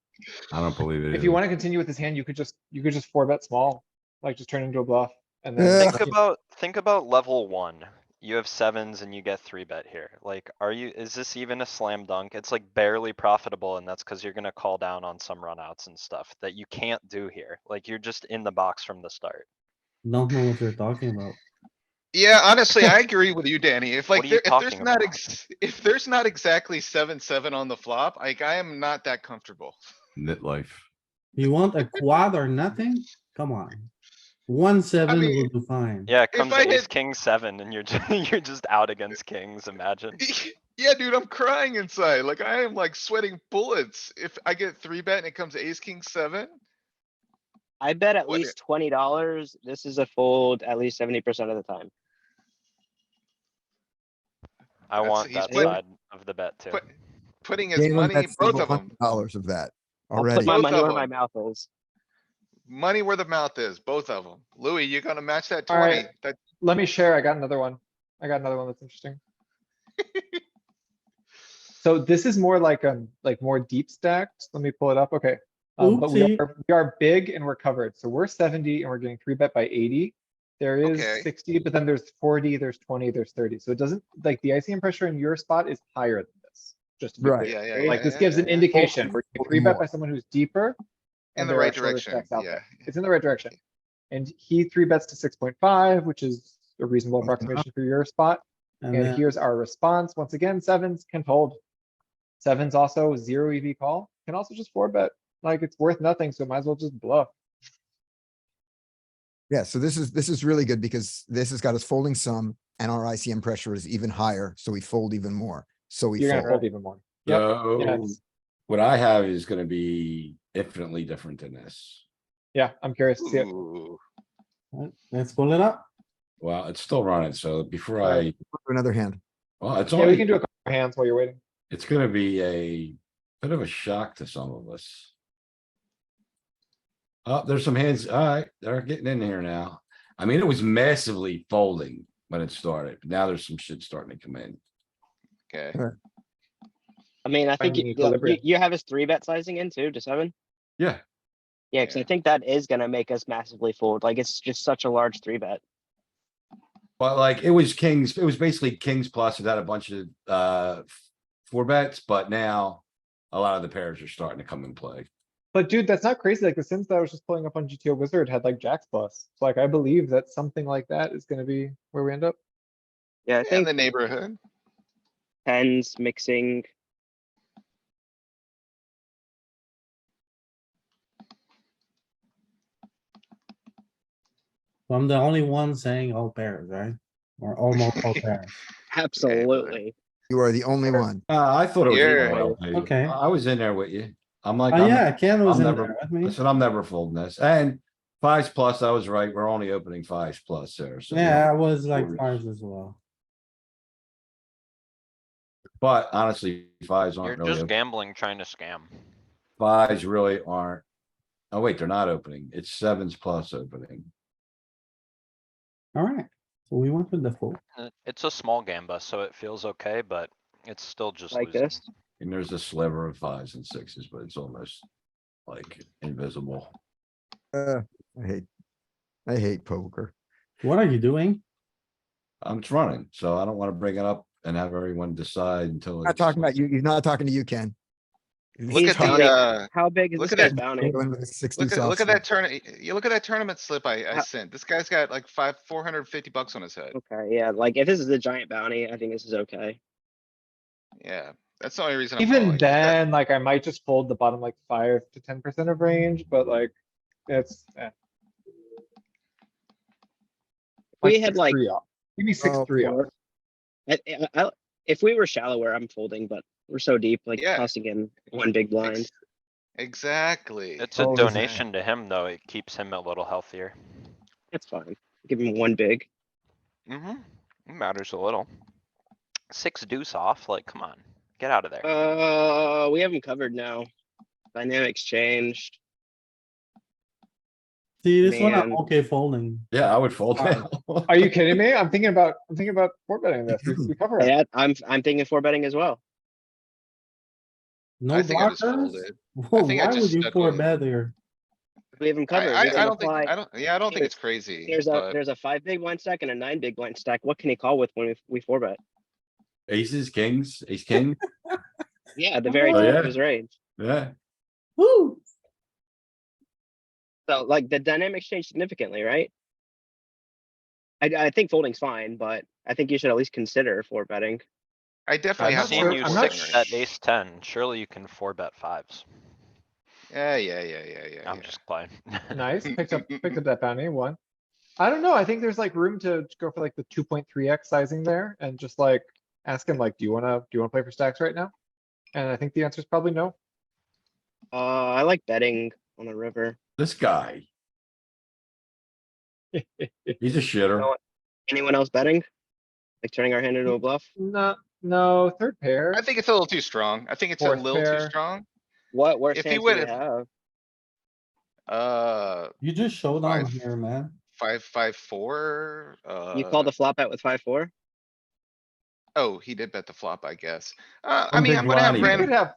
I don't believe it If you either. wanna continue with this hand, you could just 4-bet small, like just turn into a bluff and Yeah. then. Think about level 1. You have sevens and you get 3-bet here. Like, is this even a slam dunk? It's like barely profitable, and that's cuz you're gonna call down on some runouts and stuff that you can't do here. Like, you're just in the box from the start. Don't know what you're talking about. Yeah, honestly, I agree with you, Danny. If What like, are you if there's talking not, about? if there's not exactly 7-7 on the flop, like I am not that comfortable. Knit life. You want a quad or nothing? Come on. 1-7 mean, will do fine. Yeah, it If comes I ace, hit- king 7 and you're you're just out against kings, imagine. Yeah, dude, I'm crying inside. Like I am like sweating bullets. If I get 3-bet and it comes ace, king 7. I bet at What- least $20, this is a fold at least 70% of the time. I That's- want he's that put- side of the bet too. Putting his Galen money, bets both several of them, $100 of that I'll put already. my Both money of where my them. mouth is. money where the mouth is, both of them. Louis, you gonna match that 20? Alright. That, Let me share. I got another one. I got another one that's interesting. So this is more like more deep stacked. Let me pull it up. Okay. But Oopsie. we are big and we're covered. So we're 70 and we're getting 3-bet by 80. There is Okay. 60, but then there's 40, there's 20, there's 30. So it doesn't, like, the ICM pressure in your spot is higher than this, just to be Right. clear. Yeah, yeah, Like, yeah, this gives an yeah. indication. We're Folding 3-bet by more. someone who's deeper. In And the there right are shorter direction, stacks out yeah. there. It's in the right direction. And he 3-bets to 6.5, which is a reasonable Close enough. approximation for your spot. And And then here's our response. Once again, sevens can fold. Sevens also 0 EV call, can also just 4-bet. Like, it's worth nothing, so might as well just bluff. Yeah, so this is really good because this has got us folding some and our ICM pressure is even higher, so we fold even more. So we You're gonna fold. fold even more. Yep. Yeah, So it's- what I have is gonna be infinitely different than this. yeah, I'm curious to see it. Ooh, let's pull it up. Well, it's still running, so before Alright. Another hand. well, it's Yeah, we only, can do a couple hands while you're waiting. it's gonna be a bit of a shock to some of us. Oh, there's some hands. Alright, they're getting in here now. I mean, it was massively folding when it started, but now there's some shit starting to come in. okay. I mean, I think Finding you, equilibrium. you have his 3-bet sizing in too, to 7. Yeah, Yeah, because I Yeah. think that is gonna make us massively fold. Like, it's just such a large 3-bet. but like it was kings, it was basically kings plus it had a bunch of 4-bets, but now a lot of the pairs are starting to come in play. But dude, that's not crazy. Like, the sims that I was just pulling up on GTO Wizard had like jacks plus. So like, I believe that something like that is gonna be where we end up. Yeah, I In think the neighborhood. 10s mixing. I'm the only one saying all pairs, right? Or almost all pairs. Absolutely. You are the only one. I thought it was. Here. LP. Okay. I was in there with you. I'm like, Oh yeah, Ken was I'm in never, there with me. listen, I'm never folding this. And 5s plus, I was right. We're only opening 5s plus there, so. Yeah, I was like Quarters. fives as well. But honestly, 5s You're aren't really, just gambling, trying to scam. 5s really aren't. Oh wait, they're not opening. It's 7s plus opening. Alright, so we went with the fold. It's a small gamba, so it feels okay, but it's still just Like losing. this. And there's a sliver of 5s and 6s, but it's almost like invisible. I hate poker. What are you doing? I'm running, so I don't wanna bring it up and have everyone decide until. Not it's talking like- about you. He's not talking to you, Ken. Look at bounty. the, How big is look this at guy's that- bounty? look at that you look at that tournament slip I How- sent. This guy's got like $450 on his head. Okay, yeah, like if this is a giant bounty, I think this is okay. Yeah, that's the only reason I'm Even calling. He's got- then, like, I might just fold the bottom like 5 to 10% of range, but like, it's. We had like 6-3 off. Give me 6-3 off. if we were shallower, I'm folding, but we're so deep, like Yeah. tossing in one big blind. Exactly. It's a Oh, is that- donation to him, though. It keeps him a little healthier. It's fine. Give him one big. Mm-hmm. It matters a little. 6 deuce off, like, come on, get out of there. We have him covered now. Dynamics changed. See, this one I'm Man. okay folding. Yeah, I would fold Um, now. Are you kidding me? I'm thinking about 4-betting this. We cover it. Yeah, I'm thinking 4-betting as well. No I think I just blockers? folded. Whoa, think I why just would you stuck four with- bet here? We have him covered. We I can don't think, apply- I don't think it's crazy, There's but a 5 big blind stack and a 9 big blind stack. What can he call with when we 4-bet? Aces, kings, ace, king, Yeah, the very Oh, top yeah. of his range. yeah. Woo! So like the dynamics changed significantly, right? I think folding's fine, but I think you should at least consider 4-betting. I definitely I'm have not Seeing sure- more you I'm not six folding bet range. ace 10, surely you can 4-bet 5s. Yeah. I'm just playing. Nice, picked up that bounty, 1. I don't know, I think there's like room to go for like the 2.3x sizing there and just like ask him like, do you wanna play for stacks right now? And I think the answer is probably no. I like betting on the river. This guy, he's a shitter. No. Anyone else betting? Like turning our hand into a bluff? No, third pair. I think it's a little too strong. I think it's a Fourth little too pair. strong. What worse If he hands do we would've- have? You just showed on Five. here, man. 5-5-4, You call the flop bet with 5-4? Oh, he did bet the flop, I guess. I One mean, big I'm gonna have blind he We random, could have,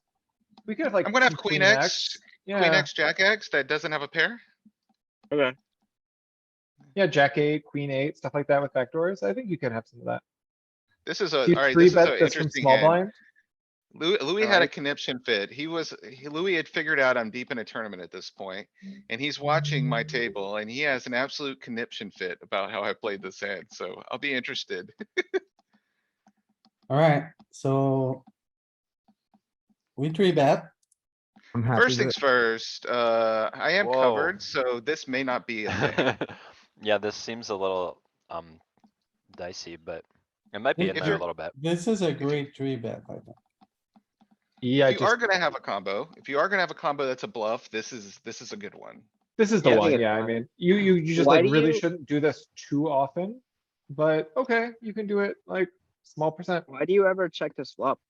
we could have like. I'm gonna have some queen X, queen Yeah, X, jack X that doesn't have a pair. Okay. yeah, jack eight, queen eight, stuff like that with backdoors. I think you could have some of that. This is You alright, three this is bet an this from interesting small hand. blind. Louis I had a like- conniption fit. Louis had figured out I'm deep in a tournament at this point, and he's watching my table and he has an absolute conniption fit about how I played this hand, so I'll be interested. Alright, so. We three bet. I'm happy First with things it. first, I am Whoa. covered, so this may not be a thing. Yeah, this seems a little, dicey, but it might be in If there a you're- little bit. This is a great three bet, I think. Yeah, If you just, are gonna have a combo, that's a bluff, this is a good one. this is the Yeah, I think one, it's yeah, I fine. mean, you just Why like do really you- shouldn't do this too often. But okay, you can do it like small percent. Why do you ever check this flop?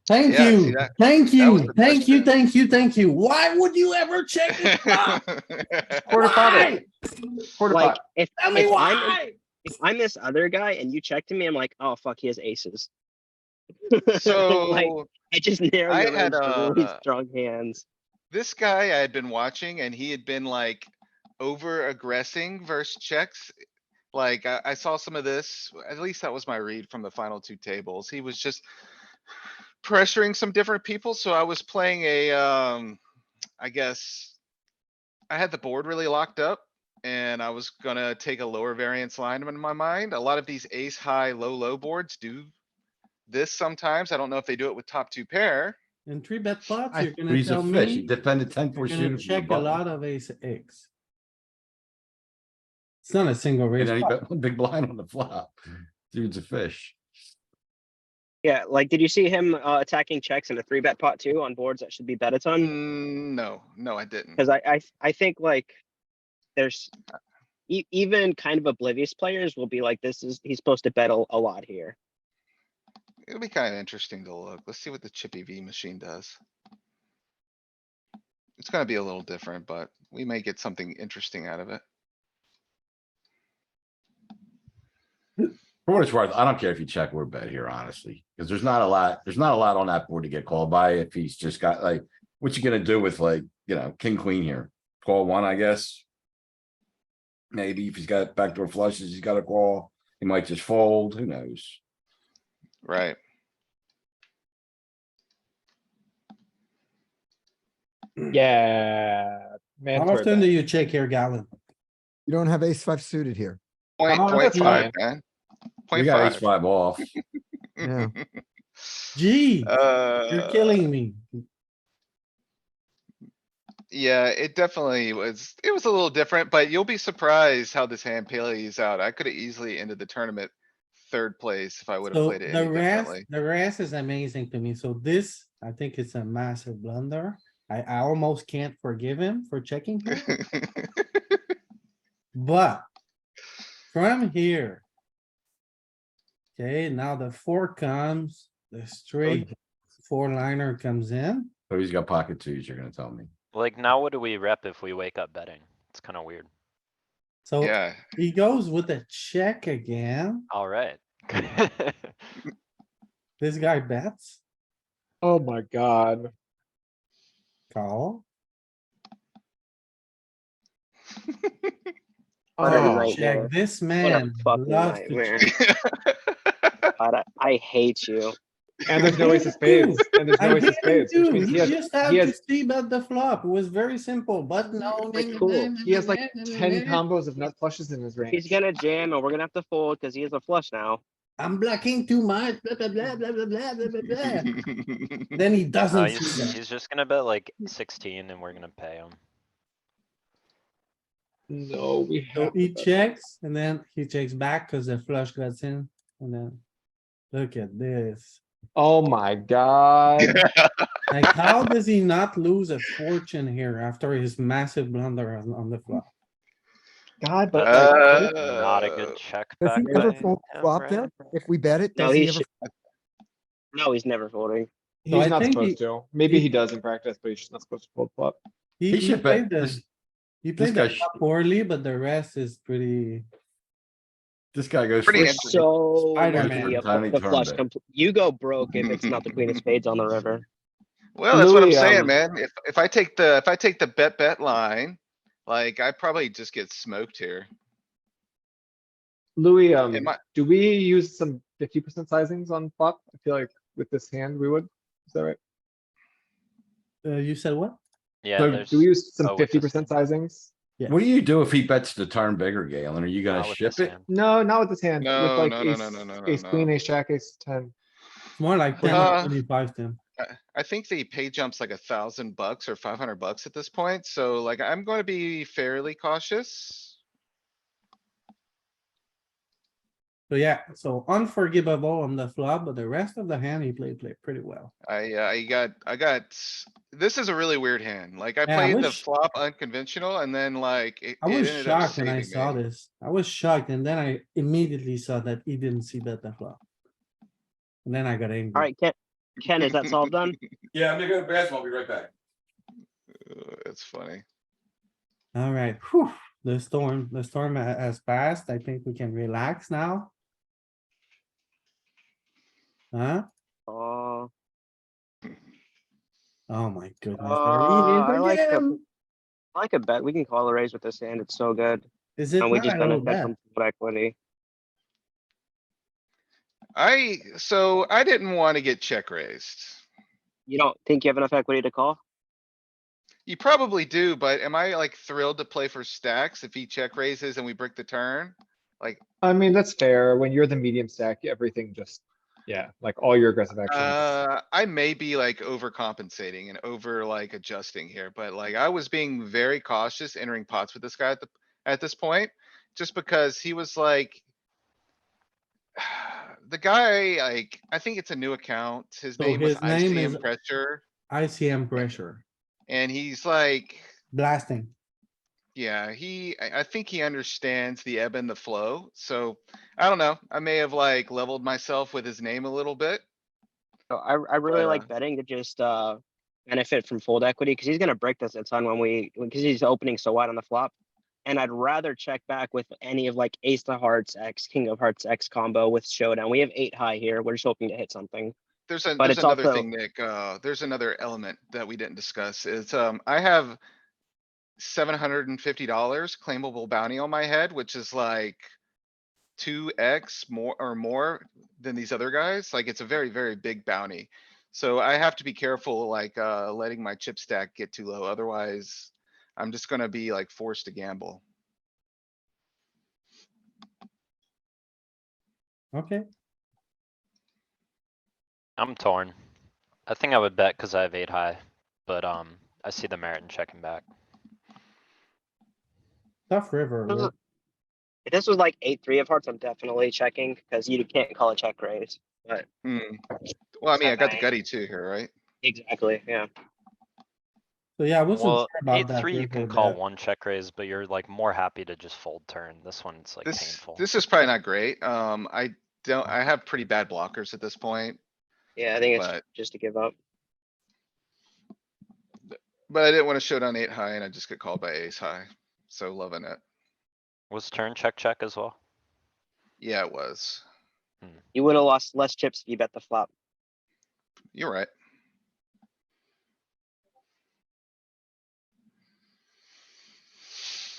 Thank Yeah, see you, that- thank that was you, the thank you, question. thank you, thank you. Why would you ever check this flop? Quarter pot it, Why? quarter Like, pot. if, Tell me if I'm, why? if I'm this other guy and you check to me, I'm like, oh, fuck, he has aces. Like, So, I just narrow I your had, range to really strong hands. this guy I had been watching and he had been like over aggressing versus checks. Like I saw some of this, at least that was my read from the final two tables. He was just pressuring some different people. So I was playing I guess I had the board really locked up and I was gonna take a lower variance line in my mind. A lot of these ace high, low boards do this sometimes. I don't know if they do it with top two pair. In three bet pots, I- you're But gonna he's a tell fish. He me, defended 10 you're 4 gonna suited from the check a button. lot of ace X. It's not a single And raise. then he pot. bet one big blind on the flop. Dude's a fish. Yeah, like, did you see him attacking checks in a 3-bet pot too on boards that should be bet a ton? No, I didn't. Cause I think like there's even kind of oblivious players will be like, he's supposed to bet a lot here. It'll be kinda interesting to look. Let's see what the Chippy V machine does. It's gonna be a little different, but we may get something interesting out of it. For what it's worth, I don't care if you check or bet here, honestly, because there's not a lot on that board to get called by if he's just got like, what you gonna do with like, king, queen here? Call one, I guess. Maybe if he's got backdoor flushes, he's got a call. He might just fold, who knows? Right. Yeah. Man, How often do you check here, Galen? You don't have ace five suited here. Point, Oh, point that's five, fine. man. We Point got ace five. five off. Yeah. Gee, you're killing me. Yeah, it definitely was, it was a little different, but you'll be surprised how this hand plays out. I could have easily ended the tournament third place if I would have So played it the any rest, differently. the rest is amazing to me. So this, I think it's a massive blunder. I almost can't forgive him for checking here, but from here. Okay, now the four comes, the straight four liner comes in. So he's got pocket twos, you're gonna tell me. Like, now what do we rep if we wake up betting? It's kinda weird. So Yeah, he goes with a check again. Alright. This guy bets, Oh my god. call. What a Oh, nightmare. Check, this What a man fucking loves to nightmare. check. God, I hate you. and there's no ace of spades, and there's I no ace hate of him spades, which too. means He he has, just had he to has, see bet the flop. It was very simple, but no. Like, cool. he has like 10 combos of nut flushes in his range. He's gonna jam and we're gonna have to fold because he has a flush now. I'm blocking too much, blah, blah, blah, blah, blah, blah, blah, blah, blah. Then he No, doesn't see that. he's just gonna bet like 16 and we're gonna pay him. No, we So have. to he bet. checks and then he checks back because the flush gets in and then. Look at this. Oh my god. Like, how does he not lose a fortune here after his massive blunder on the flop? God, but like, Not a good check Does back. he ever by fold him, flop right? there? If we bet it, No, does he he ever? should. No, he's never folding. So I he's not think supposed he- to. Maybe he- he does in practice, but he's not supposed to fold flop. He should played bet the, this- he this played guy the flop poorly, but the rest is pretty. This guy goes. Pretty for We're interesting. so Spider-Man. lucky Tiny the turn flush. bet. You go broke if it's not the queen of spades on the river. Well, that's what I'm Louis, saying, man. If I take the bet line, like I probably just get smoked here. Louis, Am I, do we use some 50% sizings on flop? I feel like with this hand, we would. Is that right? You said what? Yeah, So there's. Do we use some oh, with this 50% sizings? Yes. What do you do if he bets the turn bigger, Galen? Are you gonna not with ship this it? hand. No, not with this hand. With No, like no, no, no, no, no, no, ace queen, no. ace jack, ace 10. It's more like 10 Uh, or 25, Tim. I think the pay jump's like $1,000 or $500 at this point, so like I'm gonna be fairly cautious. So yeah, so unforgivable on the flop, but the rest of the hand he played pretty well. This is a really weird hand. Like I Yeah, I played the wish- flop unconventional and then like it I was ended up shocked when I saving saw me. this. I was shocked and then I immediately saw that he didn't see bet the flop. And then I got angry. All right, Ken, is that solved done? Yeah, I'm gonna go to basketball. I'll be right back. It's funny. Alright, whew, the storm has passed. I think we can relax now. Huh? Oh, Oh my goodness. There he is I again. like a bet. We can call a raise with this hand. It's so good. Is it And we not just a little benefit bet? from fold equity. So I didn't wanna get check raised. You don't think you have enough equity to call? You probably do, but am I like thrilled to play for stacks if he check raises and we break the turn? Like, I mean, that's fair. When you're the medium stack, everything just, yeah, like all your aggressive actions. I may be like overcompensating and over like adjusting here, but like I was being very cautious entering pots with this guy at this point. Just because he was like. The guy, like, I think it's a new account. His So name was his name ICM is- Pressure, ICM pressure, and he's like, blasting. yeah, I think he understands the ebb and the flow, so I don't know. I may have like leveled myself with his name a little bit. So I really But, like betting to just benefit from fold equity because he's gonna break this a ton because he's opening so wide on the flop. And I'd rather check back with any of like ace of hearts X, king of hearts X combo with showdown. We have 8 high here. We're just hoping to hit something. But There's it's another also- thing, Nick, there's another element that we didn't discuss. It's, I have $750 claimable bounty on my head, which is like 2x more than these other guys. Like it's a very, very big bounty. So I have to be careful, like, letting my chip stack get too low. Otherwise, I'm just gonna be like forced to gamble. Okay, I'm torn. I think I would bet cuz I have 8 high, but I see the merit in checking back. tough river. This is- Rick. If this was like 8-3 of hearts, I'm definitely checking because you can't call a check raise. But Hmm. Well, I mean, I got the 7-8. gutty too here, right? exactly, yeah. So yeah, I wasn't Well, sure about that. 8-3 you can river call bet. one check raise, but you're like more happy to just fold turn. This one's like This, painful. this is probably not great. I have pretty bad blockers at this point, Yeah, I think it's But- just to give up. but I didn't wanna show down 8 high and I just get called by ace high. So loving it. Was turn check as well? Yeah, it was. You would have lost less chips if you bet the flop. You're right.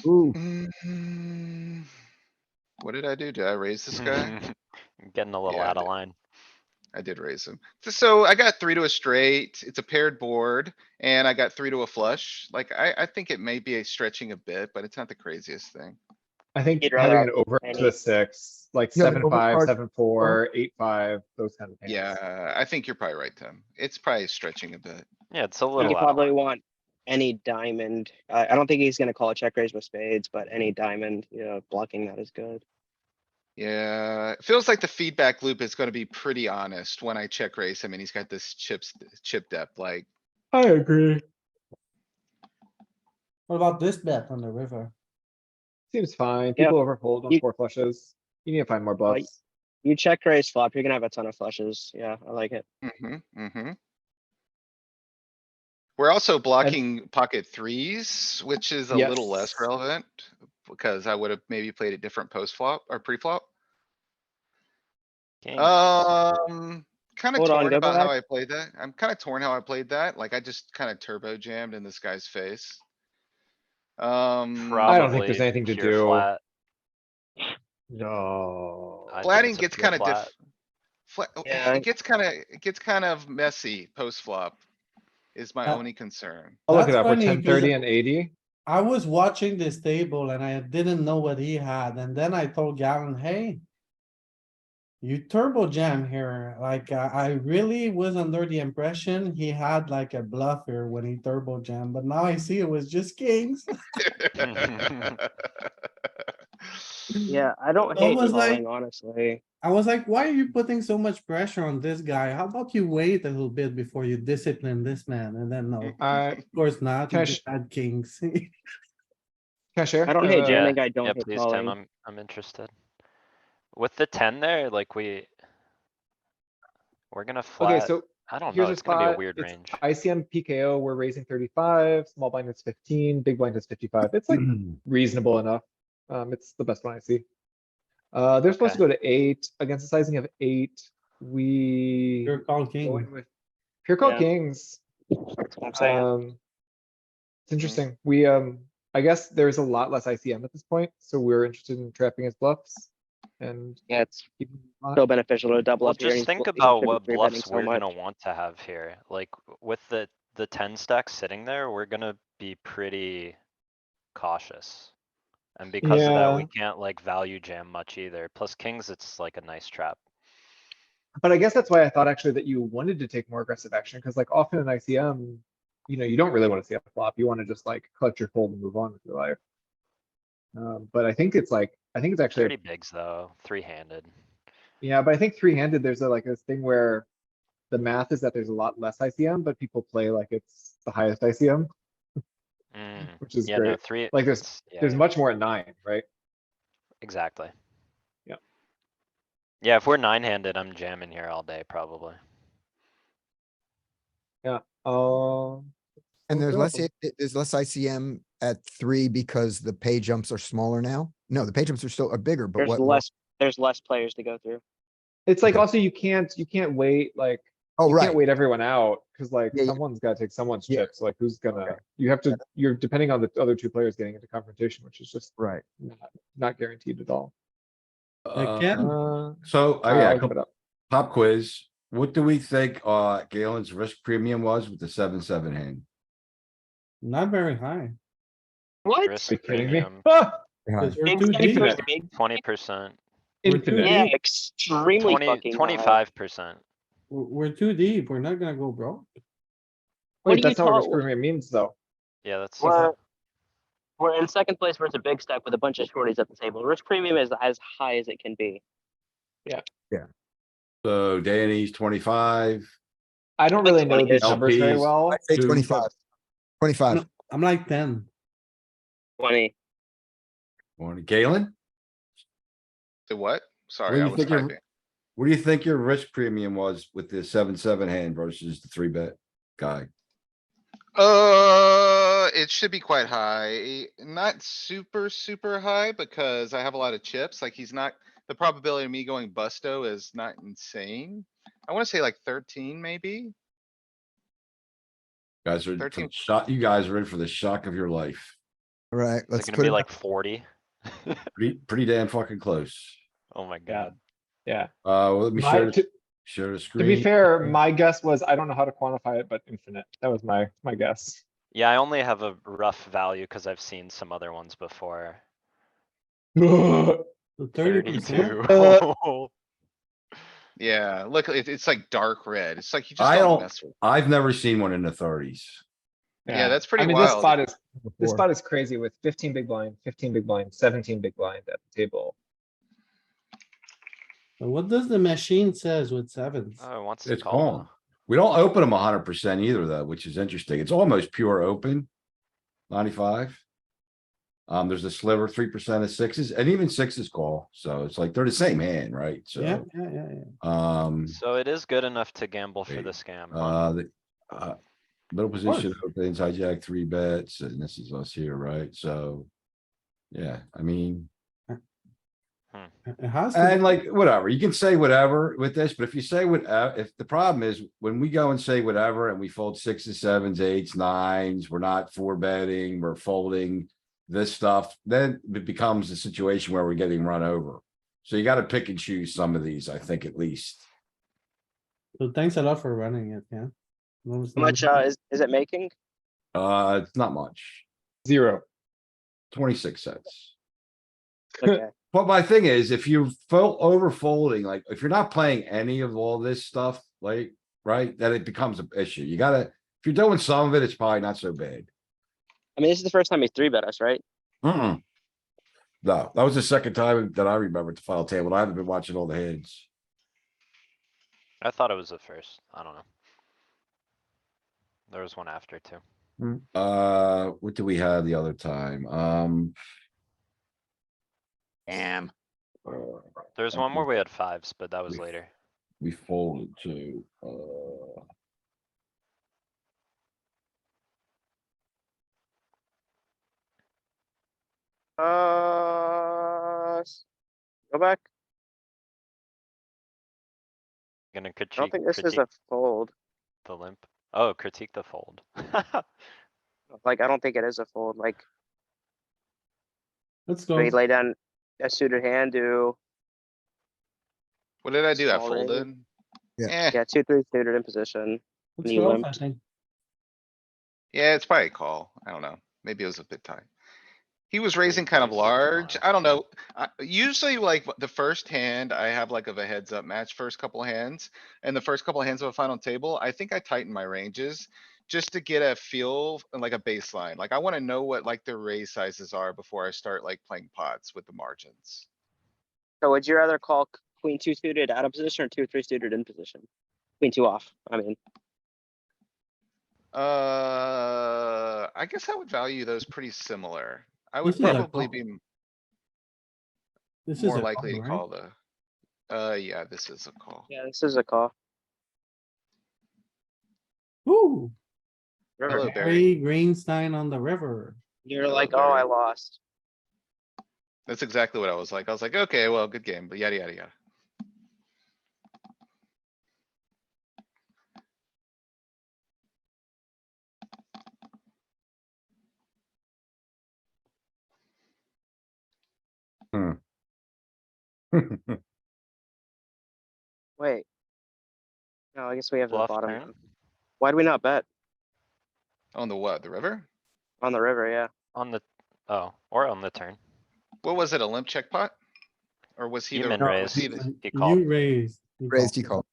Ooh. Mhm. What did I do? Did I raise this guy? Getting a little Yeah, I out of did. line. I did raise him. So I got 3 to a straight. It's a paired board and I got 3 to a flush. Like I think it may be a stretching a bit, but it's not the craziest thing. I think You'd rather having an over to any- a 6, like Yeah, the 7-5, overcard- 7-4, 8-5, those kind of hands. Yeah, I think you're probably right, Tim. It's probably stretching a bit. Yeah, it's a You little out of probably line. want any diamond. I don't think he's gonna call a check raise with spades, but any diamond, blocking that is good. Yeah, it feels like the feedback loop is gonna be pretty honest when I check raise him and he's got this chip depth, like, I agree. What about this bet on the river? Seems fine. Yeah. People overfold on You- 4 flushes. You need to find more bluffs. You check raise flop, you're gonna have a ton of flushes. Yeah, I like it. mm-hmm. We're also blocking pocket threes, which is a little less Yes. relevant. Because I would have maybe played a different post flop or pre-flop. King. Kinda Hold on, torn go about how back. I played that. I'm kinda torn how I played that. Like, I just kinda turbo jammed in this guy's face. I don't think there's Probably anything to pure do. flat. No. I think Flatting it's a gets pure kinda flat. Yeah. it gets kind of messy post flop. Is my Uh, only concern. I'll look it That's up. We're funny, 10, 'cause 30 and 80. I was watching this table and I didn't know what he had, and then I told Galen, hey. You turbo jam here, like, I really was under the impression he had like a bluff here when he turbo jammed, but now I see it was just kings. Yeah, I don't I hate was calling, like- honestly. I was like, why are you putting so much pressure on this guy? How about you wait a little bit before you discipline this man? And then no, of course not, you Can I just had kings. Can I share? I don't hate Yeah, jamming, I don't yeah, hate please, Tim, calling. I'm interested. With the 10 there, like we're gonna Okay, flat, so I don't here's know, a it's gonna be a spot. weird It's range. ICM PKO. We're raising 35, small blind is 15, big blind is 55. It's like reasonable enough. It's the best one I see. They're supposed to Okay. go to 8 against a sizing of 8. We You're call go king. in with pure call Yeah. kings. That's what I'm saying. It's interesting. I guess there's a lot less ICM at this point, so we're interested in trapping his bluffs. And Yeah, it's keeping them hot. still beneficial to double Well, up here. and just he's think bl- he about should be what three betting bluffs so we're gonna much. want to have here. Like with the 10 stack sitting there, we're gonna be pretty cautious. And because of that, we Yeah. can't like value jam much either. Plus kings, it's like a nice trap. But I guess that's why I thought actually that you wanted to take more aggressive action, because like often in ICM, you don't really want to see a flop. You want to just like clutch your fold and move on with your life. But I think it's actually, Pretty bigs though, three-handed. yeah, but I think three-handed, there's like this thing where the math is that there's a lot less ICM, but people play like it's the highest ICM, which is Yeah, no, great. three, Like it's, there's yeah, much more at 9, right? exactly. Yeah. Yeah, if we're nine-handed, I'm jamming here all day, probably. Yeah. And there's Okay. there's less ICM at 3 because the pay jumps are smaller now? No, the pay jumps are bigger, but There's less players to go through. It's like Okay. also you can't wait like Oh, you right. can't wait everyone out because like Yeah, yeah. someone's got to take someone's Yeah. chips. Like who's gonna? Okay. You're depending on the other two players getting into confrontation, which is just Right. not guaranteed at all. Ken? So, I'll yeah, give it up. pop quiz. What do we think, Galen's risk premium was with the 7-7 hand? Not very high. What? Risk Are you kidding me? premium, Ah, Cause we're Big too Stevens deep. versus big. 20%, We're too Infinite. Yeah, deep. extremely fucking high. 25%. We're too deep. We're not gonna go broke. What Wait, do you that's not what risk call- premium means though. Yeah, that's, We're in second place versus a big stack with a bunch of shorties at the table. Risk premium is as high as it can be. So Danny's 25. I don't Like really know 20 these -ish. numbers very LPs. well. I'd say Two. 25. 25. I'm like 10. 20. Galen? The what? What Sorry, do I you was think your, typing. what do you think your risk premium was with the 7-7 hand versus the 3-bet guy? It should be quite high. Not super, super high because I have a lot of chips. Like the probability of me going busto is not insane. I wanna say like 13 maybe. Guys are, for 13. the shot, you guys are in for the shock of your life. All right, is it let's gonna put be it, like 40? Pretty damn fucking close. Oh my Yeah. god. Yeah. Well, let me share the To screen. be fair, my guess was I don't know how to quantify it, but infinite. That was my guess. Yeah, I only have a rough value because I've seen some other ones before. So 30%. 32. Yeah, look, it's like dark red. It's like you just I don't don't, mess with. I've never seen one in the 30s. Yeah, that's pretty I mean, wild. this before. spot is crazy with 15 big blind, 15 big blind, 17 big blind at the table. So what does the machine says with sevens? Oh, it wants to It's call. calm. though. We don't open them 100% either though, which is interesting. It's almost pure open. 95. There's a sliver, 3% of sixes and even sixes call. So it's like they're the same hand, right? Yeah, So, yeah. So it is good enough to gamble for Wait, the scam. huh? Middle position opens, hijack 3 bets, and this is us here, right? So. Yeah, I mean. It has to And be. like, whatever, you can say whatever with this, but if you say what, if the problem is when we go and say whatever and we fold sixes, sevens, eights, nines, we're not four betting, we're folding this stuff, then it becomes a situation where we're getting run over. So you gotta pick and choose some of these, I think, at least. So thanks a lot for running it, yeah. How much is it making? It's not much, 0. 26 cents. Okay. But my thing is, if you over folding, like, if you're not playing any of all this stuff, like, right, then it becomes an issue. You gotta, if you're doing some of it, it's probably not so bad. I mean, this is the first time he 3-bet us, right? No, that was the second time that I remember at the final table. I haven't been watching all the hands. I thought it was the first. I don't know. There was one after too. What did we have the other time? Damn. There's one where we had fives, but that was later. We folded to, Go back. Gonna I don't critique, think this is critique a fold. the limp. Oh, critique the fold. Like, I don't think it is a fold. Like, Let's do go. we lay down a suited hand, What did I do? I Small range. folded. Yeah. Eh, yeah, 2-3 suited in position. Let's you go, I limped. think. yeah, it's probably a call. I don't know. Maybe it was a bit tight. He was raising kind of raised it large. tomorrow. I don't know. Usually like the first hand, I have like of a heads up match, first couple hands. And the first couple hands of a final table, I think I tighten my ranges. Just to get a feel and like a baseline. Like I wanna know what like the raise sizes are before I start like playing pots with the margins. So would you rather call queen 2 suited out of position or 2-3 suited in position? Queen 2 off, I mean. I guess I would value those pretty similar. I This would is a probably call. be This is more a likely to call, right? call yeah, this is a call. Yeah, this is a call. Ooh, River. Hello, Barry. Barry Greenstein on the river. You're Hello, like, oh, I Barry. lost. That's exactly what I was like. I was like, okay, well, good game, but yada, yada, yada. Wait. No, I guess we have the Bluff bottom. turn. Now. Why do we not bet On the what? The river? on the river? Yeah. On the, oh, or on the turn. What was it? A limp check pot? Or was he You the? min No, raise. was he the- He called. You raised. you Raised, called. he called.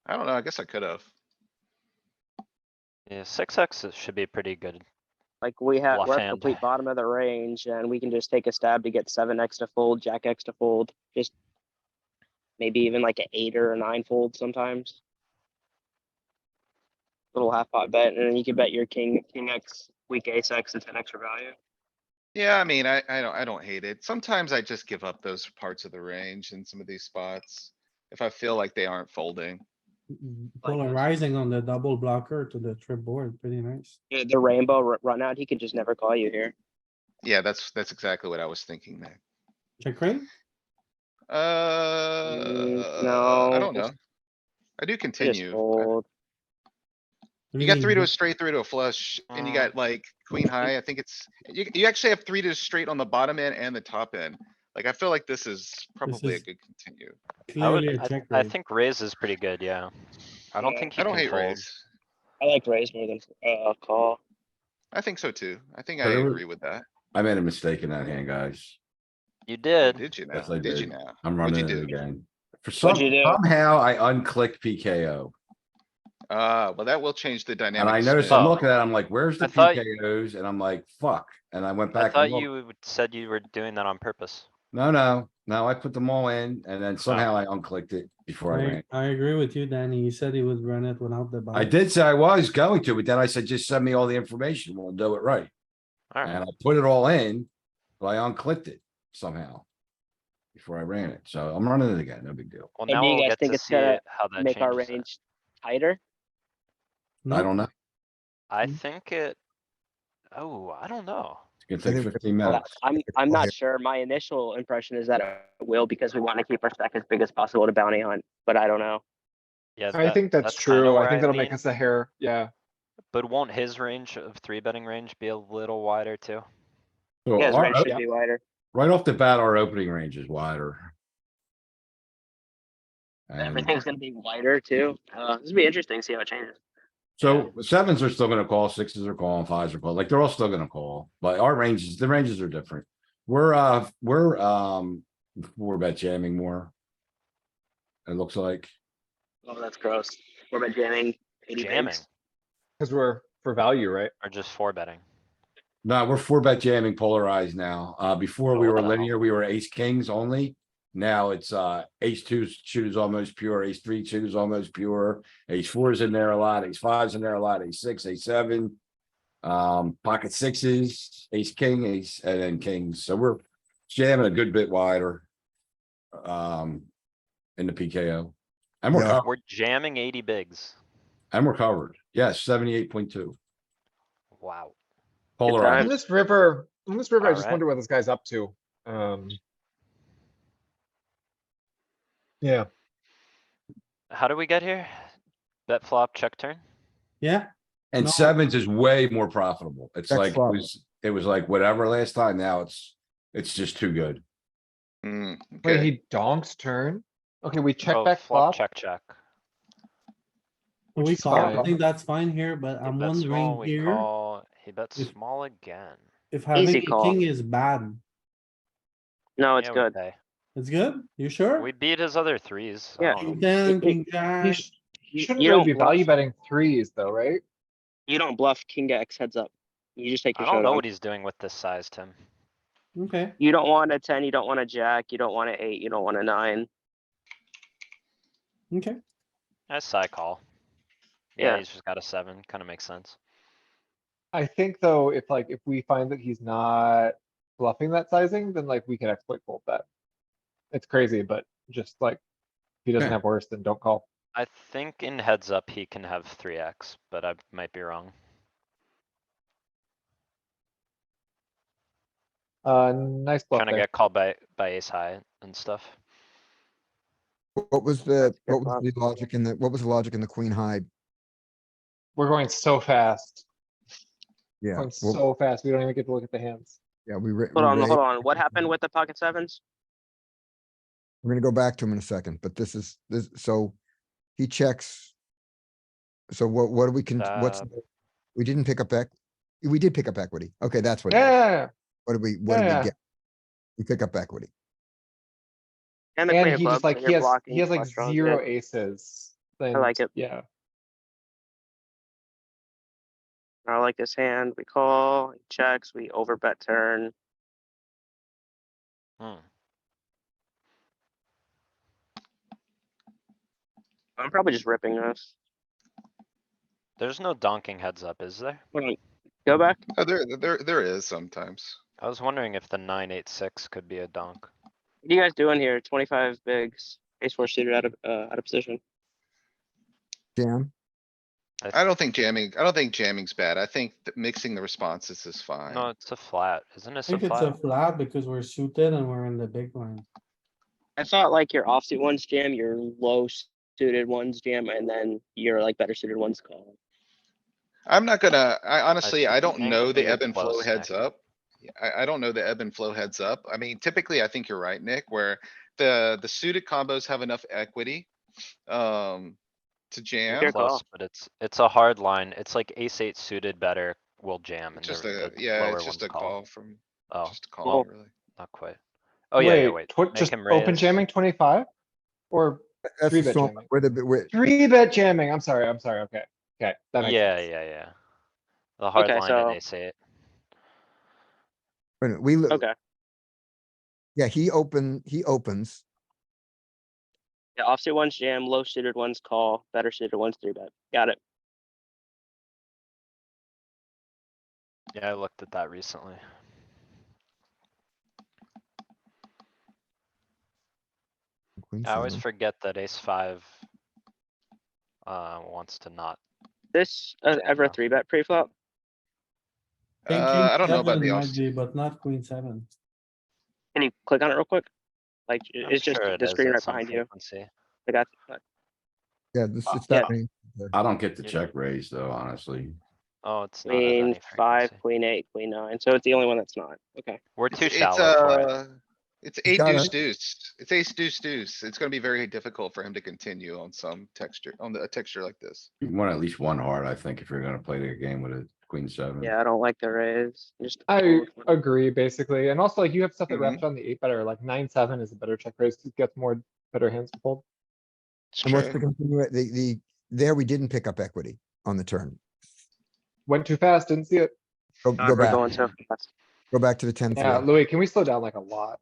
I don't know. I guess I could have. Yeah, 6x should be pretty good. Like we're Bluff hand. complete bottom of the range and we can just take a stab to get 7x to fold, Jack X to fold, just maybe even like an 8 or a 9 fold sometimes. Little half pot bet, and then you can bet your king X, weak ace X and 10 extra value. Yeah, I mean, I don't hate it. Sometimes I just give up those parts of the range in some of these spots. If I feel like they aren't folding. Polarizing on the double blocker to the trip board, pretty nice. Yeah, the rainbow run out, he could just never call you here. Yeah, that's exactly what I was thinking there. Check raise? No, I don't know. just- I do Just continue. fold. You got 3 to a straight, 3 to a flush, and you got like queen high. I think it's, you actually have 3 to a straight on the bottom end and the top end. Like, I feel like this is probably a is good continue. I would, Clearly a check I raise. think raise is pretty good, yeah. I don't Yeah. think I you don't can hate fold. raise. I like raise more than call. I think so too. I think I So there was- agree with that. I made a mistake in that hand, guys. You Oh, did. Did you now? Yes, I Did you did. now? I'm What'd running you it do? again. For What'd you do? somehow I unclicked PKO. Well, that will change the And dynamic. I a noticed, smidge. I'm Oh. looking at, it, I'm like, where's the I thought- PKOs? And I'm like, fuck. And I went I back thought and looked. you said you were doing that on purpose. No, I put them all in and then somehow I unclicked it before I ran. I agree with you, Danny. He said he would run it without the. I button. did say I was going to, but then I said, just send me all the information. We'll do it right. And Alright, I put it all in, but I unclicked it somehow before I ran it. So I'm running it again. No big deal. well And now do you we'll guys get think to it's see gonna how that make our changes it. range tighter? I No, don't know. I Mm. think it, oh, I don't know. It's I gonna take think 15 But minutes. I'm Go not ahead. sure. My initial impression is that it will because we want to keep our stack as big as possible to bounty hunt, but I don't know. Yeah, I think that's kinda true. I where think that'll make lean. us a hair, yeah. But won't his range of three betting range be a little wider too? So Yeah, his range our, should be wider. right off the bat, our opening range is wider. And Everything's gonna be wider too. This will be interesting to see how it changes. so sevens are still gonna call, sixes are calling, fives are calling, like they're all still gonna call, but our ranges, the ranges are different. We're, 4-bet jamming more. It looks like. Oh, that's gross. We're about jamming 80 Jamming bigs. Cause we're for value, right? or just four betting? No, we're 4-bet jamming polarized now. Before we Oh, were wow. linear, we were ace kings only. Now it's, ace two shoes almost pure, ace three shoes almost pure, ace fours in there a lot, ace fives in there a lot, ace six, ace seven. Pocket sixes, ace king, ace, and then kings. So we're jamming a good bit wider. In the PKO. And we're Yeah. covered, We're jamming 80 bigs. and we're covered. Yes, 78.2. Wow. Polarized. time. On this river, I just Alright. wonder what this guy's up to. Um. Yeah, How do we get here? Bet flop, check turn? Yeah, And No. sevens is way more profitable. It's Check like, flop. it was like whatever last time. Now it's just too good. Hmm, wait, okay. he donks turn? Okay, we check Oh, back flop, flop. check. Which we is call, I fine. think that's fine here, but He I'm bet small, wondering we here call, he bet if- small again. if having Easy a call. king is bad. No, it's Yeah, we good. pay. It's good? You sure? We beat his other threes. I Yeah. don't know. King ten, king He jack. shouldn't You really don't be value bluff. betting threes though, right? You don't bluff king X heads up. You just take I your don't know showdown. what he's doing with this size, Tim. Okay, You don't want a 10, you don't want a jack, you don't want an 8, you don't want a 9. okay. I side call. Yeah. Yeah, he's just got a 7, kinda makes sense. I think though, if we find that he's not bluffing that sizing, then like we can exploit fold that. It's crazy, but just like, if he doesn't Yeah. have worse, then don't call. I think in heads up, he can have 3x, but I might be wrong. Nice bluff Trying to there. get called by ace high and stuff. What was That's the, a what good was the logic in the, what was the logic in the queen high? We're going so fast. Yeah, Going well, so fast. We don't even get to look at the hands. yeah, Hold on. What happened with the pocket sevens? We're gonna go back to him in a second, but this, so he checks. So what do we what's, we didn't pick up we did pick up equity. Okay, that's what it is. Yeah, What did we yeah. get? We pick up equity. And the queen And of he just clubs, like, and you're blocking he has like flush draws, zero yeah. aces. I like it. Yeah, I like this hand. We call, he checks, we overbet turn. Hmm. I'm probably just ripping this. There's no donking heads up, is there? Hold on. Go back. Oh, there is sometimes. I was wondering if the 9-8-6 could be a donk. What are you guys doing here? 25 bigs. Ace four suited out of position. Jam. I don't think jamming's bad. I think that mixing the responses is fine. No, it's a flat. Isn't I this a think it's a flat? flat because we're suited and we're in the big line. I thought like your offsuit ones jam, your low suited ones jam, and then your like better suited ones call. I honestly, I don't think know the you're ebb and flow close, heads Nick. up. I don't know the ebb and flow heads up. I mean, typically, I think you're right, Nick, where the suited combos have enough equity. To jam. Your Close, call. but it's a hard line. It's like ace 8 suited better will jam and Just the yeah, lower it's just ones a call. call from, Oh, just a call, Cool. really. not quite. Oh, yeah, wait. Make Just him open raise. jamming 25? Or That's three the bet small, jamming? where the, Three bet jamming. I'm sorry. Okay. Okay, that makes Yeah, sense. yeah. The hard Okay, line in so- ace 8. we, Okay. yeah, he opens. Yeah, offsuit ones jam, low suited ones call, better suited ones 3-bet. Got it. Yeah, I looked at that recently. Queen I always seven. forget that ace 5 wants to not. This Jam ever a though. 3-bet pre-flop? King I don't know about seven the might offsuit. be, but not queen seven. Can you click on it real quick? Like, I'm it's just sure it the is screen at right some behind you. frequency. I got, Yeah, this, it's Yeah. that range. I don't get the Yeah. check raise though, honestly. Oh, it's not at queen any 5, frequency. queen 8, queen 9. So it's the only one that's not. Okay. We're too It's shallow for it. it's He's eight got deuce a- deuce. It's ace deuce deuce. It's gonna be very difficult for him to continue on some texture, a texture like this. You want at least one heart, I think, if you're gonna play the game with a queen seven. Yeah, I don't like the raise. Just I agree, basically. And also, like, you have stuff that Mhm. wraps around the 8 better, like 9-7 is a better check raise, 'cause it gets more better hands to fold. It's And what's the true. continue, there we didn't pick up equity on the turn. Went too fast, didn't see it. Go we're back, going so fast. go back to the 10-3. Yeah, Louis, can we slow down like a lot?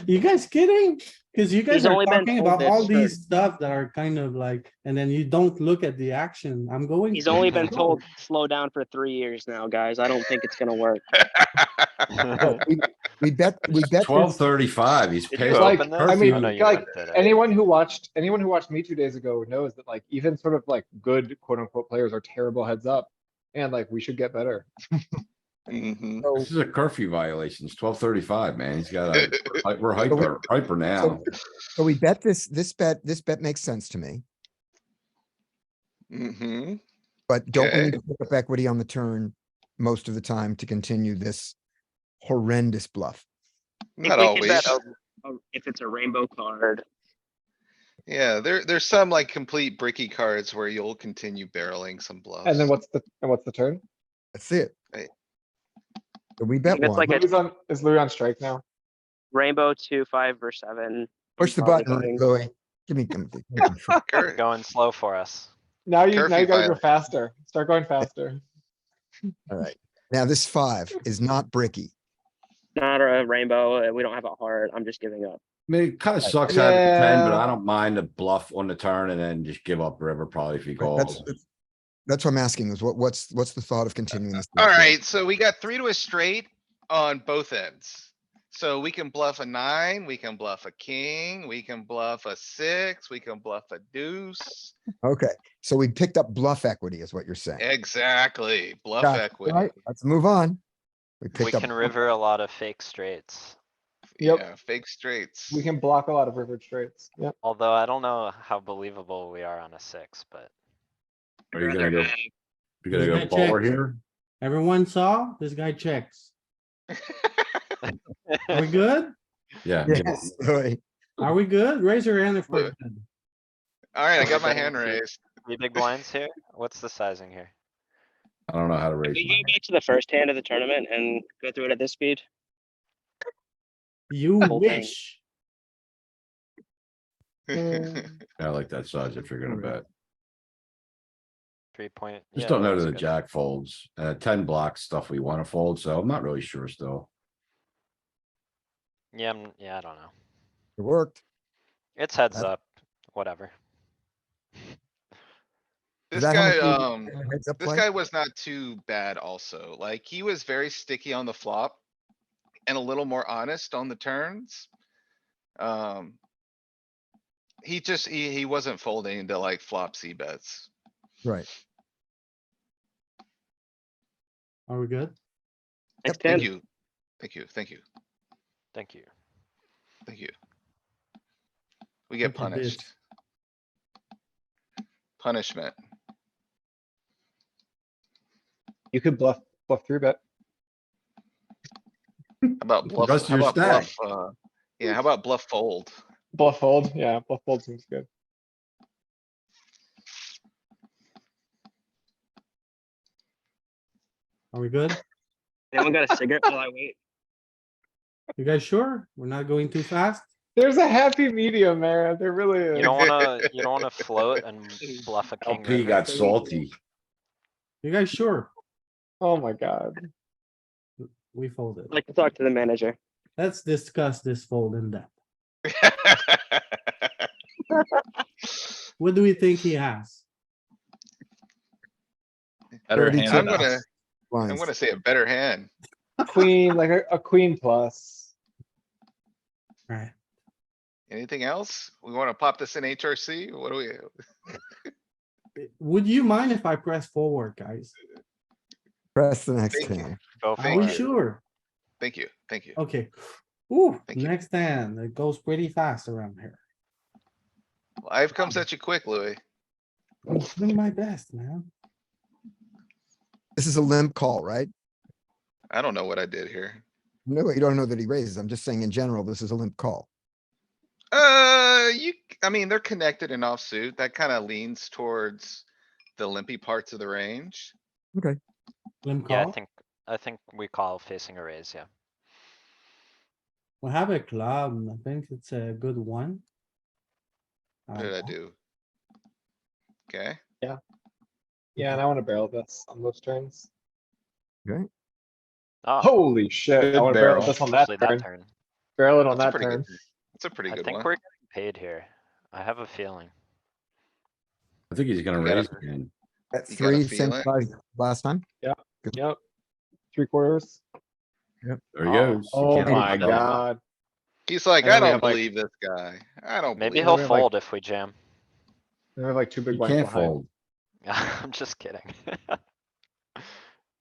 You guys kidding? Cause you guys He's are only been talking told about this all for- these stuff that are kind of like, and then you don't look at the action. I'm going. He's to- only been told slow down for 3 years now, guys. I don't think it's gonna work. Oh, we bet this- 12:35, he's Did past you Like, open this? I mean, Oh, no, you like, did it. anyone who watched me 2 days ago knows that like even sort of like good quote unquote players are terrible heads up. And like, we should get better. Mhm. so- This is a curfew violation. It's 12:35, man. He's got a, we're hyper now. So we bet this bet makes sense to me, Mhm. but don't we Okay. need to pick up equity on the turn most of the time to continue this horrendous bluff? Not If we can always. bet if it's a rainbow card, Yeah, there's some like complete bricky cards where you'll continue barreling some bluffs. And then what's the turn? That's it. Right. So we bet If it's one, like a- Is Louis on strike now? rainbow 2, 5, or 7. push the probably button, going- Louis. Give me. Cur- Going slow for us. Now you Curfew gotta go violation. faster. Start going faster. All right. Now this 5 is not bricky. Not a rainbow. We don't have a heart. I'm just giving up. I mean, it kinda sucks having a 10, but Yeah. I don't mind the bluff on the turn and then just give up river probably if he Right, calls. That's what I'm asking is what's the thought of continuing this? Alright, so we got 3 to a straight on both ends. So we can bluff a 9, we can bluff a king, we can bluff a 6, we can bluff a deuce. Okay, so we picked up bluff equity is what you're saying. Exactly, bluff Got it. equity. All right, let's move on. We We picked up. can river a lot of fake straights. Yep. Yeah, fake straights. We can block a lot of river straights. Yep. Although I don't know how believable we are on a 6, but. Are you gonna go, you're gonna This go guy forward checks. here? Everyone saw, this guy checks. Are we good? Yeah. give it- Yes, Louis. Are we good? Raise your hand if we're good. Alright, I got my Everybody hand see- raised. 3 big blinds here? What's the sizing here? I don't know how to Can raise. we mine. go back to the first hand of the tournament and go through it at this speed? You Whole thing. wish. I like that size if you're gonna bet. 3 point. Just yeah, don't know that's that the good. jack folds. 10 blocks stuff we wanna fold, so I'm not really sure still. Yeah, yeah, I don't know. It worked. It's heads That's- up, whatever. Is This that how guy, much heads up this play? guy was not too bad also. Like, he was very sticky on the flop. And a little more honest on the turns. He wasn't folding into like flop C bets. Right. Are we good? Next Thank hand. you. Thank you, thank you, Thank you. thank you. We get Look at this. punished. Punishment. You could bluff 3-bet. How about bluff? Rest of How your about bluff? stack. Yeah, how about bluff fold? Bluff fold. Yeah, bluff fold seems good. Are we good? Anyone got a cigarette while I wait? You guys sure? We're not going too fast? There's a happy medium there. There really is. You don't wanna float and bluff a king LP river? got salty. You guys sure? Oh my god. We folded. I'd like to talk to the manager. Let's discuss this fold in depth. What do we think he has? Better 32 hand. I'm blinds. gonna say a better hand. Queen, like a queen plus. Right. Anything else? We wanna pop this in HRC? What do we? Would you mind if I press forward, guys? Press the next Thank you. hand. Go Are Thank we you. for it. sure? Thank you, thank you. Okay. Ooh, Thank you. next hand, it goes pretty fast around here. Life comes at you quick, Louis. I'm doing my best, man. This is a limp call, right? I don't know what I did here. No, you don't know that he raises. I'm just saying in general, this is a limp call. I mean, they're connected and offsuit. That kinda leans towards the limpy parts of the range. Limp Yeah, call. I think we call facing a raise, yeah. We have a club. I think it's a good one. What did I do? Okay, Yeah, and I wanna barrel this on most turns. Okay, Oh, Holy shit, I Good wanna barrel barrel. this on that especially that turn. turn. Barrel it on that's a that pretty turn. good, that's a pretty I good think one. we're getting paid here. I have a feeling. I think he's gonna You gotta- raise again. at You gotta 3, same feel it. size last time. Yep. 3/4. There he Oh. goes. You Oh can't my tell. god. He's like, And I then we don't have, like- believe this guy. I don't Maybe believe he'll we have, him." like- fold if we jam. We have like 2 big You blinds can't behind. fold. I'm just kidding.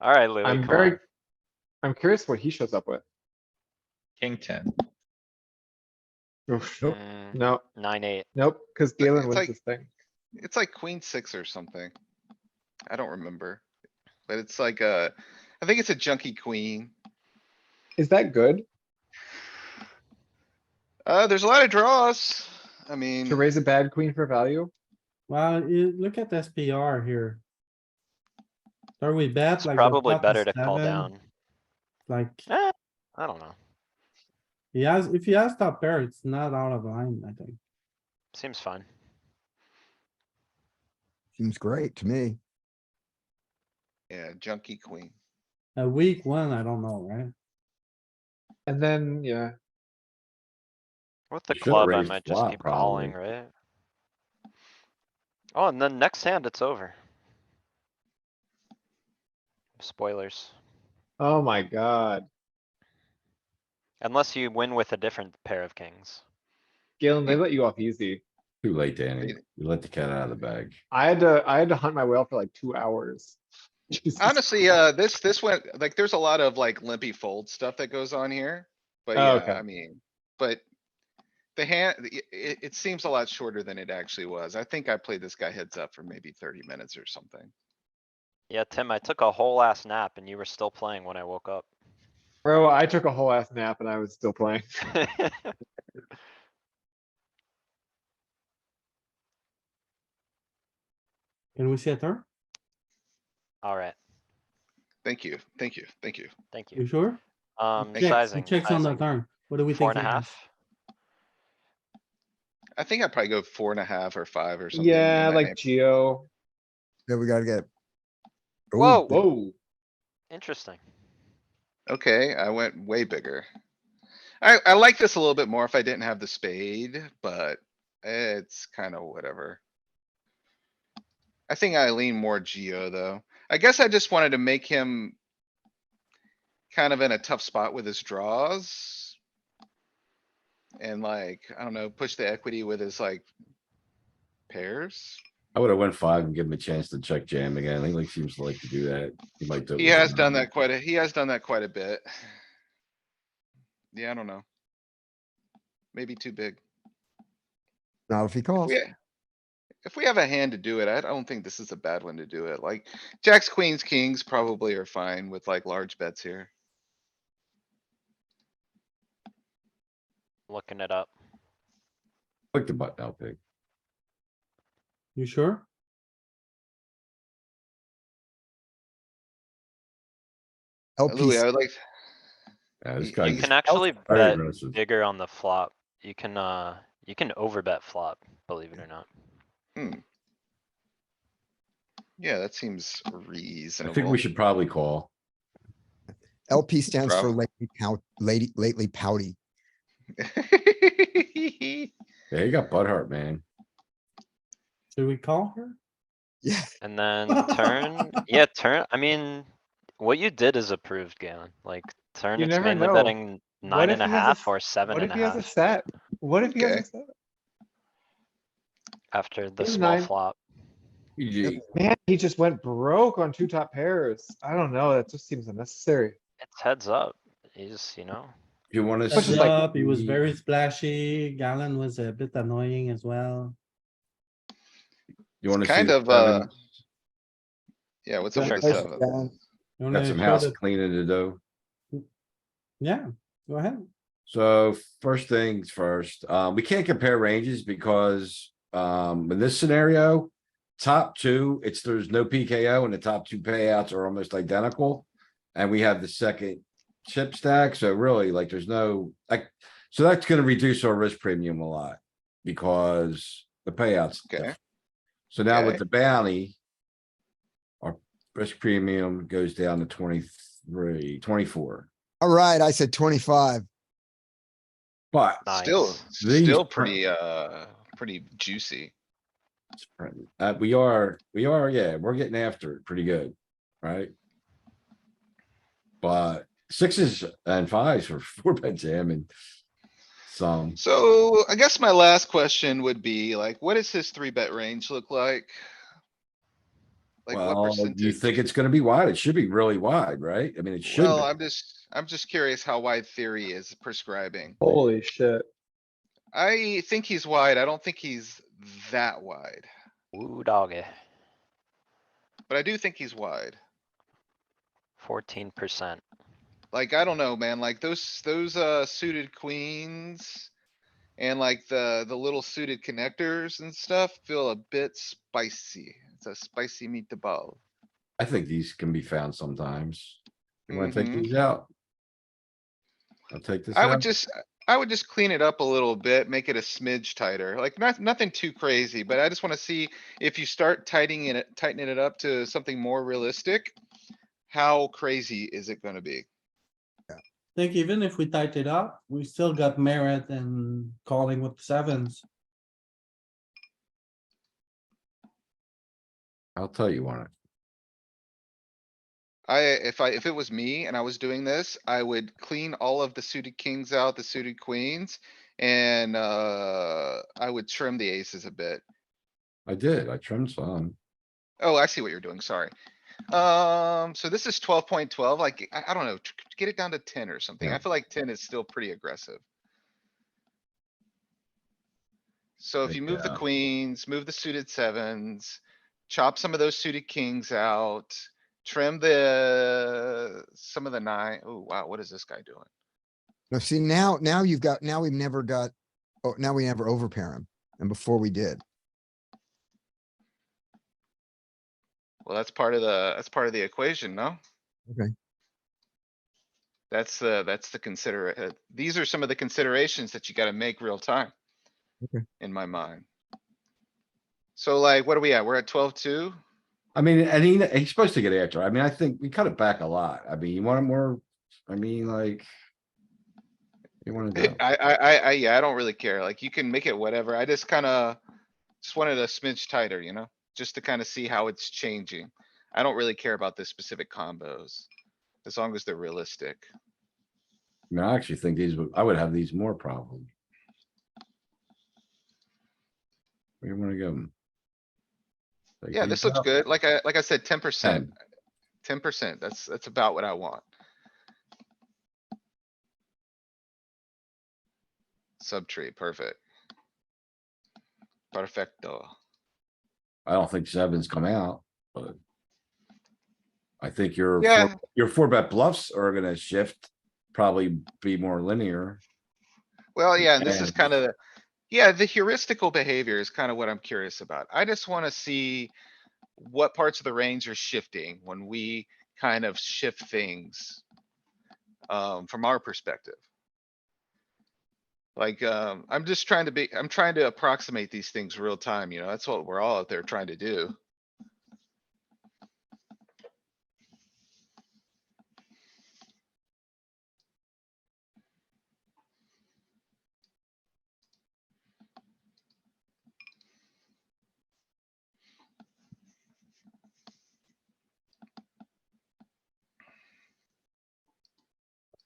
Alright, Louis, I'm come very, on. I'm curious what he shows up with. King 10. Oof, Mm, no, 9-8. nope, cuz Galen It's wins like- this thing. It's like queen six or something. I don't remember. But it's like I think it's a junky queen. Is that good There's a lot of draws. I mean, to raise a bad queen for value? Well, you look at SPR here. Are we bet It's like? the probably pot better is to call 7? down. Like, Eh, I don't know. if he has top pair, it's not out of line, I think. Seems fine. Seems great to me. yeah, junky queen. A weak one, I don't know, right? And then, yeah, With the You should've club, I raised might just flop, keep calling, probably. right? Oh, and then next hand, it's over. Spoilers. oh my god. Unless you win with a different pair of kings. Galen, they let you off easy. Too late, Danny. You let the cat out of the bag. I had to hunt my whale for like 2 hours. Jesus Honestly, Christ. this went, like, there's a lot of like limpy fold stuff that goes on here. But Oh, yeah, okay. I mean, but the hand, it seems a lot shorter than it actually was. I think I played this guy heads up for maybe 30 minutes or something. Yeah, Tim, I took a whole ass nap and you were still playing when I woke up. Bro, I took a whole ass nap and I was still playing. Can we see a turn? Alright, Thank you, thank you, thank you. thank You you. sure? He checks- he Sizing, Checks on the sizing. turn. What do we Four think? and a he has? half. I think I'd probably go 4.5 or 5 or something. Yeah, in that like neighborhood. Geo. Yeah, we gotta get. Ooh, Whoa, Whoa. interesting. Okay, I went way bigger. I like this a little bit more if I didn't have the spade, but it's kinda whatever. I think I lean more Geo though. I guess I just wanted to make him kind of in a tough spot with his draws. And like, I don't know, push the equity with his like pairs. I would've went 5 and give him a chance to check jam again. He like seems to like to do that. He might do it. He with has some done numbers. that he has done that quite a bit. Yeah, I don't know. Maybe too big. not if he calls. Yeah. If we have a hand to do it, I don't think this is a bad one to do it. Like jacks, queens, kings probably are fine with like large bets here. Looking it up. Click the button, I'll pick. You sure? Louis, I LP, would like, Yeah, this You guy. You He's can actually very bet aggressive. bigger on the flop. You can overbet flop, believe it or not. yeah, that seems I think reasonable. we should probably call. LP stands for Prob- lately pouty. Yeah, you got butthurt, man. Should we call her? Yeah, And then turn, yeah, turn, I mean, what you did is approved, Galen. Like, turn, You it's never mainly know. betting What nine if and a he has a half s- or seven What and if a he has a half set? What if he has a Okay. set? after the He's small nine. flop. GG. Man, he just went broke on two top pairs. I don't know, that just seems unnecessary. It's heads up. He's, you know, If you wanna. Which Heads is like- up, he was see- very splashy. Galen was a bit annoying as well. You wanna see kind the of, sevens? Yeah, what's up with the Check seven? You Got wanna some show house the- cleaning to do. Yeah, go ahead. So first things first, we can't compare ranges because, in this scenario. Top two, there's no PKO and the top two payouts are almost identical. And we have the second chip stack, so really like there's no, like, so that's gonna reduce our risk premium a lot. Because the payouts. Okay. different. So now with Okay. the bounty. Our risk premium goes down to 23, 24. Alright, I said 25. But Still, nice. These still pre- pretty juicy. we are, yeah, we're getting after it pretty good, right? But sixes and fives for four bet jamming. Some, So I guess my last question would be like, what does his three bet range look like? Like what well, you percentage? think it's gonna be wide? It should be really wide, right? I mean, it should Well, be. I'm just curious how wide theory is prescribing. Holy shit. I think he's wide. I don't think he's that wide, Woo doggy. but I do think he's wide. 14%. Like, I don't know, man, like those suited queens. And like the little suited connectors and stuff feel a bit spicy. It's a spicy meatball. I think these can be found sometimes. You wanna take Mhm. these out? I'll take this I would out. just clean it up a little bit, make it a smidge tighter, like nothing too crazy, but I just wanna see if you start tightening it up to something more realistic. How crazy is it gonna be? Think even if we tighten it up, we still got merit in calling with sevens. I'll tell you one. If it was me and I was doing this, I would clean all of the suited kings out, the suited queens. And, I would trim the aces a bit. I did, I trimmed some. Oh, I see what you're doing, sorry. So this is 12.12, like, I don't know, get it down to 10 or something. I Yeah. feel like 10 is still pretty aggressive. So if Take you move the that. queens, move the suited sevens, chop some of those suited kings out, trim some of the nine. Oh, wow, what is this guy doing? No, see, now we've never got, oh, now we never overpair him. And before we did. Well, that's part of the equation, no? Okay. That's the these are some of the considerations that you gotta make real time. Okay. In my mind. So like, what are we at? We're at 12-2. I mean, and he's supposed to get after. I mean, I think we cut it back a lot. I mean, you want it more, I mean, like. You wanna do, Yeah, I don't really care. Like, you can make it whatever. I just kinda. Just wanted a smidge tighter, you know, just to kinda see how it's changing. I don't really care about the specific combos. As long as they're realistic. I mean, I actually think I would have these more probably. Where you wanna go? Take Yeah, these this looks out. good. Like I said, 10%. 10. 10%. That's about what I want. Subtree, perfect. Perfecto. I don't think sevens come out, but. I think Yeah. your four bet bluffs are gonna shift, probably be more linear. Well, yeah, and this is And- kinda, yeah, the heuristical behavior is kinda what I'm curious about. I just wanna see what parts of the range are shifting when we kind of shift things. From our perspective. Like, I'm trying to approximate these things real time, you know, that's what we're all out there trying to do.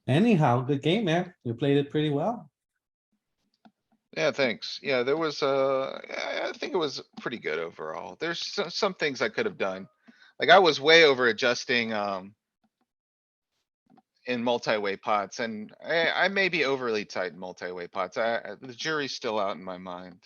Anyhow, good game, man. You played it pretty well. Yeah, thanks. Yeah, there was, I think it was pretty good overall. There's some things I could have done. Like I was way over adjusting, in multi-way pots and I may be overly tight in multi-way pots. The jury's still out in my mind.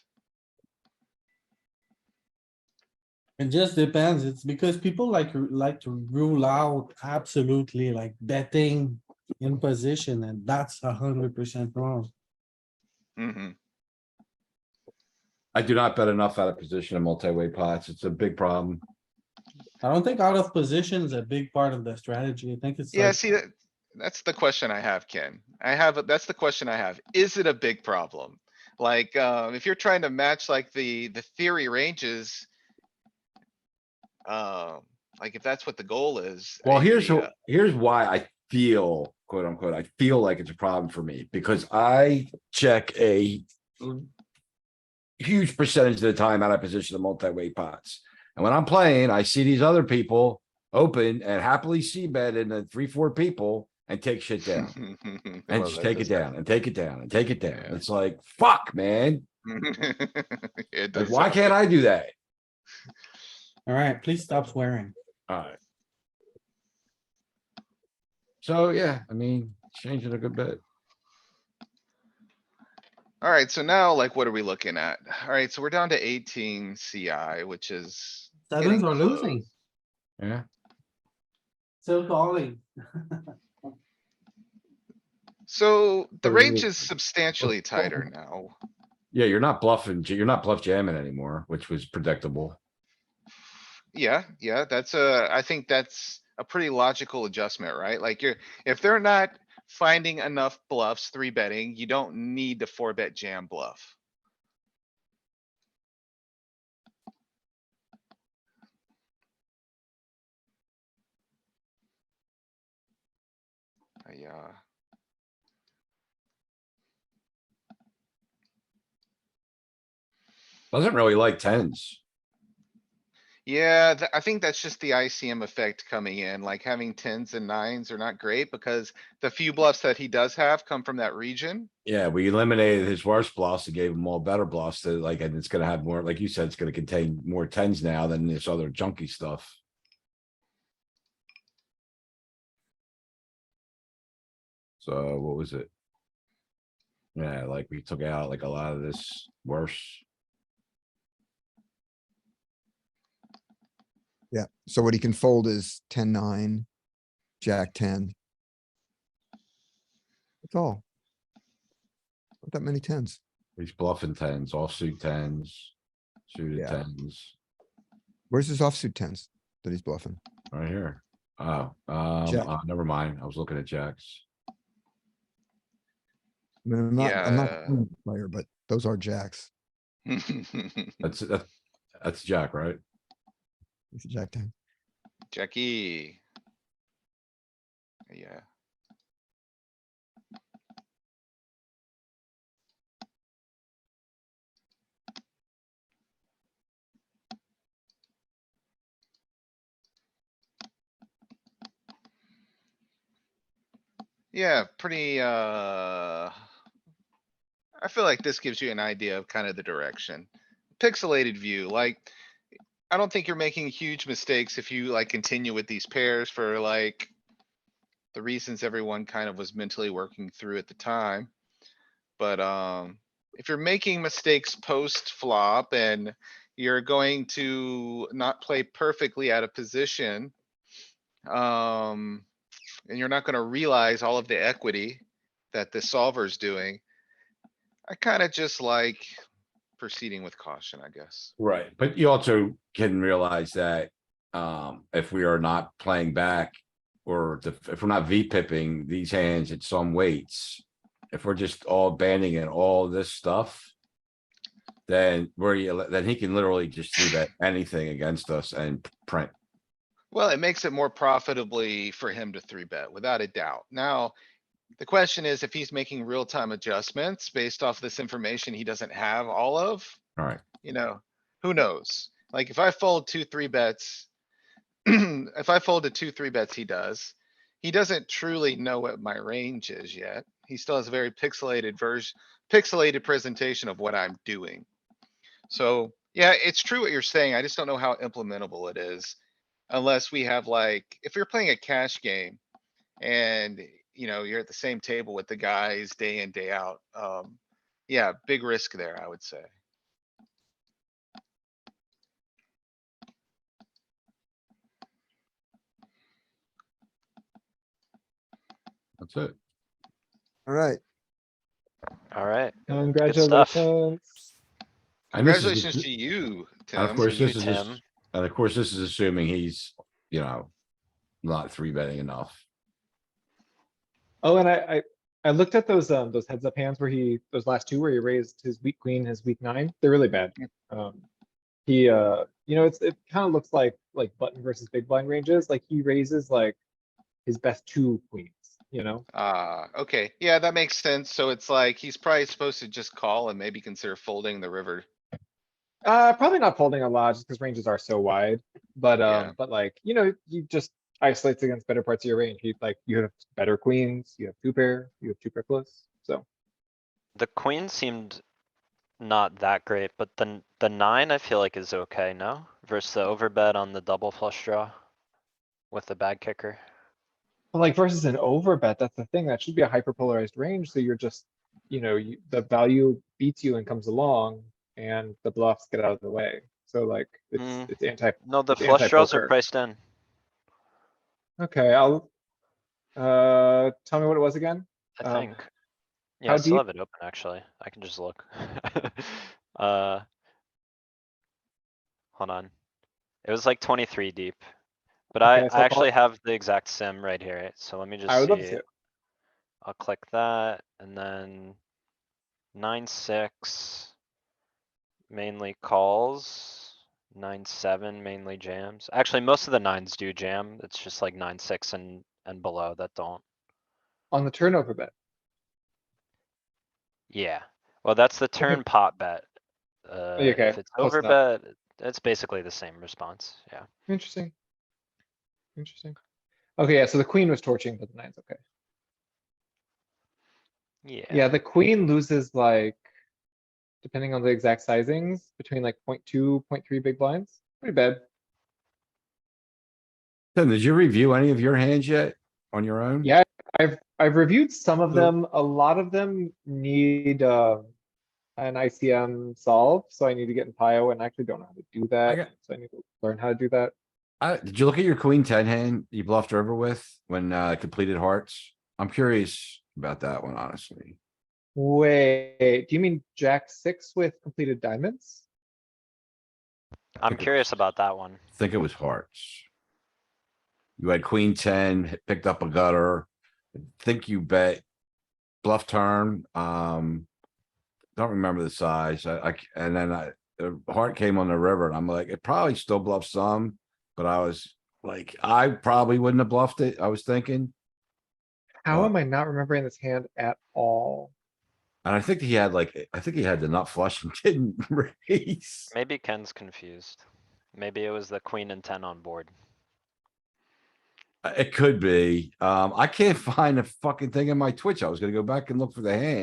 It just depends. It's because people like to rule out absolutely like betting in position, and that's 100% wrong. Hmm. I do not bet enough out of position in multi-way pots. It's a big problem. I don't think out of position is a big part of the strategy. I think it's Yeah, like, see, that's the question I have, Ken. That's the question I have. Is it a big problem? Like, if you're trying to match like the theory ranges. Um, like if that's what the goal is. Well, here's why I feel, quote unquote, I feel like it's a problem for me, because I check a huge percentage of the time out of position of multi-way pots. And when I'm playing, I see these other people open and happily see bet in the 3-4 people and take shit down. And Well, just that take it does down and take it down and take it down. Yeah. It's like, fuck, man. It Like, does why can't happen. I do that? alright, please stop swearing. Alright. So, yeah, I mean, change it a good bit. Alright, so now like, what are we looking at? Alright, so we're down to 18 CI, which is Sevens getting are close. losing, Yeah. still calling. So the Oh, range yeah. is substantially tighter now. Yeah, you're not bluffing, you're not bluff jamming anymore, which was predictable. Yeah, I think that's a pretty logical adjustment, right? Like if they're not finding enough bluffs, three betting, you don't need to four bet jam bluff. Yeah, Doesn't really like tens. yeah, I think that's just the ICM effect coming in, like having tens and nines are not great because the few bluffs that he does have come from that region. Yeah, we eliminated his worst bluffs and gave him all better bluffs to like, and it's gonna have more, like you said, it's gonna contain more tens now than this other junky stuff. So what was it? Yeah, like we took out like a lot of this worse. Yeah, so what he can fold is 10-9, Jack-10. That's all. Not that many tens. He's bluffing tens, offsuit tens, suited Yeah. tens, Where's his offsuit tens that he's bluffing? right here. Oh, Jack. never mind. I was looking at jacks. I mean, I'm not Yeah. a player, but those are jacks. That's jack, right? It's a Jack-10. Jackie. Yeah. Yeah, pretty, I feel like this gives you an idea of kind of the direction. Pixelated view, like, I don't think you're making huge mistakes if you like continue with these pairs for like. The reasons everyone kind of was mentally working through at the time. But, if you're making mistakes post flop and you're going to not play perfectly out of position. And you're not gonna realize all of the equity that the solver's doing. I kinda just like proceeding with caution, I guess. Right, but you also can realize that, if we are not playing back. Or if we're not V-pipping these hands at some weights, if we're just all banding and all this stuff. Then then he can literally just see bet anything against us and print. Well, it makes it more profitably for him to three bet without a doubt. Now, the question is if he's making real time adjustments based off this information he doesn't have all of, Alright, you know, who knows? Like if I fold two, three bets. If I fold to two, three bets, he does. He doesn't truly know what my range is yet. He still has a very pixelated pixelated presentation of what I'm doing. So, yeah, it's true what you're saying. I just don't know how implementable it is. Unless we have like, if you're playing a cash game and, you're at the same table with the guys day in, day out. Yeah, big risk there, I would say. That's it. Alright, Alright, Congratulations. And this is- Congratulations to you, And of Tim. course, you, this is just, Tim. and of course, this is assuming he's, not three betting enough. Oh, and I looked at those heads up hands where those last two where he raised his weak queen, his weak nine. They're really bad. It kind of looks like button versus big blind ranges. Like he raises like his best two queens, Okay, yeah, that makes sense. So it's like, he's probably supposed to just call and maybe consider folding the river. Probably not folding a lot just because ranges are so wide. But Yeah. he just isolates against better parts of your range. You have better queens, you have two pair plus. So The queen seemed not that great, but the nine I feel like is okay, no? Versus the overbet on the double flush draw. With the bad kicker. but like versus an overbet, that's the thing. That should be a hyperpolarized range. So you're just, the value beats you and comes along and the bluffs get out of the way. So like it's anti. No, the it's flush draws are anti-poker. priced in. Okay, I'll tell me what it was again. I think. Yeah, how I still deep? have it open, actually. I can just look. Hold on. It was like 23 deep. But Okay, I so I'll call actually it- have the exact sim right here, so let me just I would love to see see it. it. I'll click that and then 9-6 mainly calls, 9-7 mainly jams. Actually, most of the nines do jam. It's just like 9-6 and below that don't. On the turnover bet. Yeah, well, that's the turn pot bet. Okay, If it's close over enough. bet, it's basically the same response, yeah. Interesting. Okay, yeah, so the queen was torching, but the nine's okay. Yeah, Yeah, the queen loses like, depending on the exact sizings, between like 0.2, 0.3 big blinds. Pretty bad. Tim, did you review any of your hands yet on your own? Yeah, I've reviewed some of So- them. A lot of them need an ICM solve, so I need to get in Pio and I actually don't know how to do that. got- So I need to learn how to do that. Did you look at your queen 10 hand you bluffed river with when completed hearts? I'm curious about that one, honestly. Wait, do you mean Jack 6 with completed diamonds? I'm think it curious was- about that one. I think it was hearts. You had queen 10, picked up a gutter. Think you bet bluff turn, don't remember the size. And then the heart came on the river and I'm like, it probably still bluffs some, but I was like, I probably wouldn't have bluffed it. I was thinking. How Uh, am I not remembering this hand at all? And I think he had the nut flush and didn't raise. Maybe Ken's confused. Maybe it was the queen and 10 on board. It could be. I can't find a fucking thing in my Twitch. I was gonna go back and look for the hand.